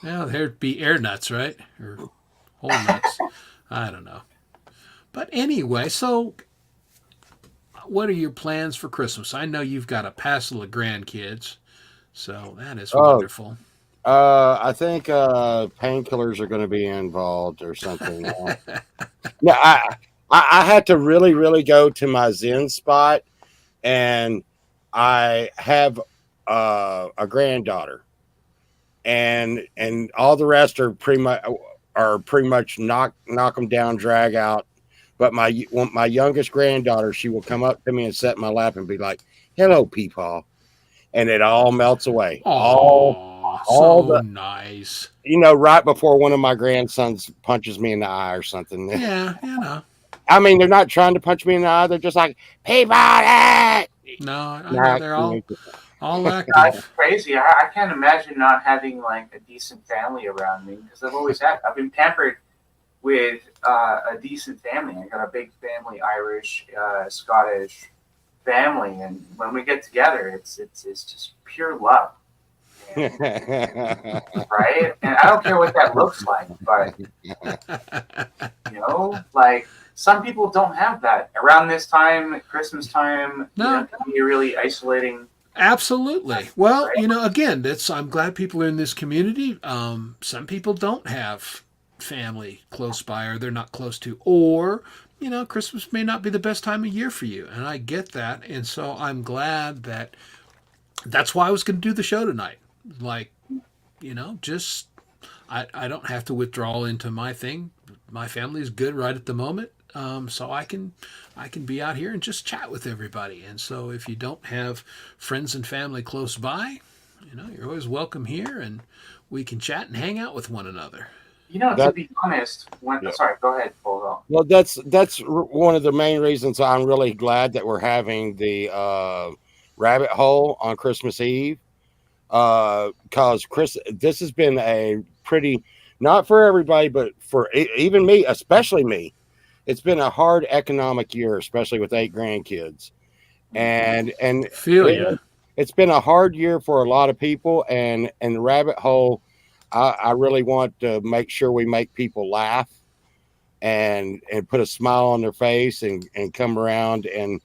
Well, there'd be air nuts, right? Or whole nuts. I don't know. But anyway, so what are your plans for Christmas? I know you've got a passel of grandkids, so that is wonderful. I think painkillers are going to be involved or something. No, I had to really, really go to my Zen spot, and I have a granddaughter, and all the rest are pretty much knock them down, drag out. But my youngest granddaughter, she will come up to me and sit in my lap and be like, "Hello, Peepaw," and it all melts away. Oh, so nice. Right before one of my grandsons punches me in the eye or something. Yeah, you know. I mean, they're not trying to punch me in the eye. They're just like, "Peabody!" No, I know they're all That's active. crazy. I can't imagine not having like a decent family around me because I've been pampered with a decent family. I got a big family, Irish, Scottish family, and when we get together, it's just pure love, and, right? And I don't care what that looks like, but like some people don't have that around this time, Christmas time. No. It can be really isolating. Absolutely. Well, again, I'm glad people are in this community. Some people don't have family close by, or they're not close to, or Christmas may not be the best time of year for you, and I get that. And so I'm glad that's why I was going to do the show tonight. Like, just I don't have to withdraw into my thing. My family is good right at the moment, so I can be out here and just chat with everybody. And so if you don't have friends and family close by, you're always welcome here, and we can chat and hang out with one another. To be honest, sorry, go ahead, Paul. Well, that's one of the main reasons I'm really glad that we're having the rabbit hole on Christmas Eve, because this has been a pretty, not for everybody, but for even me, especially me, it's been a hard economic year, especially with 8 grandkids, and Feel ya. It's been a hard year for a lot of people, and the rabbit hole. I really want to make sure we make people laugh and put a smile on their face and come around. And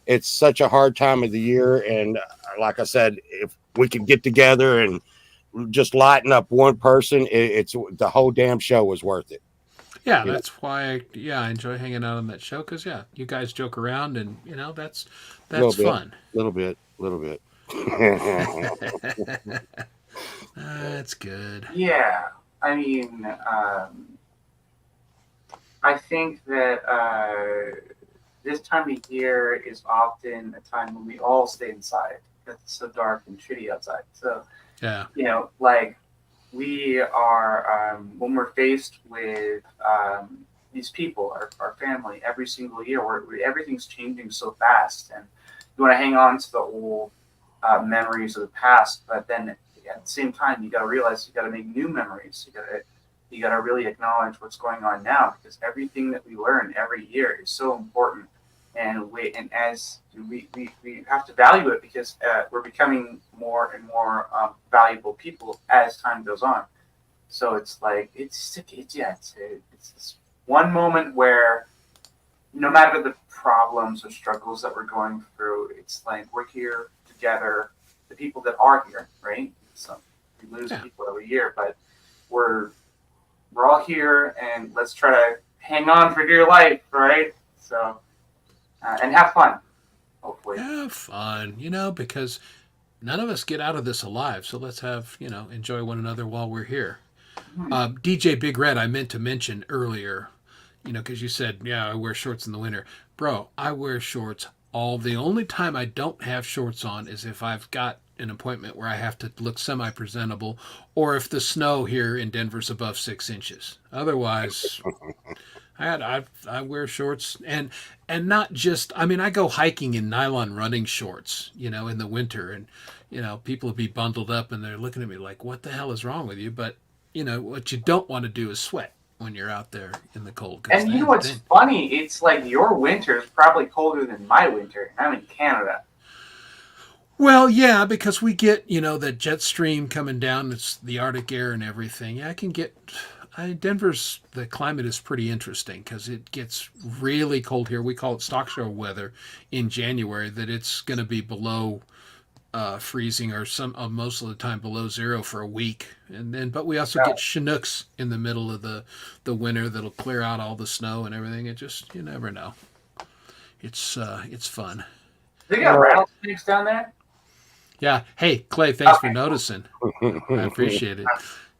it's such a hard time of the year. And like I said, if we could get together and just lighten up one person, it's the whole damn show was worth it. Yeah, that's why I enjoy hanging out on that show, because you guys joke around, and that's fun. Little bit. That's good. Yeah, I mean, I think that this time of year is often a time when we all stay inside. It's so dark and shitty outside. So, Yeah. like we are, when we're faced with these people, our family, every single year, where everything's changing so fast, and you want to hang on to the old memories of the past, but then at the same time, you got to realize you got to make new memories. You got to really acknowledge what's going on now, because everything that we learn every year is so important, and we have to value it, because we're becoming more and more valuable people as time goes on. So it's like it's this one moment where no matter the problems or struggles that we're going through, it's like we're here together. The people that are here, right? So we lose people every year, but we're all here, and let's try to hang on for dear life, right? So and have fun, hopefully. Have fun, because none of us get out of this alive. So let's enjoy one another while we're here. DJ Big Red, I meant to mention earlier, because you said, yeah, I wear shorts in the winter. Bro, I wear shorts the only time I don't have shorts on is if I've got an appointment where I have to look semi-presentable, or if the snow here in Denver's above 6 inches. Otherwise, I wear shorts, and not just, I go hiking in nylon running shorts, in the winter, and people will be bundled up and they're looking at me like, what the hell is wrong with you? But what you don't want to do is sweat when you're out there in the cold. And you know what's funny? It's like your winter is probably colder than my winter. I'm in Canada. Well, yeah, because we get, that jet stream coming down. It's the Arctic air and everything. Yeah, Denver's, the climate is pretty interesting because it gets really cold here. We call it stock show weather in January, that it's going to be below freezing, or most of the time below zero for a week. But we also get Chinooks in the middle of the winter that'll clear out all the snow and everything. It just, you never know. It's fun. They got rattlesnakes down there? Yeah. Hey, Clay, thanks for noticing. I appreciate it.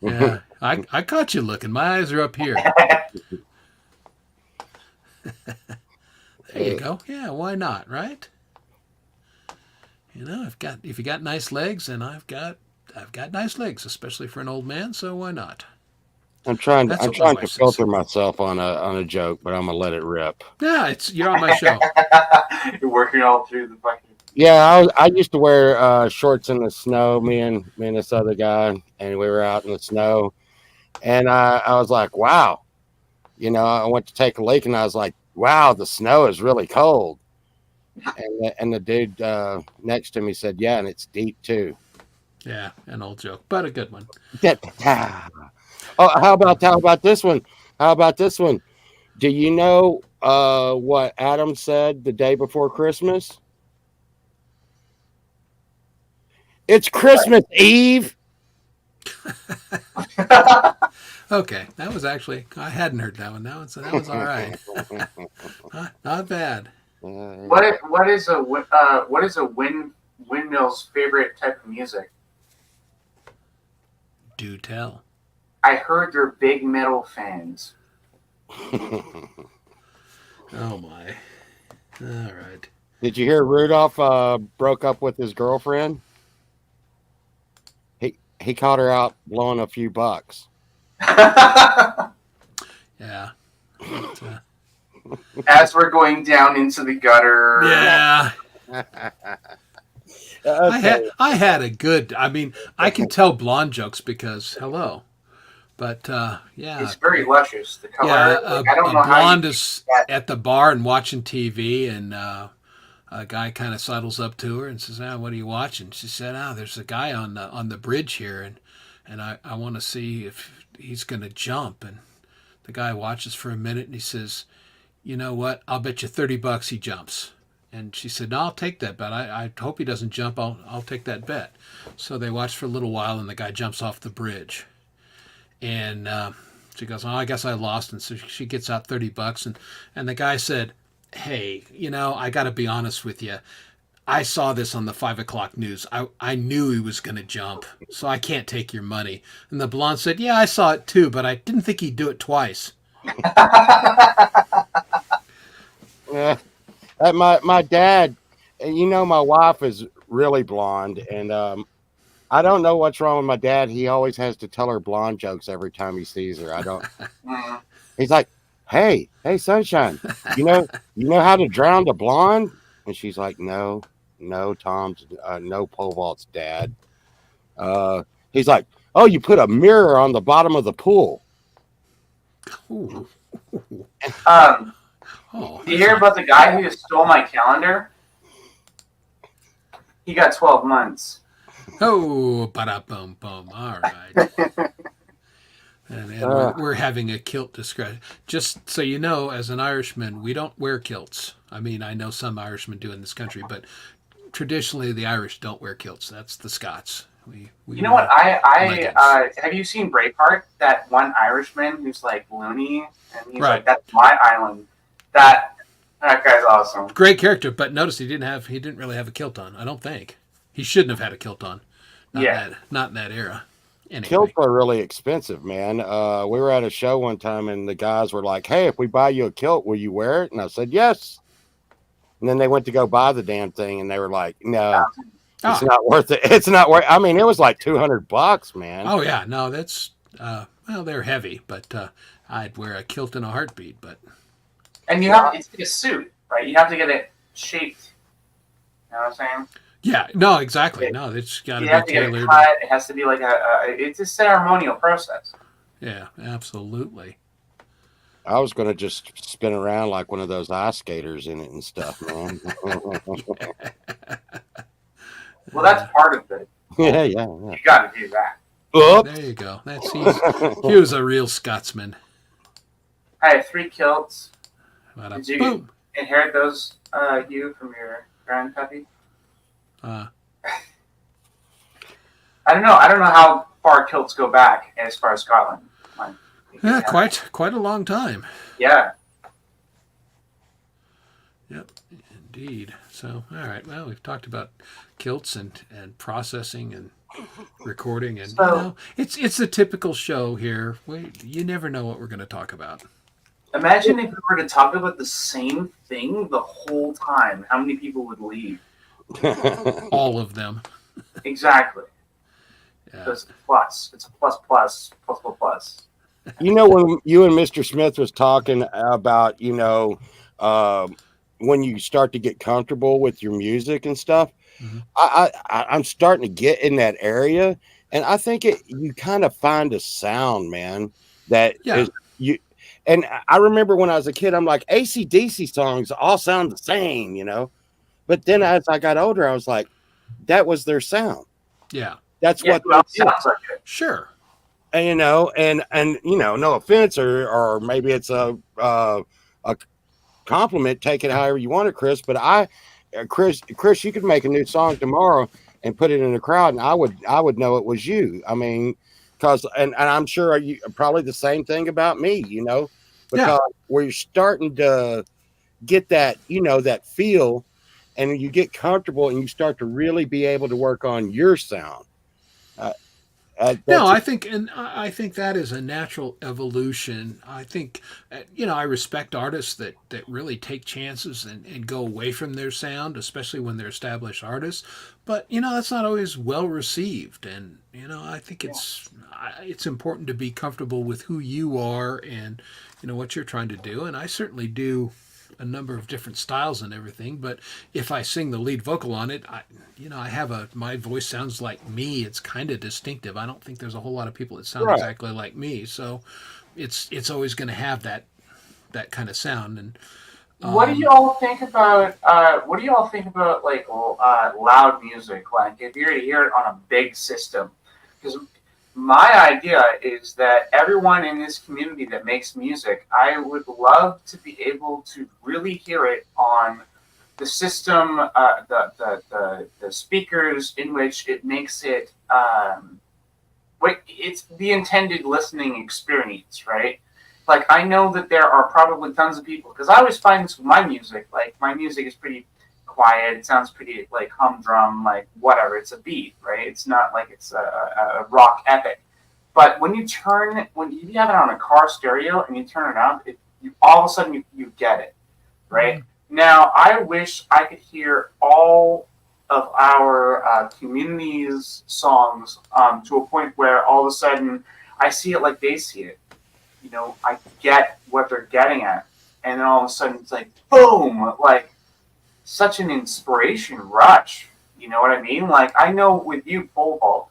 Yeah, I caught you looking. My eyes are up here. There you go. Yeah, why not, right? If you got nice legs, and I've got nice legs, especially for an old man. So why not? I'm trying to filter myself on a joke, but I'm gonna let it rip. Yeah, you're on my show. You're working all through the fucking. Yeah, I used to wear shorts in the snow. Me and this other guy, and we were out in the snow, and I was like, wow, I went to take a leak, and I was like, wow, the snow is really cold. And the dude next to me said, yeah, and it's deep too. Yeah, an old joke, but a good one. Oh, how about this one? How about this one? Do you know what Adam said the day before Christmas? It's Christmas Eve. Okay, that was actually, I hadn't heard that one. So that was all right. Not bad. What is a windmill's favorite type of music? Do tell. I heard they're big metal fans. Oh my! All right. Did you hear Rudolph broke up with his girlfriend? He caught her out blowing a few bucks. Yeah. But, as we're going down into the gutter. Yeah. Okay. I had a good. I can tell blonde jokes because hello, but yeah, it's very luscious. The color. Yeah, I don't know how blonde is at the bar and watching TV, and a guy kind of sidles up to her and says, "What are you watching?" She said, "There's a guy on the bridge here, and I want to see if he's going to jump." And the guy watches for a minute and he says, "You know what? I'll bet you $30 he jumps." And she said, "No, I'll take that bet. I hope he doesn't jump. I'll take that bet." So they watched for a little while, and the guy jumps off the bridge. And she goes, "Oh, I guess I lost." And so she gets out $30, and the guy said, "Hey, I got to be honest with you. I saw this on the 5 o'clock news. I knew he was going to jump, so I can't take your money." And the blonde said, "Yeah, I saw it too, but I didn't think he'd do it twice." Yeah. My dad, my wife is really blonde, and I don't know what's wrong with my dad. He always has to tell her blonde jokes every time he sees her. I don't. He's like, hey, sunshine, you know how to drown the blonde? And she's like, no, Tom's no pole vaults, Dad. He's like, oh, you put a mirror on the bottom of the pool. Ooh. Do you hear about the guy who stole my calendar? He got 12 months. Oh, ba-da-bum, bum. All right. And we're having a kilt discussion. Just so you know, as an Irishman, we don't wear kilts. I know some Irishmen do in this country, but traditionally the Irish don't wear kilts. That's the Scots. We you know what? I have you seen Braveheart? That one Irishman who's like loony, and he's like, "That's my island." That guy's awesome. Great character, but notice he didn't really have a kilt on. I don't think he shouldn't have had a kilt on. Not in that era. anyway. Kilts are really expensive, man. We were at a show one time and the guys were like, "Hey, if we buy you a kilt, will you wear it?" And I said, "Yes." And then they went to go buy the damn thing and they were like, "No, it's not worth it. It's not worth." I mean, it was like $200, man. Oh yeah, no, that's well, they're heavy, but I'd wear a kilt in a heartbeat. But And you have it's like a suit, right? You have to get it shaped. You know what I'm saying? yeah, no, exactly. No, it's got to You have be to get it tailored. cut. It has to be like it's a ceremonial process. Yeah, absolutely. I was going to just spin around like one of those ice skaters in it and stuff, man. Well, that's part of it. yeah. You got to do that. Oops. There you go. He was a real Scotsman. I have 3 kilts. Bada Did you boom. inherit those, you, from your grandpappy? Uh, I don't know how far kilts go back as far as Scotland. yeah, quite a long time. Yeah. Yep, indeed. So, all right. Well, we've talked about kilts and processing and recording, and So- it's a typical show here. You never know what we're going to talk about. Imagine if we were to talk about the same thing the whole time. How many people would leave? All of them. Exactly. Yeah. So it's a plus. It's a plus. You know, when you and Mr. Smith was talking about, when you start to get comfortable with your music and stuff, Mhm. I'm starting to get in that area, and I think you kind of find a sound, man, that Yeah. is you. And I remember when I was a kid, I'm like, AC/DC songs all sound the same, But then as I got older, I was like, that was their sound. Yeah. That's Yeah, what who else they did. sounds like it? Sure. And, no offense, or maybe it's a compliment. Take it however you want it, Chris. But Chris, you could make a new song tomorrow and put it in the crowd, and I would know it was you. I mean, because and I'm sure you probably the same thing about me, because where you're starting to get that, that feel, and you get comfortable, and you start to really be able to work on your sound. No, I think that is a natural evolution. I think, I respect artists that really take chances and go away from their sound, especially when they're established artists. But that's not always well received, and I think it's important to be comfortable with who you are and what you're trying to do. And I certainly do a number of different styles and everything, but if I sing the lead vocal on it, I have my voice sounds like me. It's kind of distinctive. I don't think there's a whole lot of people that sound exactly like me, so it's always going to have that kind of sound. And what do you all think about? Like loud music? Like if you're to hear it on a big system, because my idea is that everyone in this community that makes music, I would love to be able to really hear it on the system, the speakers in which it makes it. It's the intended listening experience, right? Like I know that there are probably tons of people, because I always find this with my music. Like my music is pretty quiet. It sounds pretty like humdrum, like whatever. It's a beat, right? It's not like it's a rock epic. But when you have it on a car stereo and you turn it up, all of a sudden you get it, right? Mm-hmm. Now I wish I could hear all of our community's songs to a point where all of a sudden I see it like they see it. I get what they're getting at, and then all of a sudden it's like boom, like such an inspiration rush. You know what I mean? Like I know with you, Pole Vault,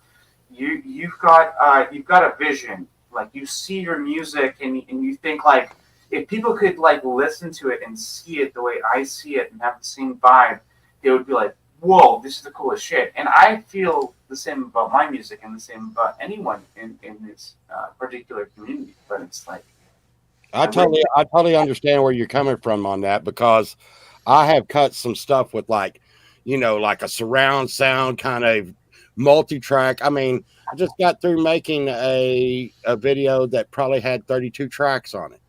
you've got a vision. Like you see your music and you think like if people could like listen to it and see it the way I see it and have the same vibe, they would be like, whoa, this is the coolest shit. And I feel the same about my music and the same about anyone in this particular community. But it's like I totally understand where you're coming from on that, because I have cut some stuff with like a surround sound kind of multi-track. I mean, I just got through making a video that probably had 32 tracks on it.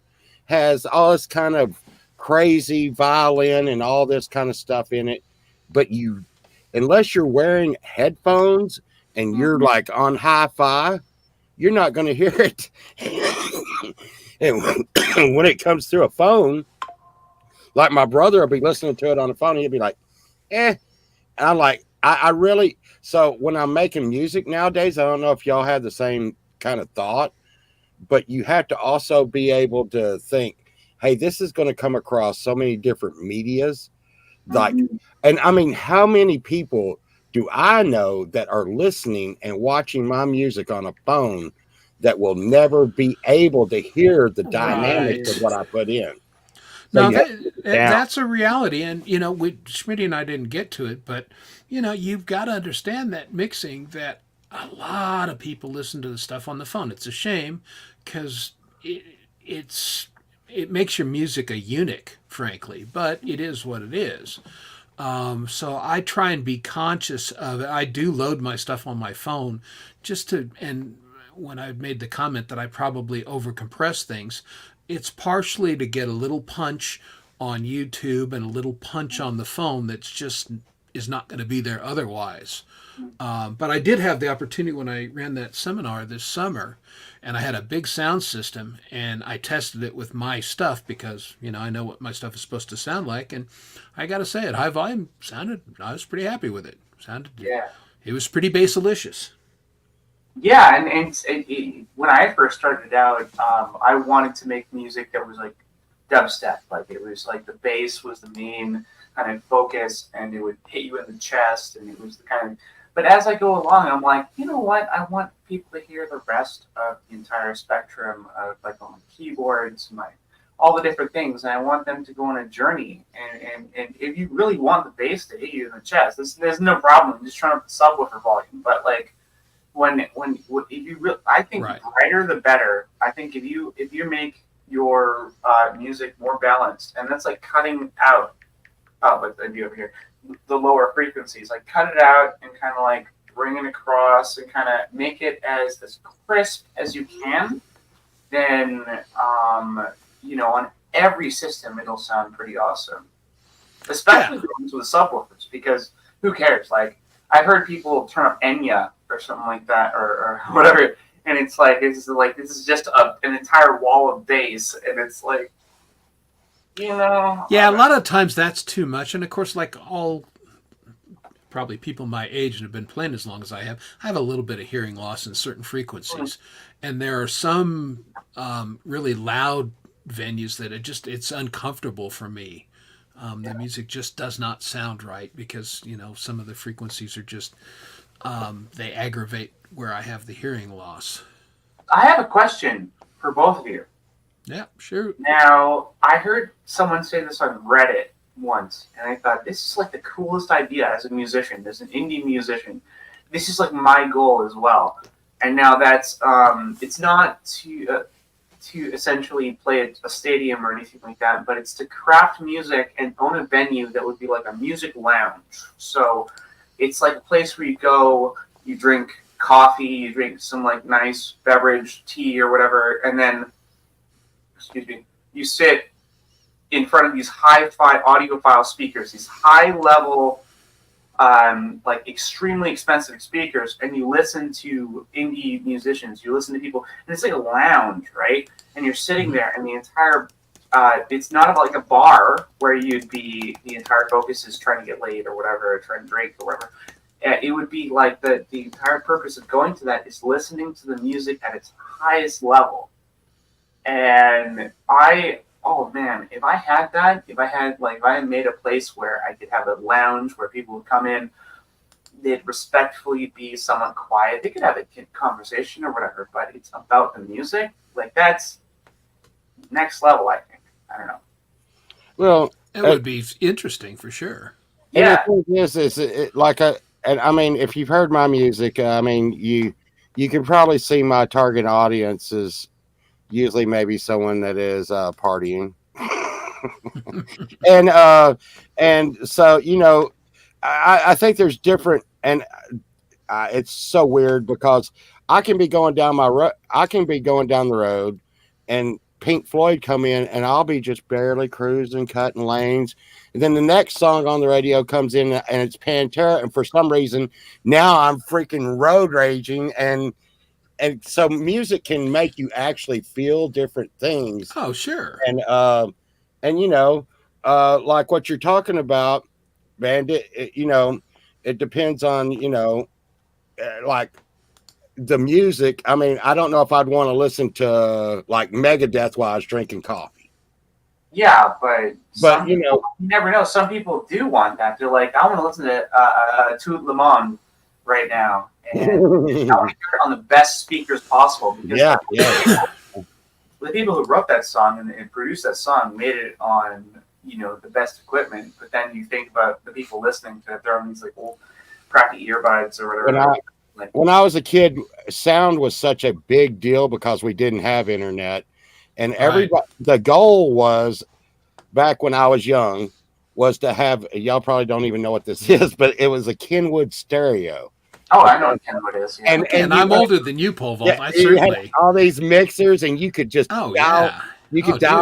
Has all this kind of crazy violin and all this kind of stuff in it. But unless you're wearing headphones and you're like on hi-fi, you're not going to hear it. And when it comes through a phone, like my brother will be listening to it on the phone, he'll be like, eh. And I'm like, I really, so when I'm making music nowadays, I don't know if y'all have the same kind of thought, but you have to also be able to think, hey, this is going to come across so many different medias. Like, and I mean, how many people do I know that are listening and watching my music on a phone that will never be able to hear the dynamics Right. of what I put in? No, you have to get down. that's a reality, and Schmitty and I didn't get to it, but you've got to understand that mixing, that a lot of people listen to the stuff on the phone. It's a shame because it makes your music a eunuch, frankly, but it is what it is. So I try and be conscious of it. I do load my stuff on my phone and when I made the comment that I probably overcompress things, it's partially to get a little punch on YouTube and a little punch on the phone that's just is not going to be there otherwise. But I did have the opportunity when I ran that seminar this summer, and I had a big sound system, and I tested it with my stuff because I know what my stuff is supposed to sound like, and I got to say it, high volume sounded. I was pretty happy with it. It was pretty basalicious. Yeah, and when I first started out, I wanted to make music that was like dubstep. Like it was like the bass was the main kind of focus, and it would hit you in the chest, and it was the kind of. But as I go along, I'm like, you know what? I want people to hear the rest of the entire spectrum of like on keyboards, all the different things, and I want them to go on a journey. And if you really want the bass to hit you in the chest, there's no problem. Just turn up the subwoofer volume, but like. If you I think Right. the brighter the better. I think if you make your music more balanced, and that's like cutting out like I do over here, the lower frequencies, like cut it out and kind of like bring it across and kind of make it as crisp as you can, then on every system it'll sound pretty awesome, especially with subwoofers, because who cares? Like I've heard people turn up Enya or something like that, or whatever, and it's like this is just an entire wall of bass, and it's like, Yeah, a lot of times that's too much, and of course, like all probably people my age and have been playing as long as I have a little bit of hearing loss in certain frequencies, and there are some really loud venues that it's uncomfortable for me. The music just does not sound right because some of the frequencies are just they aggravate where I have the hearing loss. I have a question for both of you. Yeah, sure. Now, I heard someone say this on Reddit once, and I thought, this is like the coolest idea as a musician, as an indie musician. This is like my goal as well. And now that's, it's not to essentially play a stadium or anything like that, but it's to craft music and own a venue that would be like a music lounge. So it's like a place where you go, you drink coffee, you drink some like nice beverage, tea or whatever, and then, you sit in front of these hi-fi audiophile speakers, these high-level, like extremely expensive speakers, and you listen to indie musicians, you listen to people, and it's like a lounge, right? And you're sitting there, and the entire, it's not about like a bar where the entire focus is trying to get laid or whatever, or trying to drink or whatever. It would be like the entire purpose of going to that is listening to the music at its highest level. And oh man, if I had made a place where I could have a lounge where people would come in, they'd respectfully be somewhat quiet. They could have a conversation or whatever, but it's about the music. Like that's next level, I think. I don't know. Well, It would be interesting for sure. yeah. And the thing is and I mean, if you've heard my music, I mean, you can probably see my target audience is usually maybe someone that is partying. and so I think there's different, and it's so weird because I can be going down the road and Pink Floyd come in and I'll be just barely cruising, cutting lanes, and then the next song on the radio comes in and it's Pantera, and for some reason now I'm freaking road raging, and and so music can make you actually feel different things. Oh, sure. And you know, like what you're talking about, Bandit. It depends on like the music. I mean, I don't know if I'd want to listen to like Megadeth while I was drinking coffee. Yeah, but you know, you never know. Some people do want that. They're like, I want to listen to Tout Le Monde right now, and I want to hear it on the best speakers possible. Because the people who wrote that song and produced that song made it on the best equipment. But then you think about the people listening to it, they're on these like old crappy earbuds or whatever. When I was a kid, sound was such a big deal because we didn't have internet. And everybody, the goal was, back when I was young, was to have, y'all probably don't even know what this is, but it was a Kenwood stereo. Oh, I know what Kenwood is. Yeah. And I'm older than you, Pole Vault. I certainly had all these mixers, and you could just dial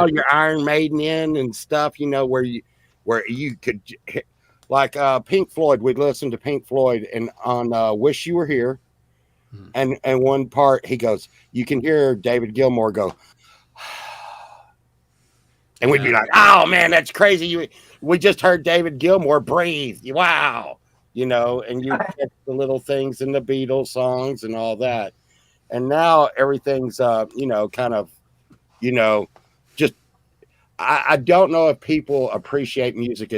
your Iron Maiden in and stuff. Where you could, like Pink Floyd. We'd listen to Pink Floyd, and on "Wish You Were Here," and one part he goes, you can hear David Gilmour go. And we'd be like, oh, man, that's crazy. We just heard David Gilmour breathe. Wow. And you get the little things in the Beatles songs and all that. And now everything's, kind of, just, I don't know if people appreciate music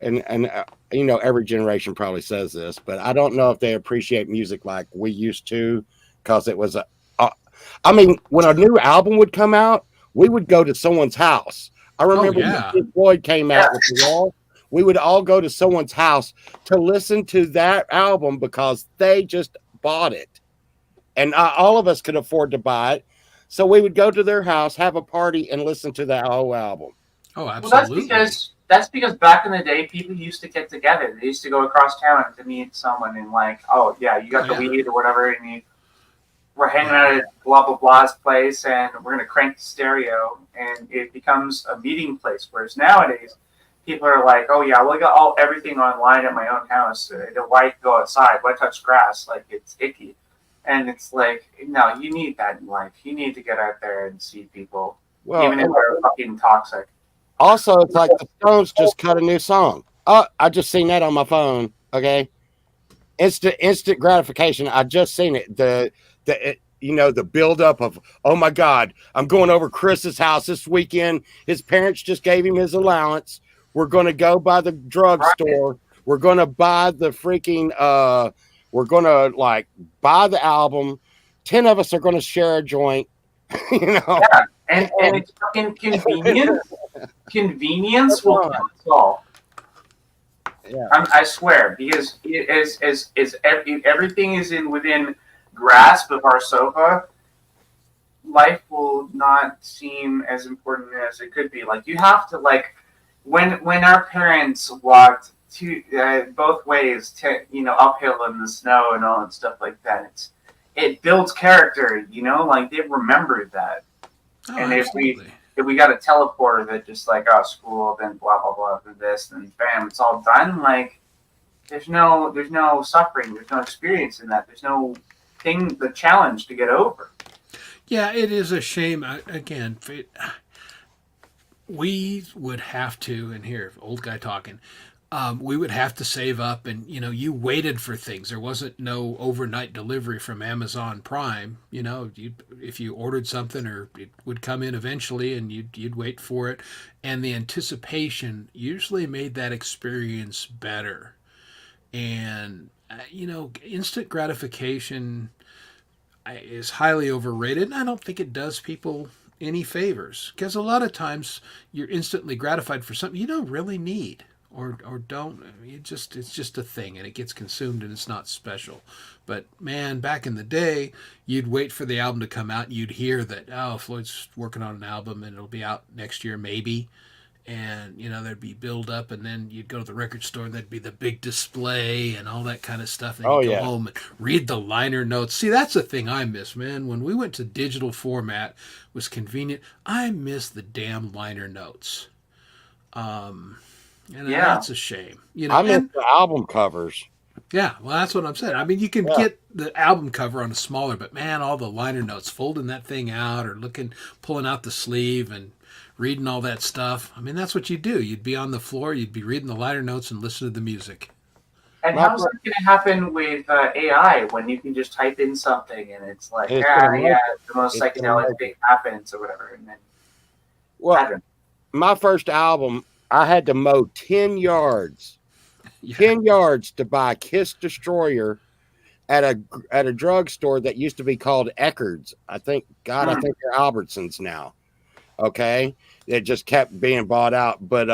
and every generation probably says this, but I don't know if they appreciate music like we used to, because it was, when a new album would come out, we would go to someone's house. I remember when Pink Floyd came out with The Wall, we would all go to someone's house to listen to that album because they just bought it. And all of us could afford to buy it. So we would go to their house, have a party, and listen to that whole album. Oh, absolutely. Well, that's because back in the day, people used to get together. They used to go across town to meet someone and like, oh, yeah, you got the weed or whatever, and we're hanging out at blah, blah, blah's place, and we're going to crank the stereo, and it becomes a meeting place. Whereas nowadays, people are like, oh, yeah, well, I got everything online at my own house. Why go outside? Why touch grass? Like, it's icky. And it's like, no, you need that in life. You need to get out there and see people, even if they're fucking toxic. Also, it's like the Stones just cut a new song. Oh, I just seen that on my phone, okay? Instant gratification. I just seen it. The buildup of, oh my God, I'm going over Chris's house this weekend. His parents just gave him his allowance. We're going to go by the drugstore. We're going to buy the freaking, we're going to buy the album. 10 of us are going to share a joint, Yeah, and it's fucking convenient. Convenience will kill us all. Yeah. I swear, because everything is within grasp of our sofa, life will not seem as important as it could be. Like, you have to, when our parents walked both ways uphill in the snow and all that stuff like that, it builds character, they remembered that. And absolutely. if we got a teleporter that just school, then blah blah blah, then this, then bam, it's all done. There's no suffering, there's no experience in that, there's no the challenge to get over. Yeah, it is a shame. Again, we would have to, and here, old guy talking, we would have to save up, and you waited for things. There wasn't no overnight delivery from Amazon Prime. If you ordered something, or it would come in eventually, and you'd wait for it, and the anticipation usually made that experience better. And instant gratification is highly overrated, and I don't think it does people any favors, because a lot of times you're instantly gratified for something you don't really need. Or don't. It's just a thing, and it gets consumed, and it's not special. But man, back in the day, you'd wait for the album to come out, and you'd hear that Floyd's working on an album, and it'll be out next year maybe, and there'd be build up, and then you'd go to the record store, and there'd be the big display and all that kind of stuff. And you'd go home and read the liner notes. See, that's the thing I miss, man. When we went to digital format, it was convenient. I miss the damn liner notes. And that's a shame. I miss the album covers. Yeah, well, that's what I'm saying. I mean, you can Yeah. get the album cover on a smaller, but man, all the liner notes, folding that thing out or pulling out the sleeve and reading all that stuff. I mean, that's what you do. You'd be on the floor, you'd be reading the liner notes and listening to the music. And My how's fir- that going to happen with AI when you can just type in something and it's like, It's gonna make yeah, it. the most It's gonna psychedelic make thing happens or whatever, and then Well, pattern. my first album, I had to mow 10 yards, Yeah. 10 yards to buy Kiss Destroyer at a drugstore that used to be called Eckerd's. I think they're Albertsons now. Okay. It just kept being bought out. But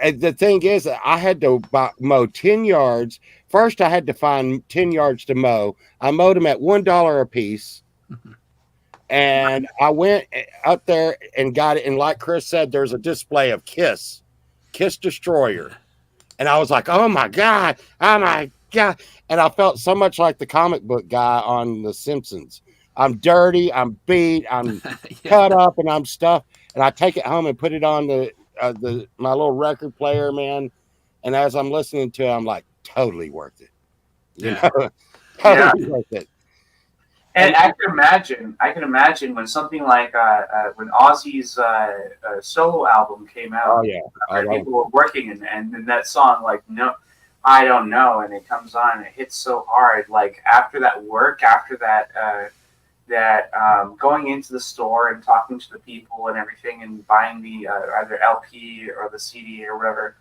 and the thing is that I had to mow 10 yards. First, I had to find 10 yards to mow. I mowed them at $1 a piece. And I went up there and got it. And like Chris said, there's a display of Kiss Destroyer. And I was like, oh my God. And I felt so much like the comic book guy on The Simpsons. I'm dirty, I'm beat, I'm cut up, and I'm stuffed. And I take it home and put it on my little record player, man. And as I'm listening to it, I'm like, totally worth it. You Yeah. know, totally worth it. And I can imagine when something like when Ozzy's solo album came out, Oh yeah. where people were working and then that song like no, I don't know, and it comes on and it hits so hard. Like after that work, after that going into the store and talking to the people and everything and buying the either LP or the CD or whatever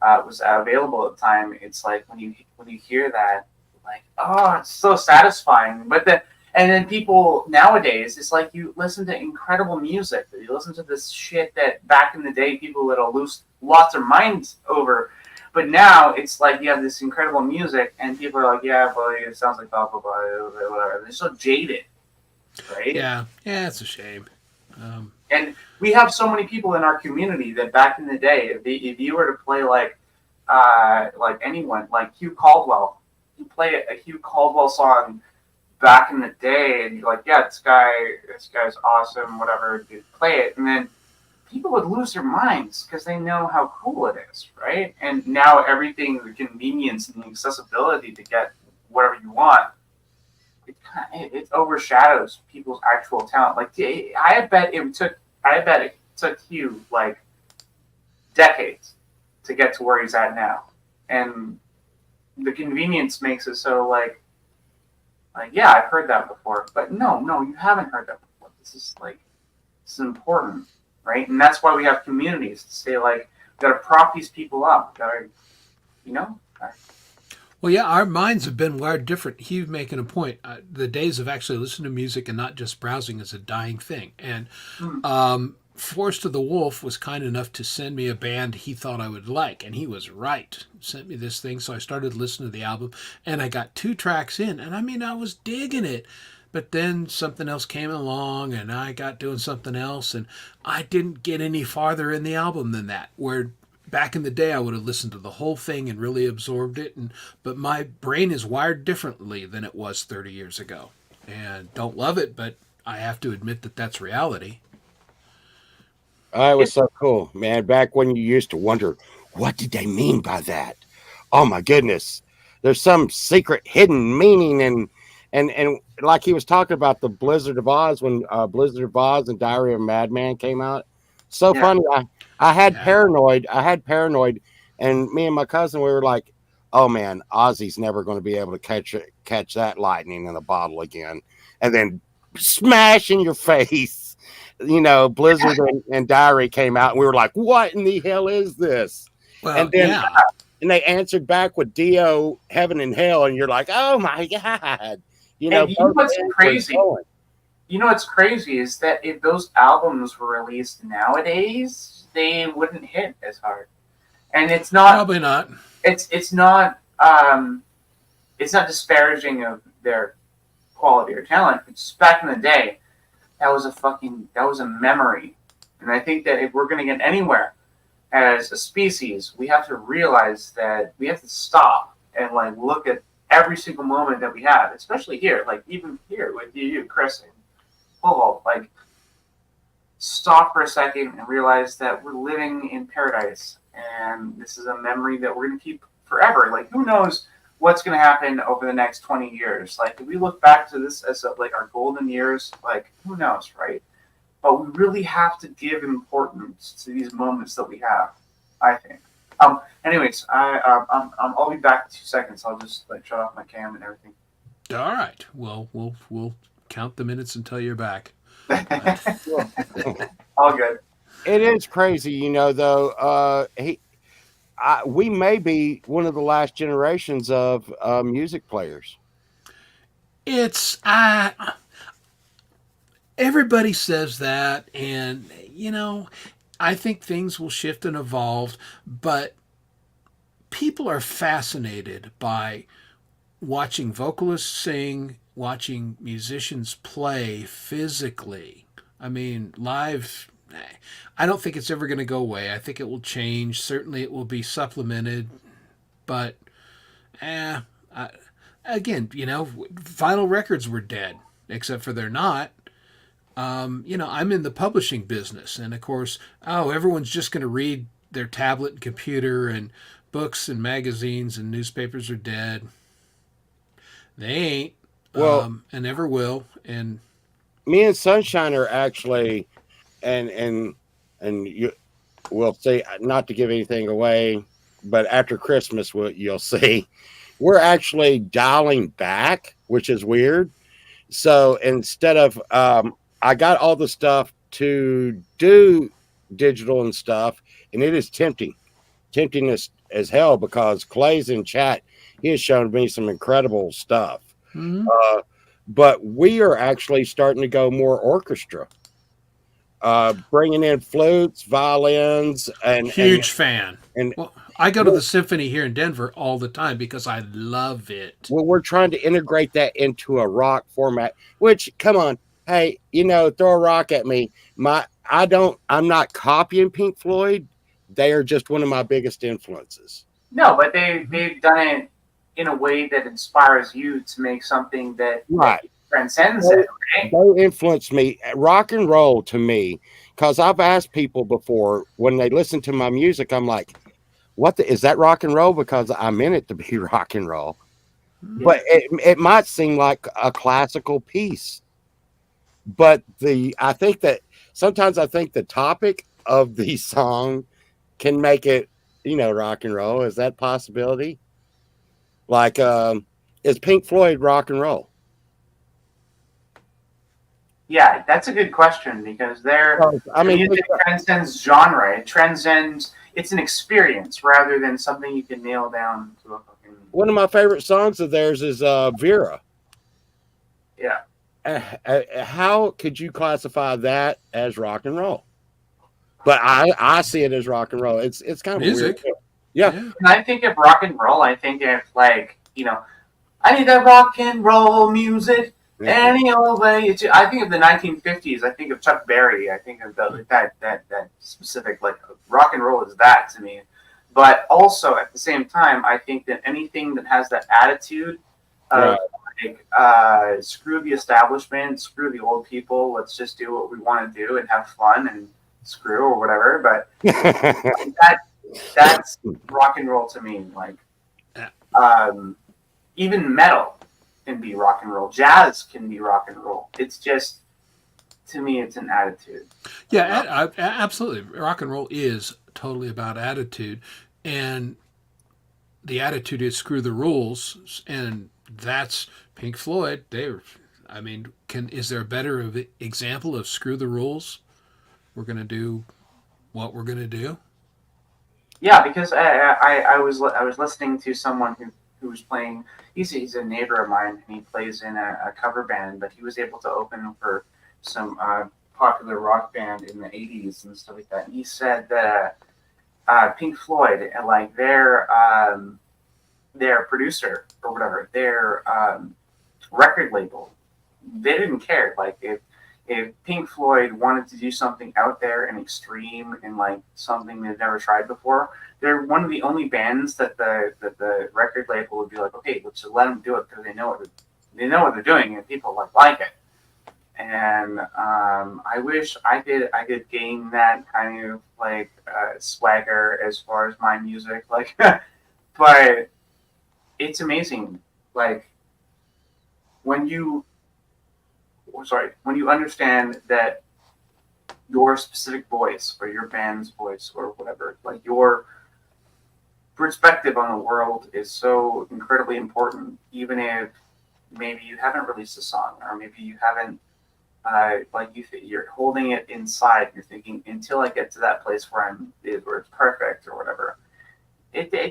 was available at the time. It's like when you hear that, like, oh, it's so satisfying. And then people nowadays, it's like you listen to incredible music. You listen to this shit that back in the day people would lose lots of minds over. But now it's like you have this incredible music and people are like, yeah, but it sounds like blah, blah, blah, whatever. They're so jaded, right? Yeah, it's a shame. And we have so many people in our community that back in the day, if you were to play like anyone, like Hugh Caldwell, you play a Hugh Caldwell song back in the day, and you're like, yeah, this guy's awesome, whatever, dude, play it, and then people would lose their minds because they know how cool it is, right? And now everything, the convenience and the accessibility to get whatever you want, it overshadows people's actual talent. Like, I bet it took Hugh like decades to get to where he's at now, and the convenience makes it so like, yeah, I've heard that before, but no, you haven't heard that before. This is important, right? And that's why we have communities to say like, we gotta prop these people up. Well, yeah, our minds have been wired different. He's making a point. The days of actually listening to music and not just browsing is a dying thing. And Forrest of the Wolf was kind enough to send me a band he thought I would like, and he was right. Sent me this thing, so I started listening to the album, and I got 2 tracks in, and I mean, I was digging it. But then something else came along, and I got doing something else, and I didn't get any farther in the album than that, where back in the day I would have listened to the whole thing and really absorbed it, but my brain is wired differently than it was 30 years ago. And don't love it, but I have to admit that that's reality. Oh, it was so cool, man. Back when you used to wonder, what did they mean by that? Oh my goodness. There's some secret hidden meaning and like he was talking about the Blizzard of Oz when Blizzard of Oz and Diary of a Madman came out. So funny. I had paranoid, and me and my cousin, we were like, oh man, Ozzy's never going to be able to catch that lightning in a bottle again. And then smash in your face. Blizzard and Diary came out, and we were like, what in the hell is this? Well, and then and they answered back with Dio, Heaven and Hell, and you're like, oh my God. You know what's crazy? You know what's crazy is that if those albums were released nowadays, they wouldn't hit as hard. And it's not probably not. It's not disparaging of their quality or talent. It's back in the day. That was a memory. And I think that if we're going to get anywhere as a species, we have to realize that we have to stop and like look at every single moment that we have, especially here, like even here with you, Chris and Paul, like stop for a second and realize that we're living in paradise. And this is a memory that we're going to keep forever. Like, who knows what's going to happen over the next 20 years? Like, if we look back to this as like our golden years, like, who knows, right? But we really have to give importance to these moments that we have, I think. Anyways, I'll be back in 2 seconds. I'll just like shut off my cam and everything. All right. Well, we'll count the minutes until you're back. All good. It is crazy, you know, though. We may be one of the last generations of music players. It's everybody says that, and you know, I think things will shift and evolve, but people are fascinated by watching vocalists sing, watching musicians play physically. I mean, live, I don't think it's ever going to go away. I think it will change. Certainly it will be supplemented, but again, you know, vinyl records were dead, except for they're not. You know, I'm in the publishing business, and of course, everyone's just going to read their tablet and computer, and books and magazines and newspapers are dead. They ain't, and never will. And me and Sunshine are actually, and you will see, not to give anything away, but after Christmas, you'll see, we're actually dialing back, which is weird. So instead of, I got all the stuff to do digital and stuff, and it is tempting as hell, because Clay's in chat. He has shown me some incredible stuff. mm-hmm. But we are actually starting to go more orchestra, bringing in flutes, violins, and Huge fan. And well, I go to the symphony here in Denver all the time because I love it. Well, we're trying to integrate that into a rock format, which, come on, hey, you know, throw a rock at me. I'm not copying Pink Floyd. They are just one of my biggest influences. No, but they've done it in a way that inspires you to make something that transcends it, right? They influenced me. Rock and roll, to me, because I've asked people before, when they listen to my music, I'm like, is that rock and roll? Because I meant it to be rock and roll. Yeah. But it might seem like a classical piece. But I think that sometimes the topic of the song can make it, you know, rock and roll. Is that a possibility? Like, is Pink Floyd rock and roll? Yeah, that's a good question, because music transcends genre. It transcends. It's an experience rather than something you can nail down to a fucking. One of my favorite songs of theirs is Vera. Yeah. How could you classify that as rock and roll? But I see it as rock and roll. It's kind of music. Weird. Yeah. When I think of rock and roll, I think of, like, you know, I need that rock and roll music any old way. I think of the 1950s. I think of Chuck Berry. I think of that specific, like, rock and roll is that to me. But also at the same time, I think that anything that has that attitude of screw the establishment, screw the old people, let's just do what we want to do and have fun and screw or whatever. But that's rock and roll to me. Like, even metal can be rock and roll. Jazz can be rock and roll. It's just, to me, it's an attitude. Yeah, absolutely. Rock and roll is totally about attitude, and the attitude is screw the rules, and that's Pink Floyd. Is there a better example of screw the rules? We're going to do what we're going to do. Yeah, because I was listening to someone who was playing. He's a neighbor of mine, and he plays in a cover band. But he was able to open for some popular rock band in the '80s and stuff like that. And he said that Pink Floyd, and like their producer or whatever, their record label, they didn't care. Like, if Pink Floyd wanted to do something out there and extreme and like something they've never tried before, they're one of the only bands that the record label would be like, okay, let's just let them do it, because they know what they're doing and people like it. And I wish I could gain that kind of like swagger as far as my music, like but it's amazing. Like when you understand that your specific voice or your band's voice or whatever, like your perspective on the world is so incredibly important, even if maybe you haven't released a song or maybe you haven't, you're holding it inside. You're thinking until I get to that place where where it's perfect or whatever.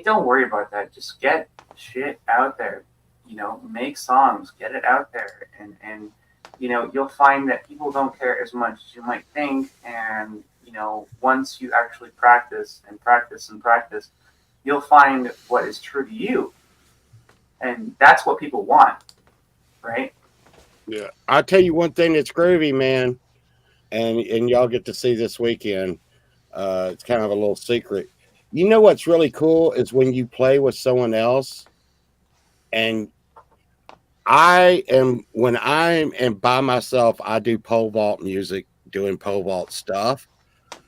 Don't worry about that. Just get shit out there. Make songs, get it out there, and you'll find that people don't care as much as you might think. And once you actually practice and practice and practice, you'll find what is true to you, and that's what people want, right? Yeah, I'll tell you one thing that's groovy, man, and y'all get to see this weekend. It's kind of a little secret. You know what's really cool is when you play with someone else, and when I am by myself, I do pole vault music, doing pole vault stuff.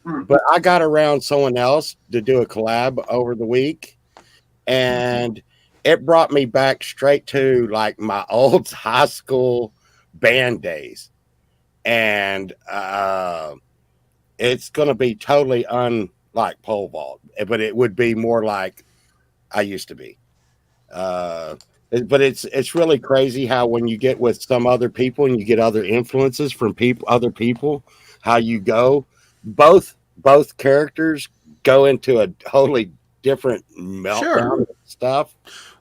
But I got around someone else to do a collab over the week, and it brought me back straight to like my old high school band days. And it's going to be totally unlike pole vault, but it would be more like I used to be. But it's really crazy how when you get with some other people and you get other influences from other people, how you go. Both characters go into a totally different meltdown of stuff.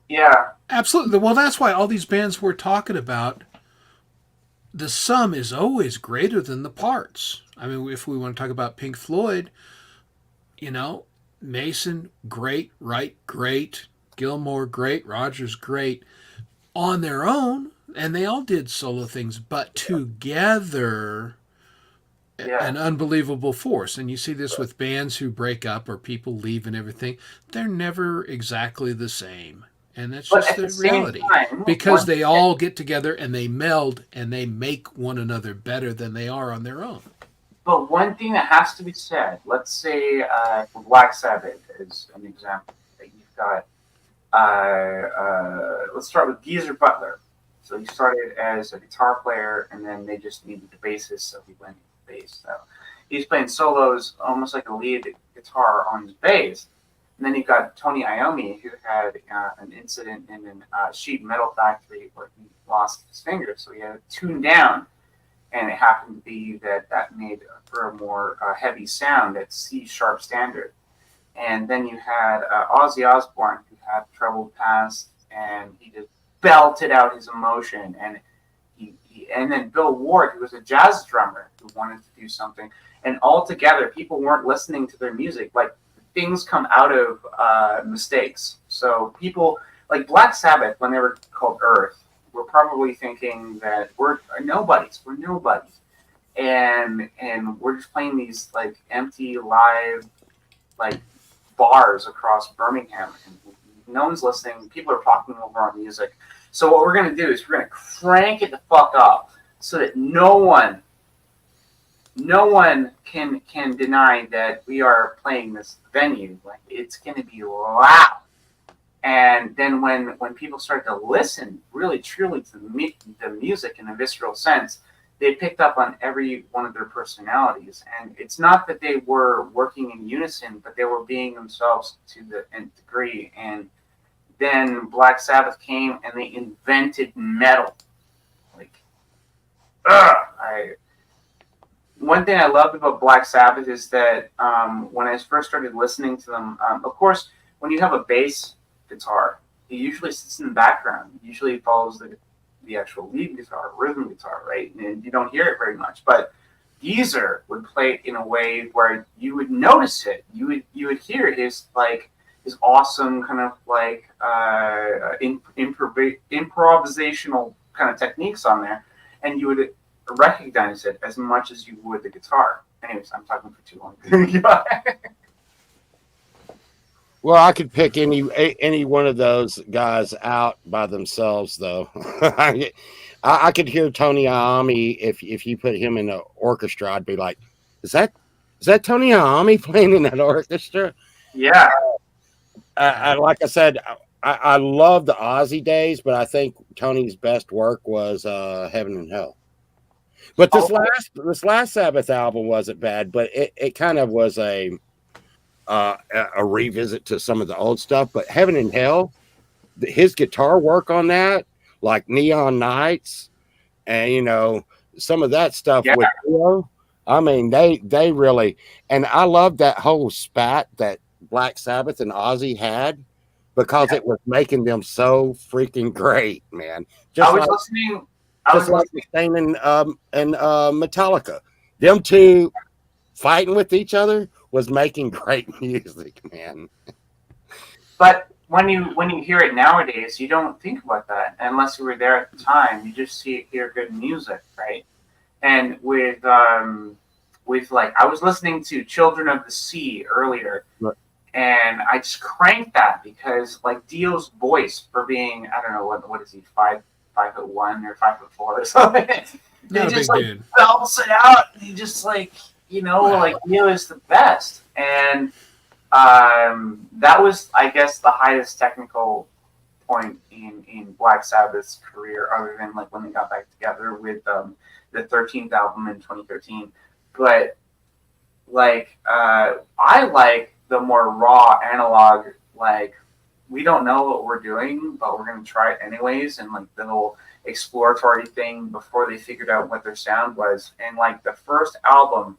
Yeah, Absolutely. Well, that's why all these bands we're talking about, the sum is always greater than the parts. I mean, if we want to talk about Pink Floyd, Mason, great, Wright, great, Gilmour, great, Rogers, great on their own, and they all did solo things, but together, an unbelievable force. And you see this with bands who break up or people leave and everything. They're never exactly the same. And that's just the reality. Because they all get together and they meld and they make one another better than they are on their own. But one thing that has to be said, let's say for Black Sabbath is an example. That you've got, let's start with Geezer Butler. So he started as a guitar player, and then they just needed the bassist, so he went with bass. So he's playing solos almost like a lead guitar on his bass. And then you've got Tony Iommi, who had an incident in a sheet metal factory where he lost his finger, so he had it tuned down. And it happened to be that made for a more heavy sound at C sharp standard. And then you had Ozzy Osbourne, who had troubled past, and he just belted out his emotion. And and then Bill Ward, who was a jazz drummer who wanted to do something. And all together, people weren't listening to their music. Like, things come out of mistakes. So people, like Black Sabbath, when they were called Earth, were probably thinking that we're nobodies. And we're just playing these like empty live like bars across Birmingham, and no one's listening. People are talking over our music. So what we're gonna do is we're gonna crank it the fuck up so that no one can deny that we are playing this venue. Like, it's gonna be loud. And then when people started to listen really truly to the music in a visceral sense, they picked up on every one of their personalities. And it's not that they were working in unison, but they were being themselves to the nth degree. And then Black Sabbath came and they invented metal. Like, one thing I loved about Black Sabbath is that when I first started listening to them, of course, when you have a bass guitar, it usually sits in the background. It usually follows the actual lead guitar, rhythm guitar, right? And you don't hear it very much. But Geezer would play it in a way where you would notice it. You would hear his awesome kind of like improvisational kind of techniques on there, and you would recognize it as much as you would the guitar. Anyways, I'm talking for too long. Well, I could pick any one of those guys out by themselves, though. I could hear Tony Iommi if you put him in an orchestra. I'd be like, is that Tony Iommi playing in that orchestra? Yeah. like I said, I love the Ozzy days, but I think Tony's best work was Heaven and Hell. But this last Sabbath album wasn't bad, but it kind of was a revisit to some of the old stuff. But Heaven and Hell, his guitar work on that, like Neon Nights, and some of that stuff with Dio, I mean, they really, and I love that whole spat that Black Sabbath and Ozzy had, because it was making them so freaking great, man. I was listening. Mustaine and Metallica, them two fighting with each other was making great music, man. But when you hear it nowadays, you don't think about that unless you were there at the time. You just hear good music, right? And with like, I was listening to Children of the Sea earlier, right, and I just cranked that because like Dio's voice, for being, I don't know what is he, 5'1" or 5'4" or something. Not he a just big like dude. belts it out. And he just like like Dio is the best. And that was, I guess, the highest technical point in Black Sabbath's career, other than like when they got back together with the 13th album in 2013. But like I like the more raw analog, like we don't know what we're doing, but we're gonna try it anyways, and like the whole exploratory thing before they figured out what their sound was. And like the first album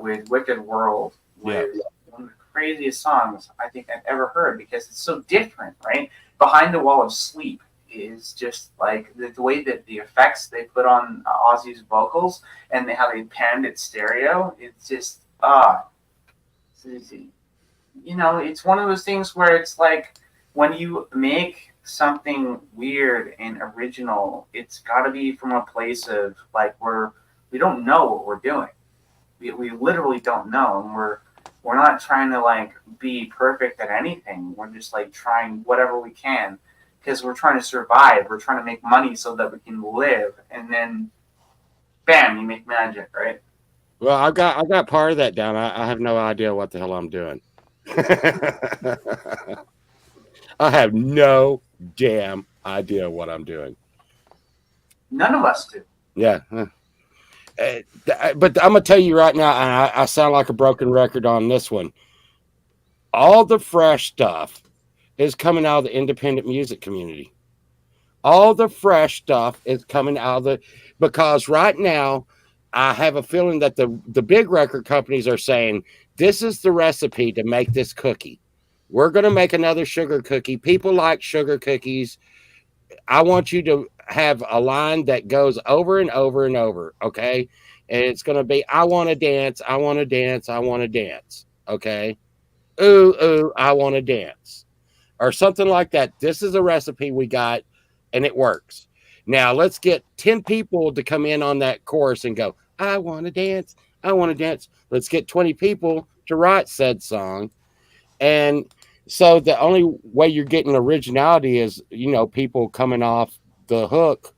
with Wicked World was one of the craziest songs I think I've ever heard, because it's so different, right? Behind the Wall of Sleep is just like the way that the effects they put on Ozzy's vocals and how they panned it stereo. It's just it's one of those things where it's like when you make something weird and original, it's got to be from a place of like we don't know what we're doing. We literally don't know, and we're not trying to like be perfect at anything. We're just like trying whatever we can, because we're trying to survive. We're trying to make money so that we can live, and then bam, you make magic, right? Well, I got part of that down. I have no idea what the hell I'm doing. I have no damn idea what I'm doing. None of us do. Yeah. But I'm going to tell you right now, and I sound like a broken record on this one. All the fresh stuff is coming out of the independent music community. All the fresh stuff is coming out of because right now, I have a feeling that the big record companies are saying, this is the recipe to make this cookie. We're going to make another sugar cookie. People like sugar cookies. I want you to have a line that goes over and over and over, okay? And it's going to be, I want to dance, I want to dance, I want to dance, okay? Ooh, ooh, I want to dance. Or something like that. This is a recipe we got, and it works. Now, let's get 10 people to come in on that chorus and go, I want to dance, I want to dance. Let's get 20 people to write said song. And so the only way you're getting originality is, people coming off the hook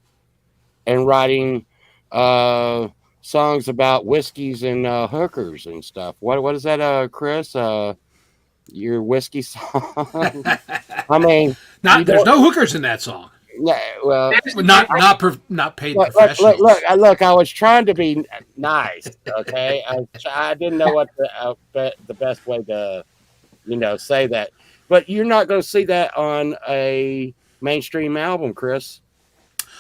and writing songs about whiskeys and hookers and stuff. What is that, Chris? Your whiskey song? I mean, there's no hookers in that song. Yeah, well, not paid professionals. Look, I was trying to be nice, okay? I didn't know what the best way to, say that. But you're not going to see that on a mainstream album, Chris.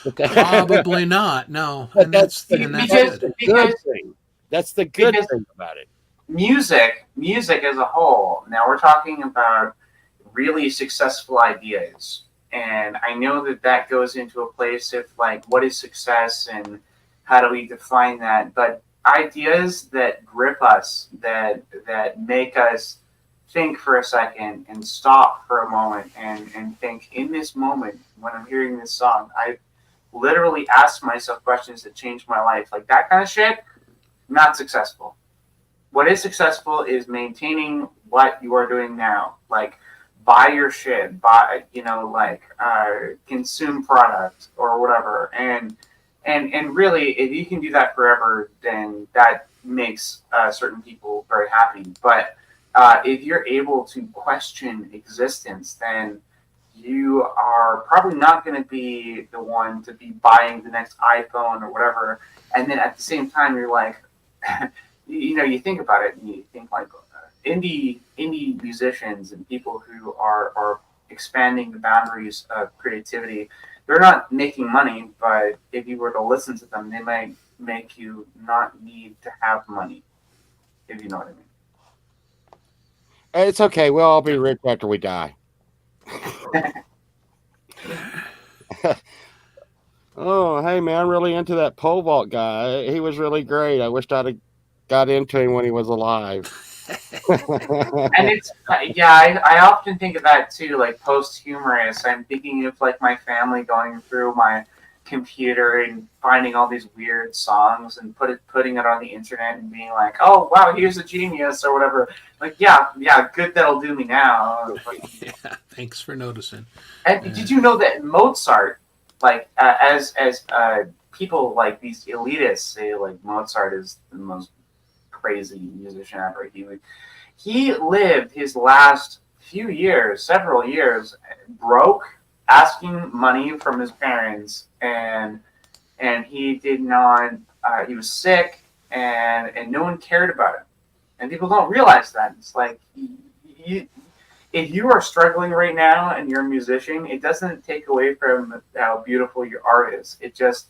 Probably not. No, and that's the good thing. That's the good thing about it. Music as a whole. Now we're talking about really successful ideas. And I know that goes into a place of like, what is success and how do we define that? But ideas that grip us, that make us think for a second and stop for a moment and think, in this moment when I'm hearing this song, I literally ask myself questions that changed my life. Like that kind of shit, not successful. What is successful is maintaining what you are doing now. Like, buy your shit, consume product or whatever. And really, if you can do that forever, then that makes certain people very happy. But if you're able to question existence, then you are probably not going to be the one to be buying the next iPhone or whatever. And then at the same time, you're like, you think about it and you think like indie musicians and people who are expanding the boundaries of creativity. They're not making money, but if you were to listen to them, they might make you not need to have money, if you know what I mean. It's okay. We'll all be rich after we die. Oh, hey man, I'm really into that pole vault guy. He was really great. I wished I'd have got into him when he was alive. And it's I often think of that too, like posthumous. I'm thinking of like my family going through my computer and finding all these weird songs and putting it on the internet and being like, oh wow, here's a genius or whatever. Like yeah, good, that'll do me now. Yeah, thanks for noticing. And did you know that Mozart, like as people like these elitists say, like Mozart is the most crazy musician ever. He lived his last several years, broke, asking money from his parents, and he did not. He was sick, and no one cared about him. And people don't realize that. It's like if you are struggling right now and you're a musician, it doesn't take away from how beautiful your art is. It's just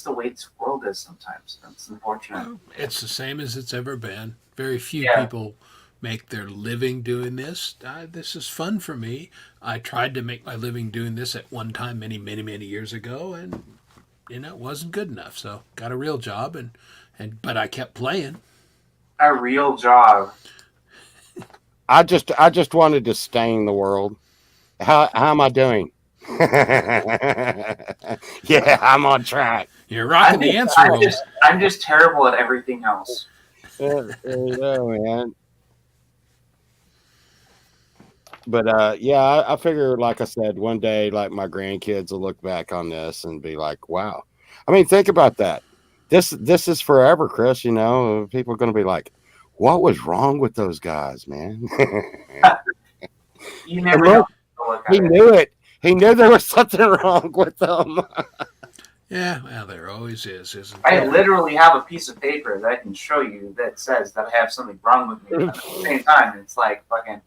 the way this world is sometimes. It's unfortunate. It's the same as it's ever been. Very few Yeah. people make their living doing this. This is fun for me. I tried to make my living doing this at one time many, many, many years ago, and it wasn't good enough. So got a real job, but I kept playing. A real job. I just wanted to stain the world. How am I doing? Yeah, I'm on track. You're rocking the answer roll. I'm just terrible at everything else. There you go, man. But I figure, like I said, one day, like my grandkids will look back on this and be like, "Wow." I mean, think about that. This is forever, Chris. People are going to be like, "What was wrong with those guys, man?" You never know. He knew it. He knew there was something wrong with them. Yeah, well, there always is, isn't I there? literally have a piece of paper that I can show you that says that I have something wrong with me. But at the same time, it's like fucking.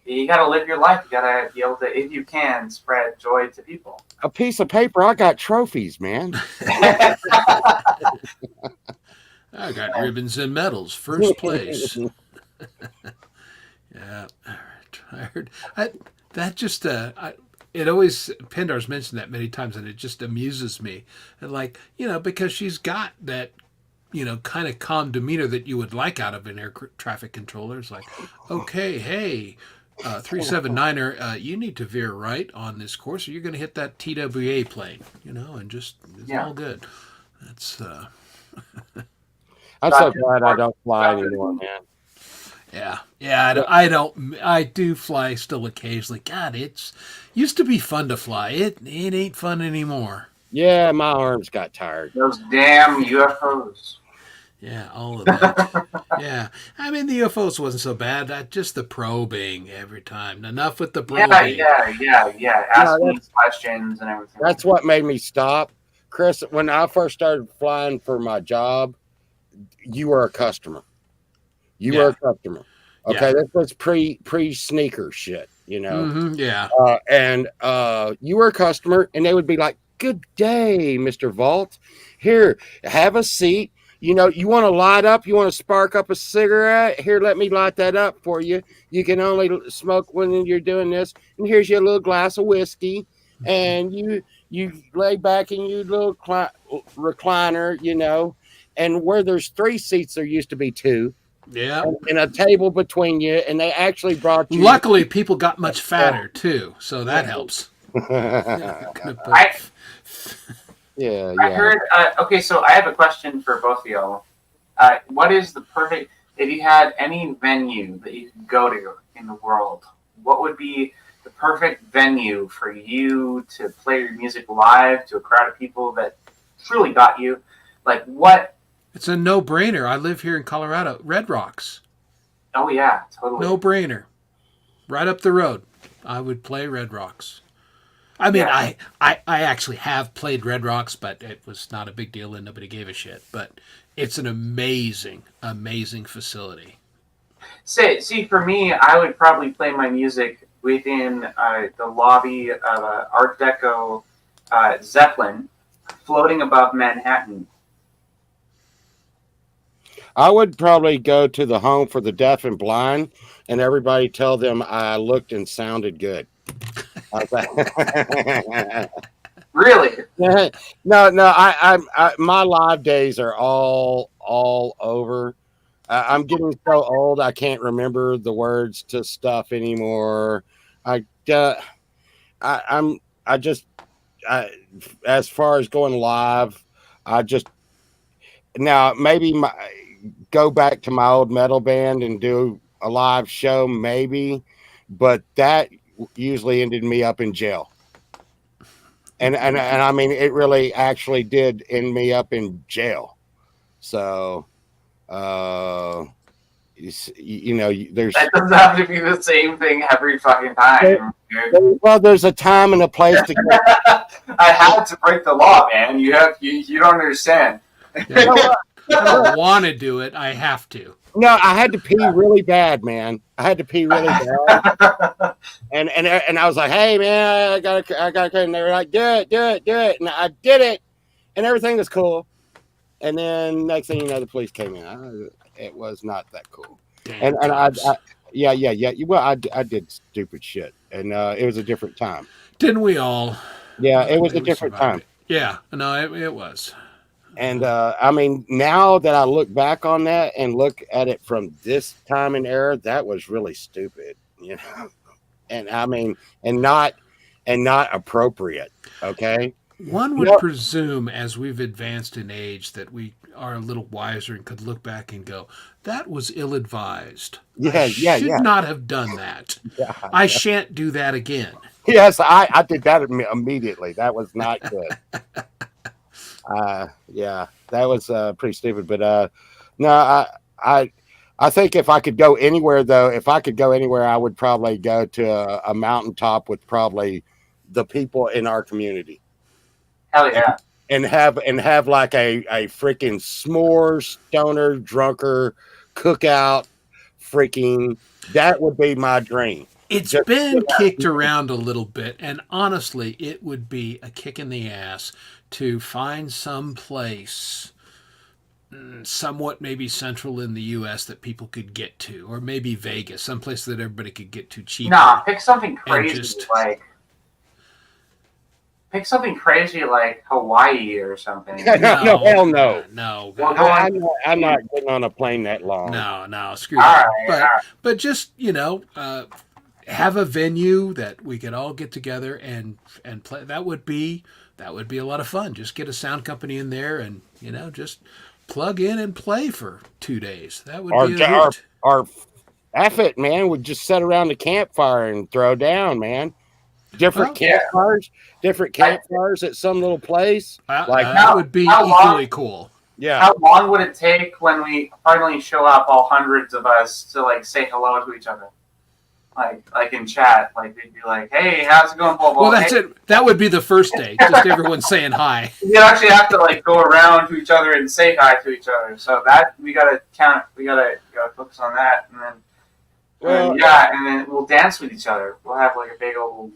You gotta live your life. You gotta be able to, if you can, spread joy to people. A piece of paper. I got trophies, man. I got ribbons and medals, first place. Yeah, I heard that just it always, Pendar's mentioned that many times, and it just amuses me. And because she's got that, kind of calm demeanor that you would like out of an air traffic controller. It's like, okay, hey, 379er, you need to veer right on this course, or you're going to hit that TWA plane, and just it's all good. That's. I'm so glad I don't fly anymore, man. Yeah. I don't. I do fly still occasionally. God, it's used to be fun to fly. It ain't fun anymore. Yeah, my arms got tired. Those damn UFOs. Yeah, all of that. Yeah, I mean the UFOs wasn't so bad. Just the probing every time. Enough with the probing. Yeah. Asking questions and everything. That's what made me stop, Chris. When I first started flying for my job, you were a customer. You were a customer. Okay, this was pre sneaker shit, Mm-hmm, yeah. And you were a customer, and they would be like, "Good day, Mr. Vault. Here, have a seat. You want to light up? You want to spark up a cigarette? Here, let me light that up for you. You can only smoke when you're doing this. And here's your little glass of whiskey. And you lay back in your little recliner, and where there's 3 seats, there used to be 2. Yeah. And a table between you, and they actually brought you. Luckily, people got much fatter too, so that helps. Yeah. I heard. Okay, so I have a question for both of y'all. What is the perfect? If you had any venue that you could go to in the world, what would be the perfect venue for you to play your music live to a crowd of people that truly got you? Like what? It's a no-brainer. I live here in Colorado. Red Rocks. Oh yeah, totally. No brainer. Right up the road. I would play Red Rocks. I mean, Yeah. I actually have played Red Rocks, but it was not a big deal and nobody gave a shit. But it's an amazing, amazing facility. See, for me, I would probably play my music within the lobby of Art Deco Zeppelin, floating above Manhattan. I would probably go to the Home for the Deaf and Blind, and everybody tell them I looked and sounded good. Really? No, my live days are all over. I'm getting so old I can't remember the words to stuff anymore. As far as going live, now maybe go back to my old metal band and do a live show, maybe, but that usually ended me up in jail. And I mean, it really actually did end me up in jail. So, you know, there's That doesn't have to be the same thing every fucking time. Dude. well, there's a time and a place to go. I had to break the law, man. You don't understand. Yeah. I don't want to do it. I have to. No, I had to pee really bad, man. I had to pee really bad, and I was like, "Hey, man, I gotta," and they were like, "Do it," and I did it, and everything was cool. And then next thing you know, the police came in. It was not that cool, and I well, I did stupid shit, and it was a different time. Didn't we all? Yeah, it was a different time. Yeah, no, it was. And I mean, now that I look back on that and look at it from this time and era, that was really stupid, you know. And I mean, and not appropriate. Okay. One would presume, as we've advanced in age, that we are a little wiser and could look back and go, "That was ill-advised. I should not have done that. Yeah. I shan't do that again." Yes, I did that immediately. That was not good. Yeah, that was pretty stupid. But no, I think if I could go anywhere, though, I would probably go to a mountaintop with probably the people in our community. Hell yeah. And have like a freaking s'mores, stoner, drunker, cookout, freaking, that would be my dream. It's been kicked around a little bit, and honestly, it would be a kick in the ass to find some place somewhat maybe central in the U.S. that people could get to, or maybe Vegas, someplace that everybody could get to cheaply. Nah, pick something crazy just- like Hawaii or something. No, hell no. No, Well, I'm not getting on a plane that long. no, screw All that. right. But just, have a venue that we could all get together and play. That would be a lot of fun. Just get a sound company in there and, just plug in and play for 2 days. That would be a hoot. Our effort, man, would just sit around the campfire and throw down, man. Different campfires at some little place. That would be how equally cool. Yeah. How long would it take when we finally show up, all hundreds of us, to say hello to each other? Like in chat, we'd be like, "Hey, how's it going?" Blah, blah, Well, that's hey. it. That would be the first day. Just everyone saying hi. You actually have to go around to each other and say hi to each other. So that we gotta count. We gotta focus on that, and then and then we'll dance with each other. We'll have a big old.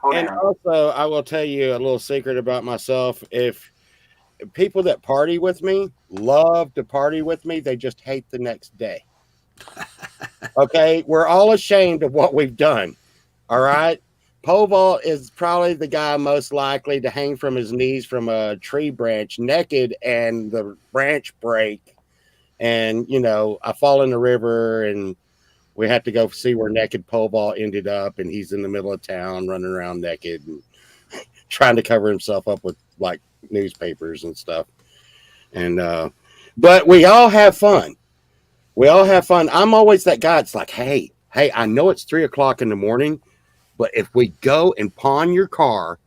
And also, I will tell you a little secret about myself. If people that party with me love to party with me, they just hate the next day. Okay, we're all ashamed of what we've done. All right, Pole vault is probably the guy most likely to hang from his knees from a tree branch naked, and the branch break, and I fall in the river, and we have to go see where naked pole vault ended up, and he's in the middle of town running around naked and trying to cover himself up with newspapers and stuff. And but we all have fun. I'm always that guy. It's like, hey, I know it's 3:00 in the morning, but if we go and pawn your car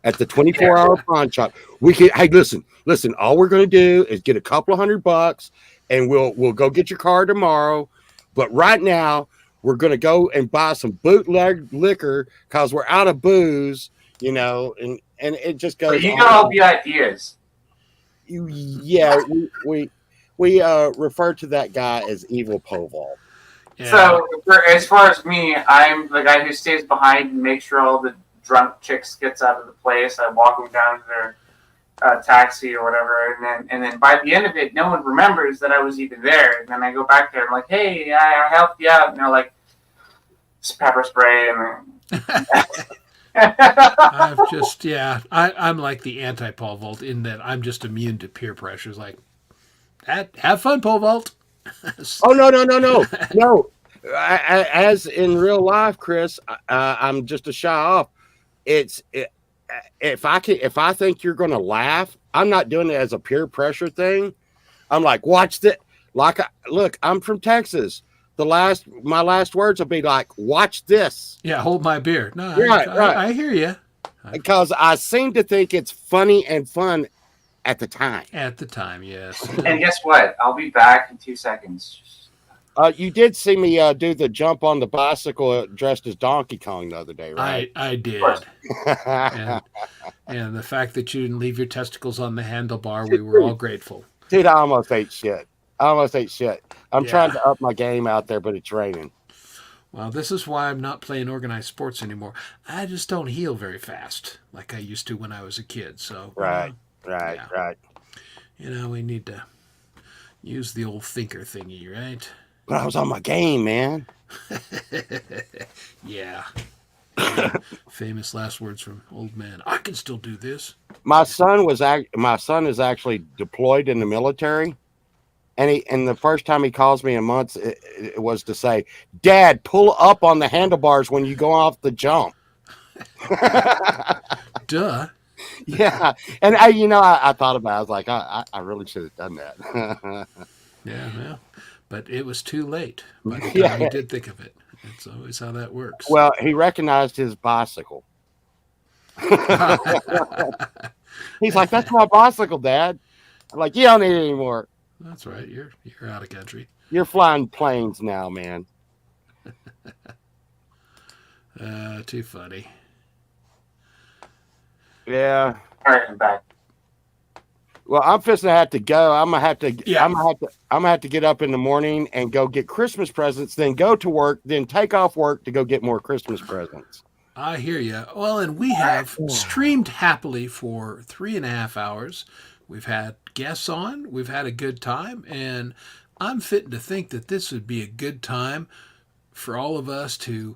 at the 24-hour pawn shop, we can. Hey, listen. All we're going to do is get a couple of $100, and we'll go get your car tomorrow. But right now, we're going to go and buy some bootleg liquor because we're out of booze, and it just goes. But you got all the ideas. Yeah, we refer to that guy as Evil Povol. Yeah. So, as far as me, I'm the guy who stays behind and makes sure all the drunk chicks gets out of the place. I walk them down to their taxi or whatever, and then by the end of it, no one remembers that I was even there. And then I go back there and I'm like, hey, I helped you out. And they're like, it's pepper spray. And I'm like the anti-pole vault in that I'm just immune to peer pressures. Like, have fun, pole vault. Oh no! As in real life, Chris, I'm just a shy off. If I think you're going to laugh, I'm not doing it as a peer pressure thing. I'm like, watch this. Look, I'm from Texas. My last words will be like, watch this. Yeah, hold my beer. No, Right. I hear you. Because I seem to think it's funny and fun at the time. At the time, yes. and guess what? I'll be back in 2 seconds. You did see me do the jump on the bicycle dressed as Donkey Kong the other day, right? I did. And the fact that you didn't leave your testicles on the handlebar, we were all grateful. Dude, I almost ate shit. I'm trying to up my game out there, but it's raining. Well, this is why I'm not playing organized sports anymore. I just don't heal very fast like I used to when I was a kid. So Right. We need to use the old thinker thingy, right? But I was on my game, man. Yeah. Famous last words from old man. I can still do this. My son is actually deployed in the military, and the first time he calls me in months, it was to say, "Dad, pull up on the handlebars when you go off the jump." Duh. Yeah, and I thought about it. I was like, I really should have done that. Yeah, well, but it was too late by the time he did think of it. It's always how that works. Well, he recognized his bicycle. He's like, "That's my bicycle, Dad." I'm like, "You don't need it anymore. That's right. You're out of country. You're flying planes now, man." Too funny. Yeah. All right, I'm back. Well, I'm fixing to have to go. I'm gonna have to get up in the morning and go get Christmas presents, then go to work, then take off work to go get more Christmas presents. I hear you. Well, and we have streamed happily for 3.5 hours. We've had guests on. We've had a good time, and I'm fitting to think that this would be a good time for all of us to,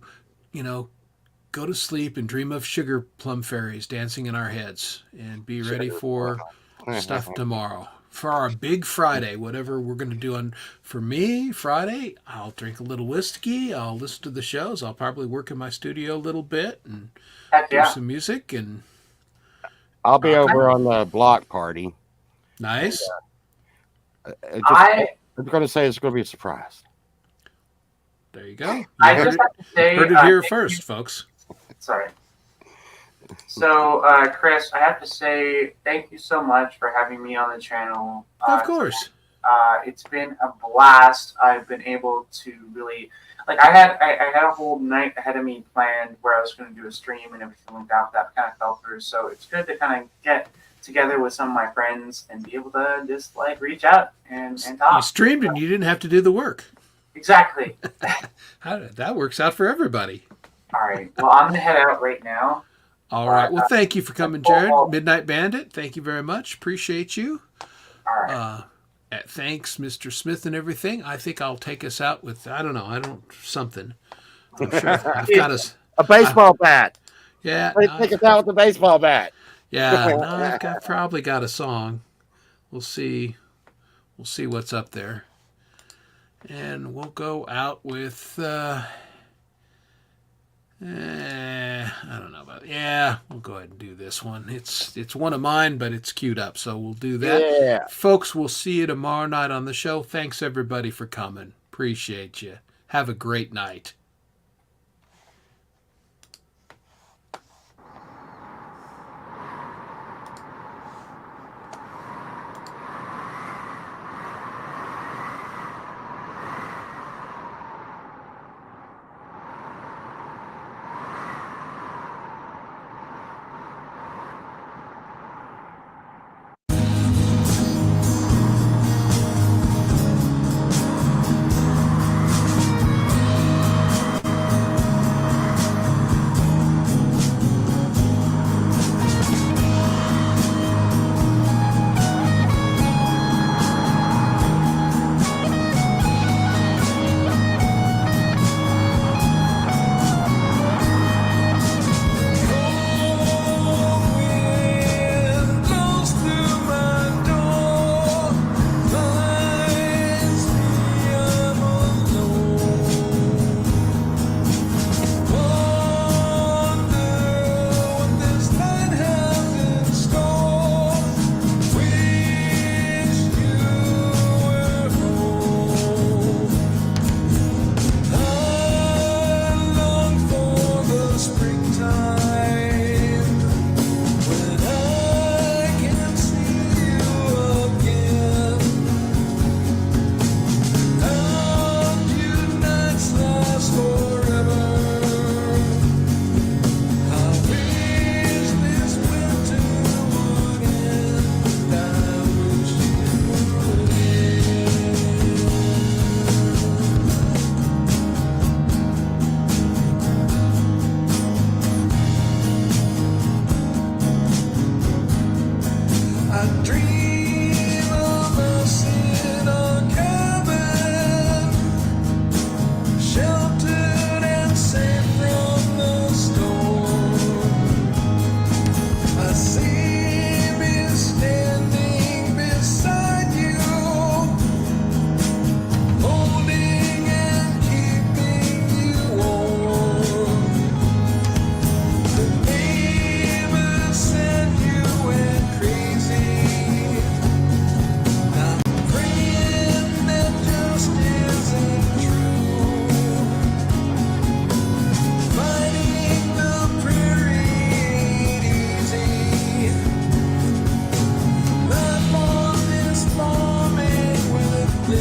go to sleep and dream of sugar plum fairies dancing in our heads and be ready for stuff tomorrow. For our big Friday, whatever we're going to do for me, Friday, I'll drink a little whiskey. I'll listen to the shows. I'll probably work in my studio a little bit and do some music. And I'll be over on the block party. Nice. I'm going to say it's going to be a surprise. There you go. I just have to say, heard it here first, folks. Sorry. So, Chris, I have to say thank you so much for having me on the channel. Of course. It's been a blast. I've been able to really, I had a whole night ahead of me planned where I was going to do a stream and everything like that. That kind of fell through. So it's good to kind of get together with some of my friends and be able to just reach out and talk. You streamed and you didn't have to do the work. Exactly. That works out for everybody. All right. Well, I'm going to head out right now. All right. Well, thank you for coming, Jared. Midnight Bandit, thank you very much. Appreciate you. All right. Thanks, Mr. Smith and everything. I think I'll take us out with, something. I'm sure I've got a baseball bat. Yeah. Take us out with the baseball bat. Yeah. I've probably got a song. We'll see what's up there. And we'll go out with, I don't know about. Yeah, we'll go ahead and do this one. It's one of mine, but it's queued up, so we'll do that. Yeah, folks. We'll see you tomorrow night on the show. Thanks everybody for coming. Appreciate you. Have a great night.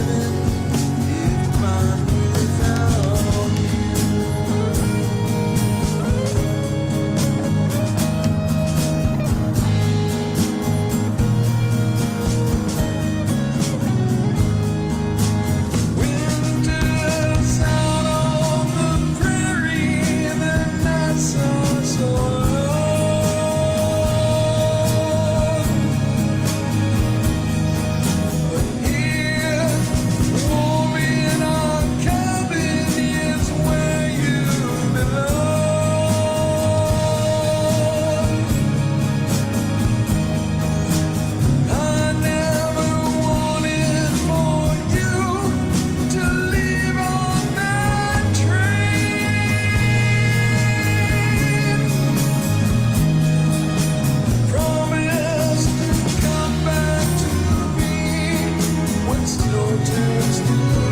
living if mine without Winter's out on the prairie, the nights are so long. But here, warm in our cabin is where you belong. I never wanted for you to leave on that train. Promise to come back to me when snow turns to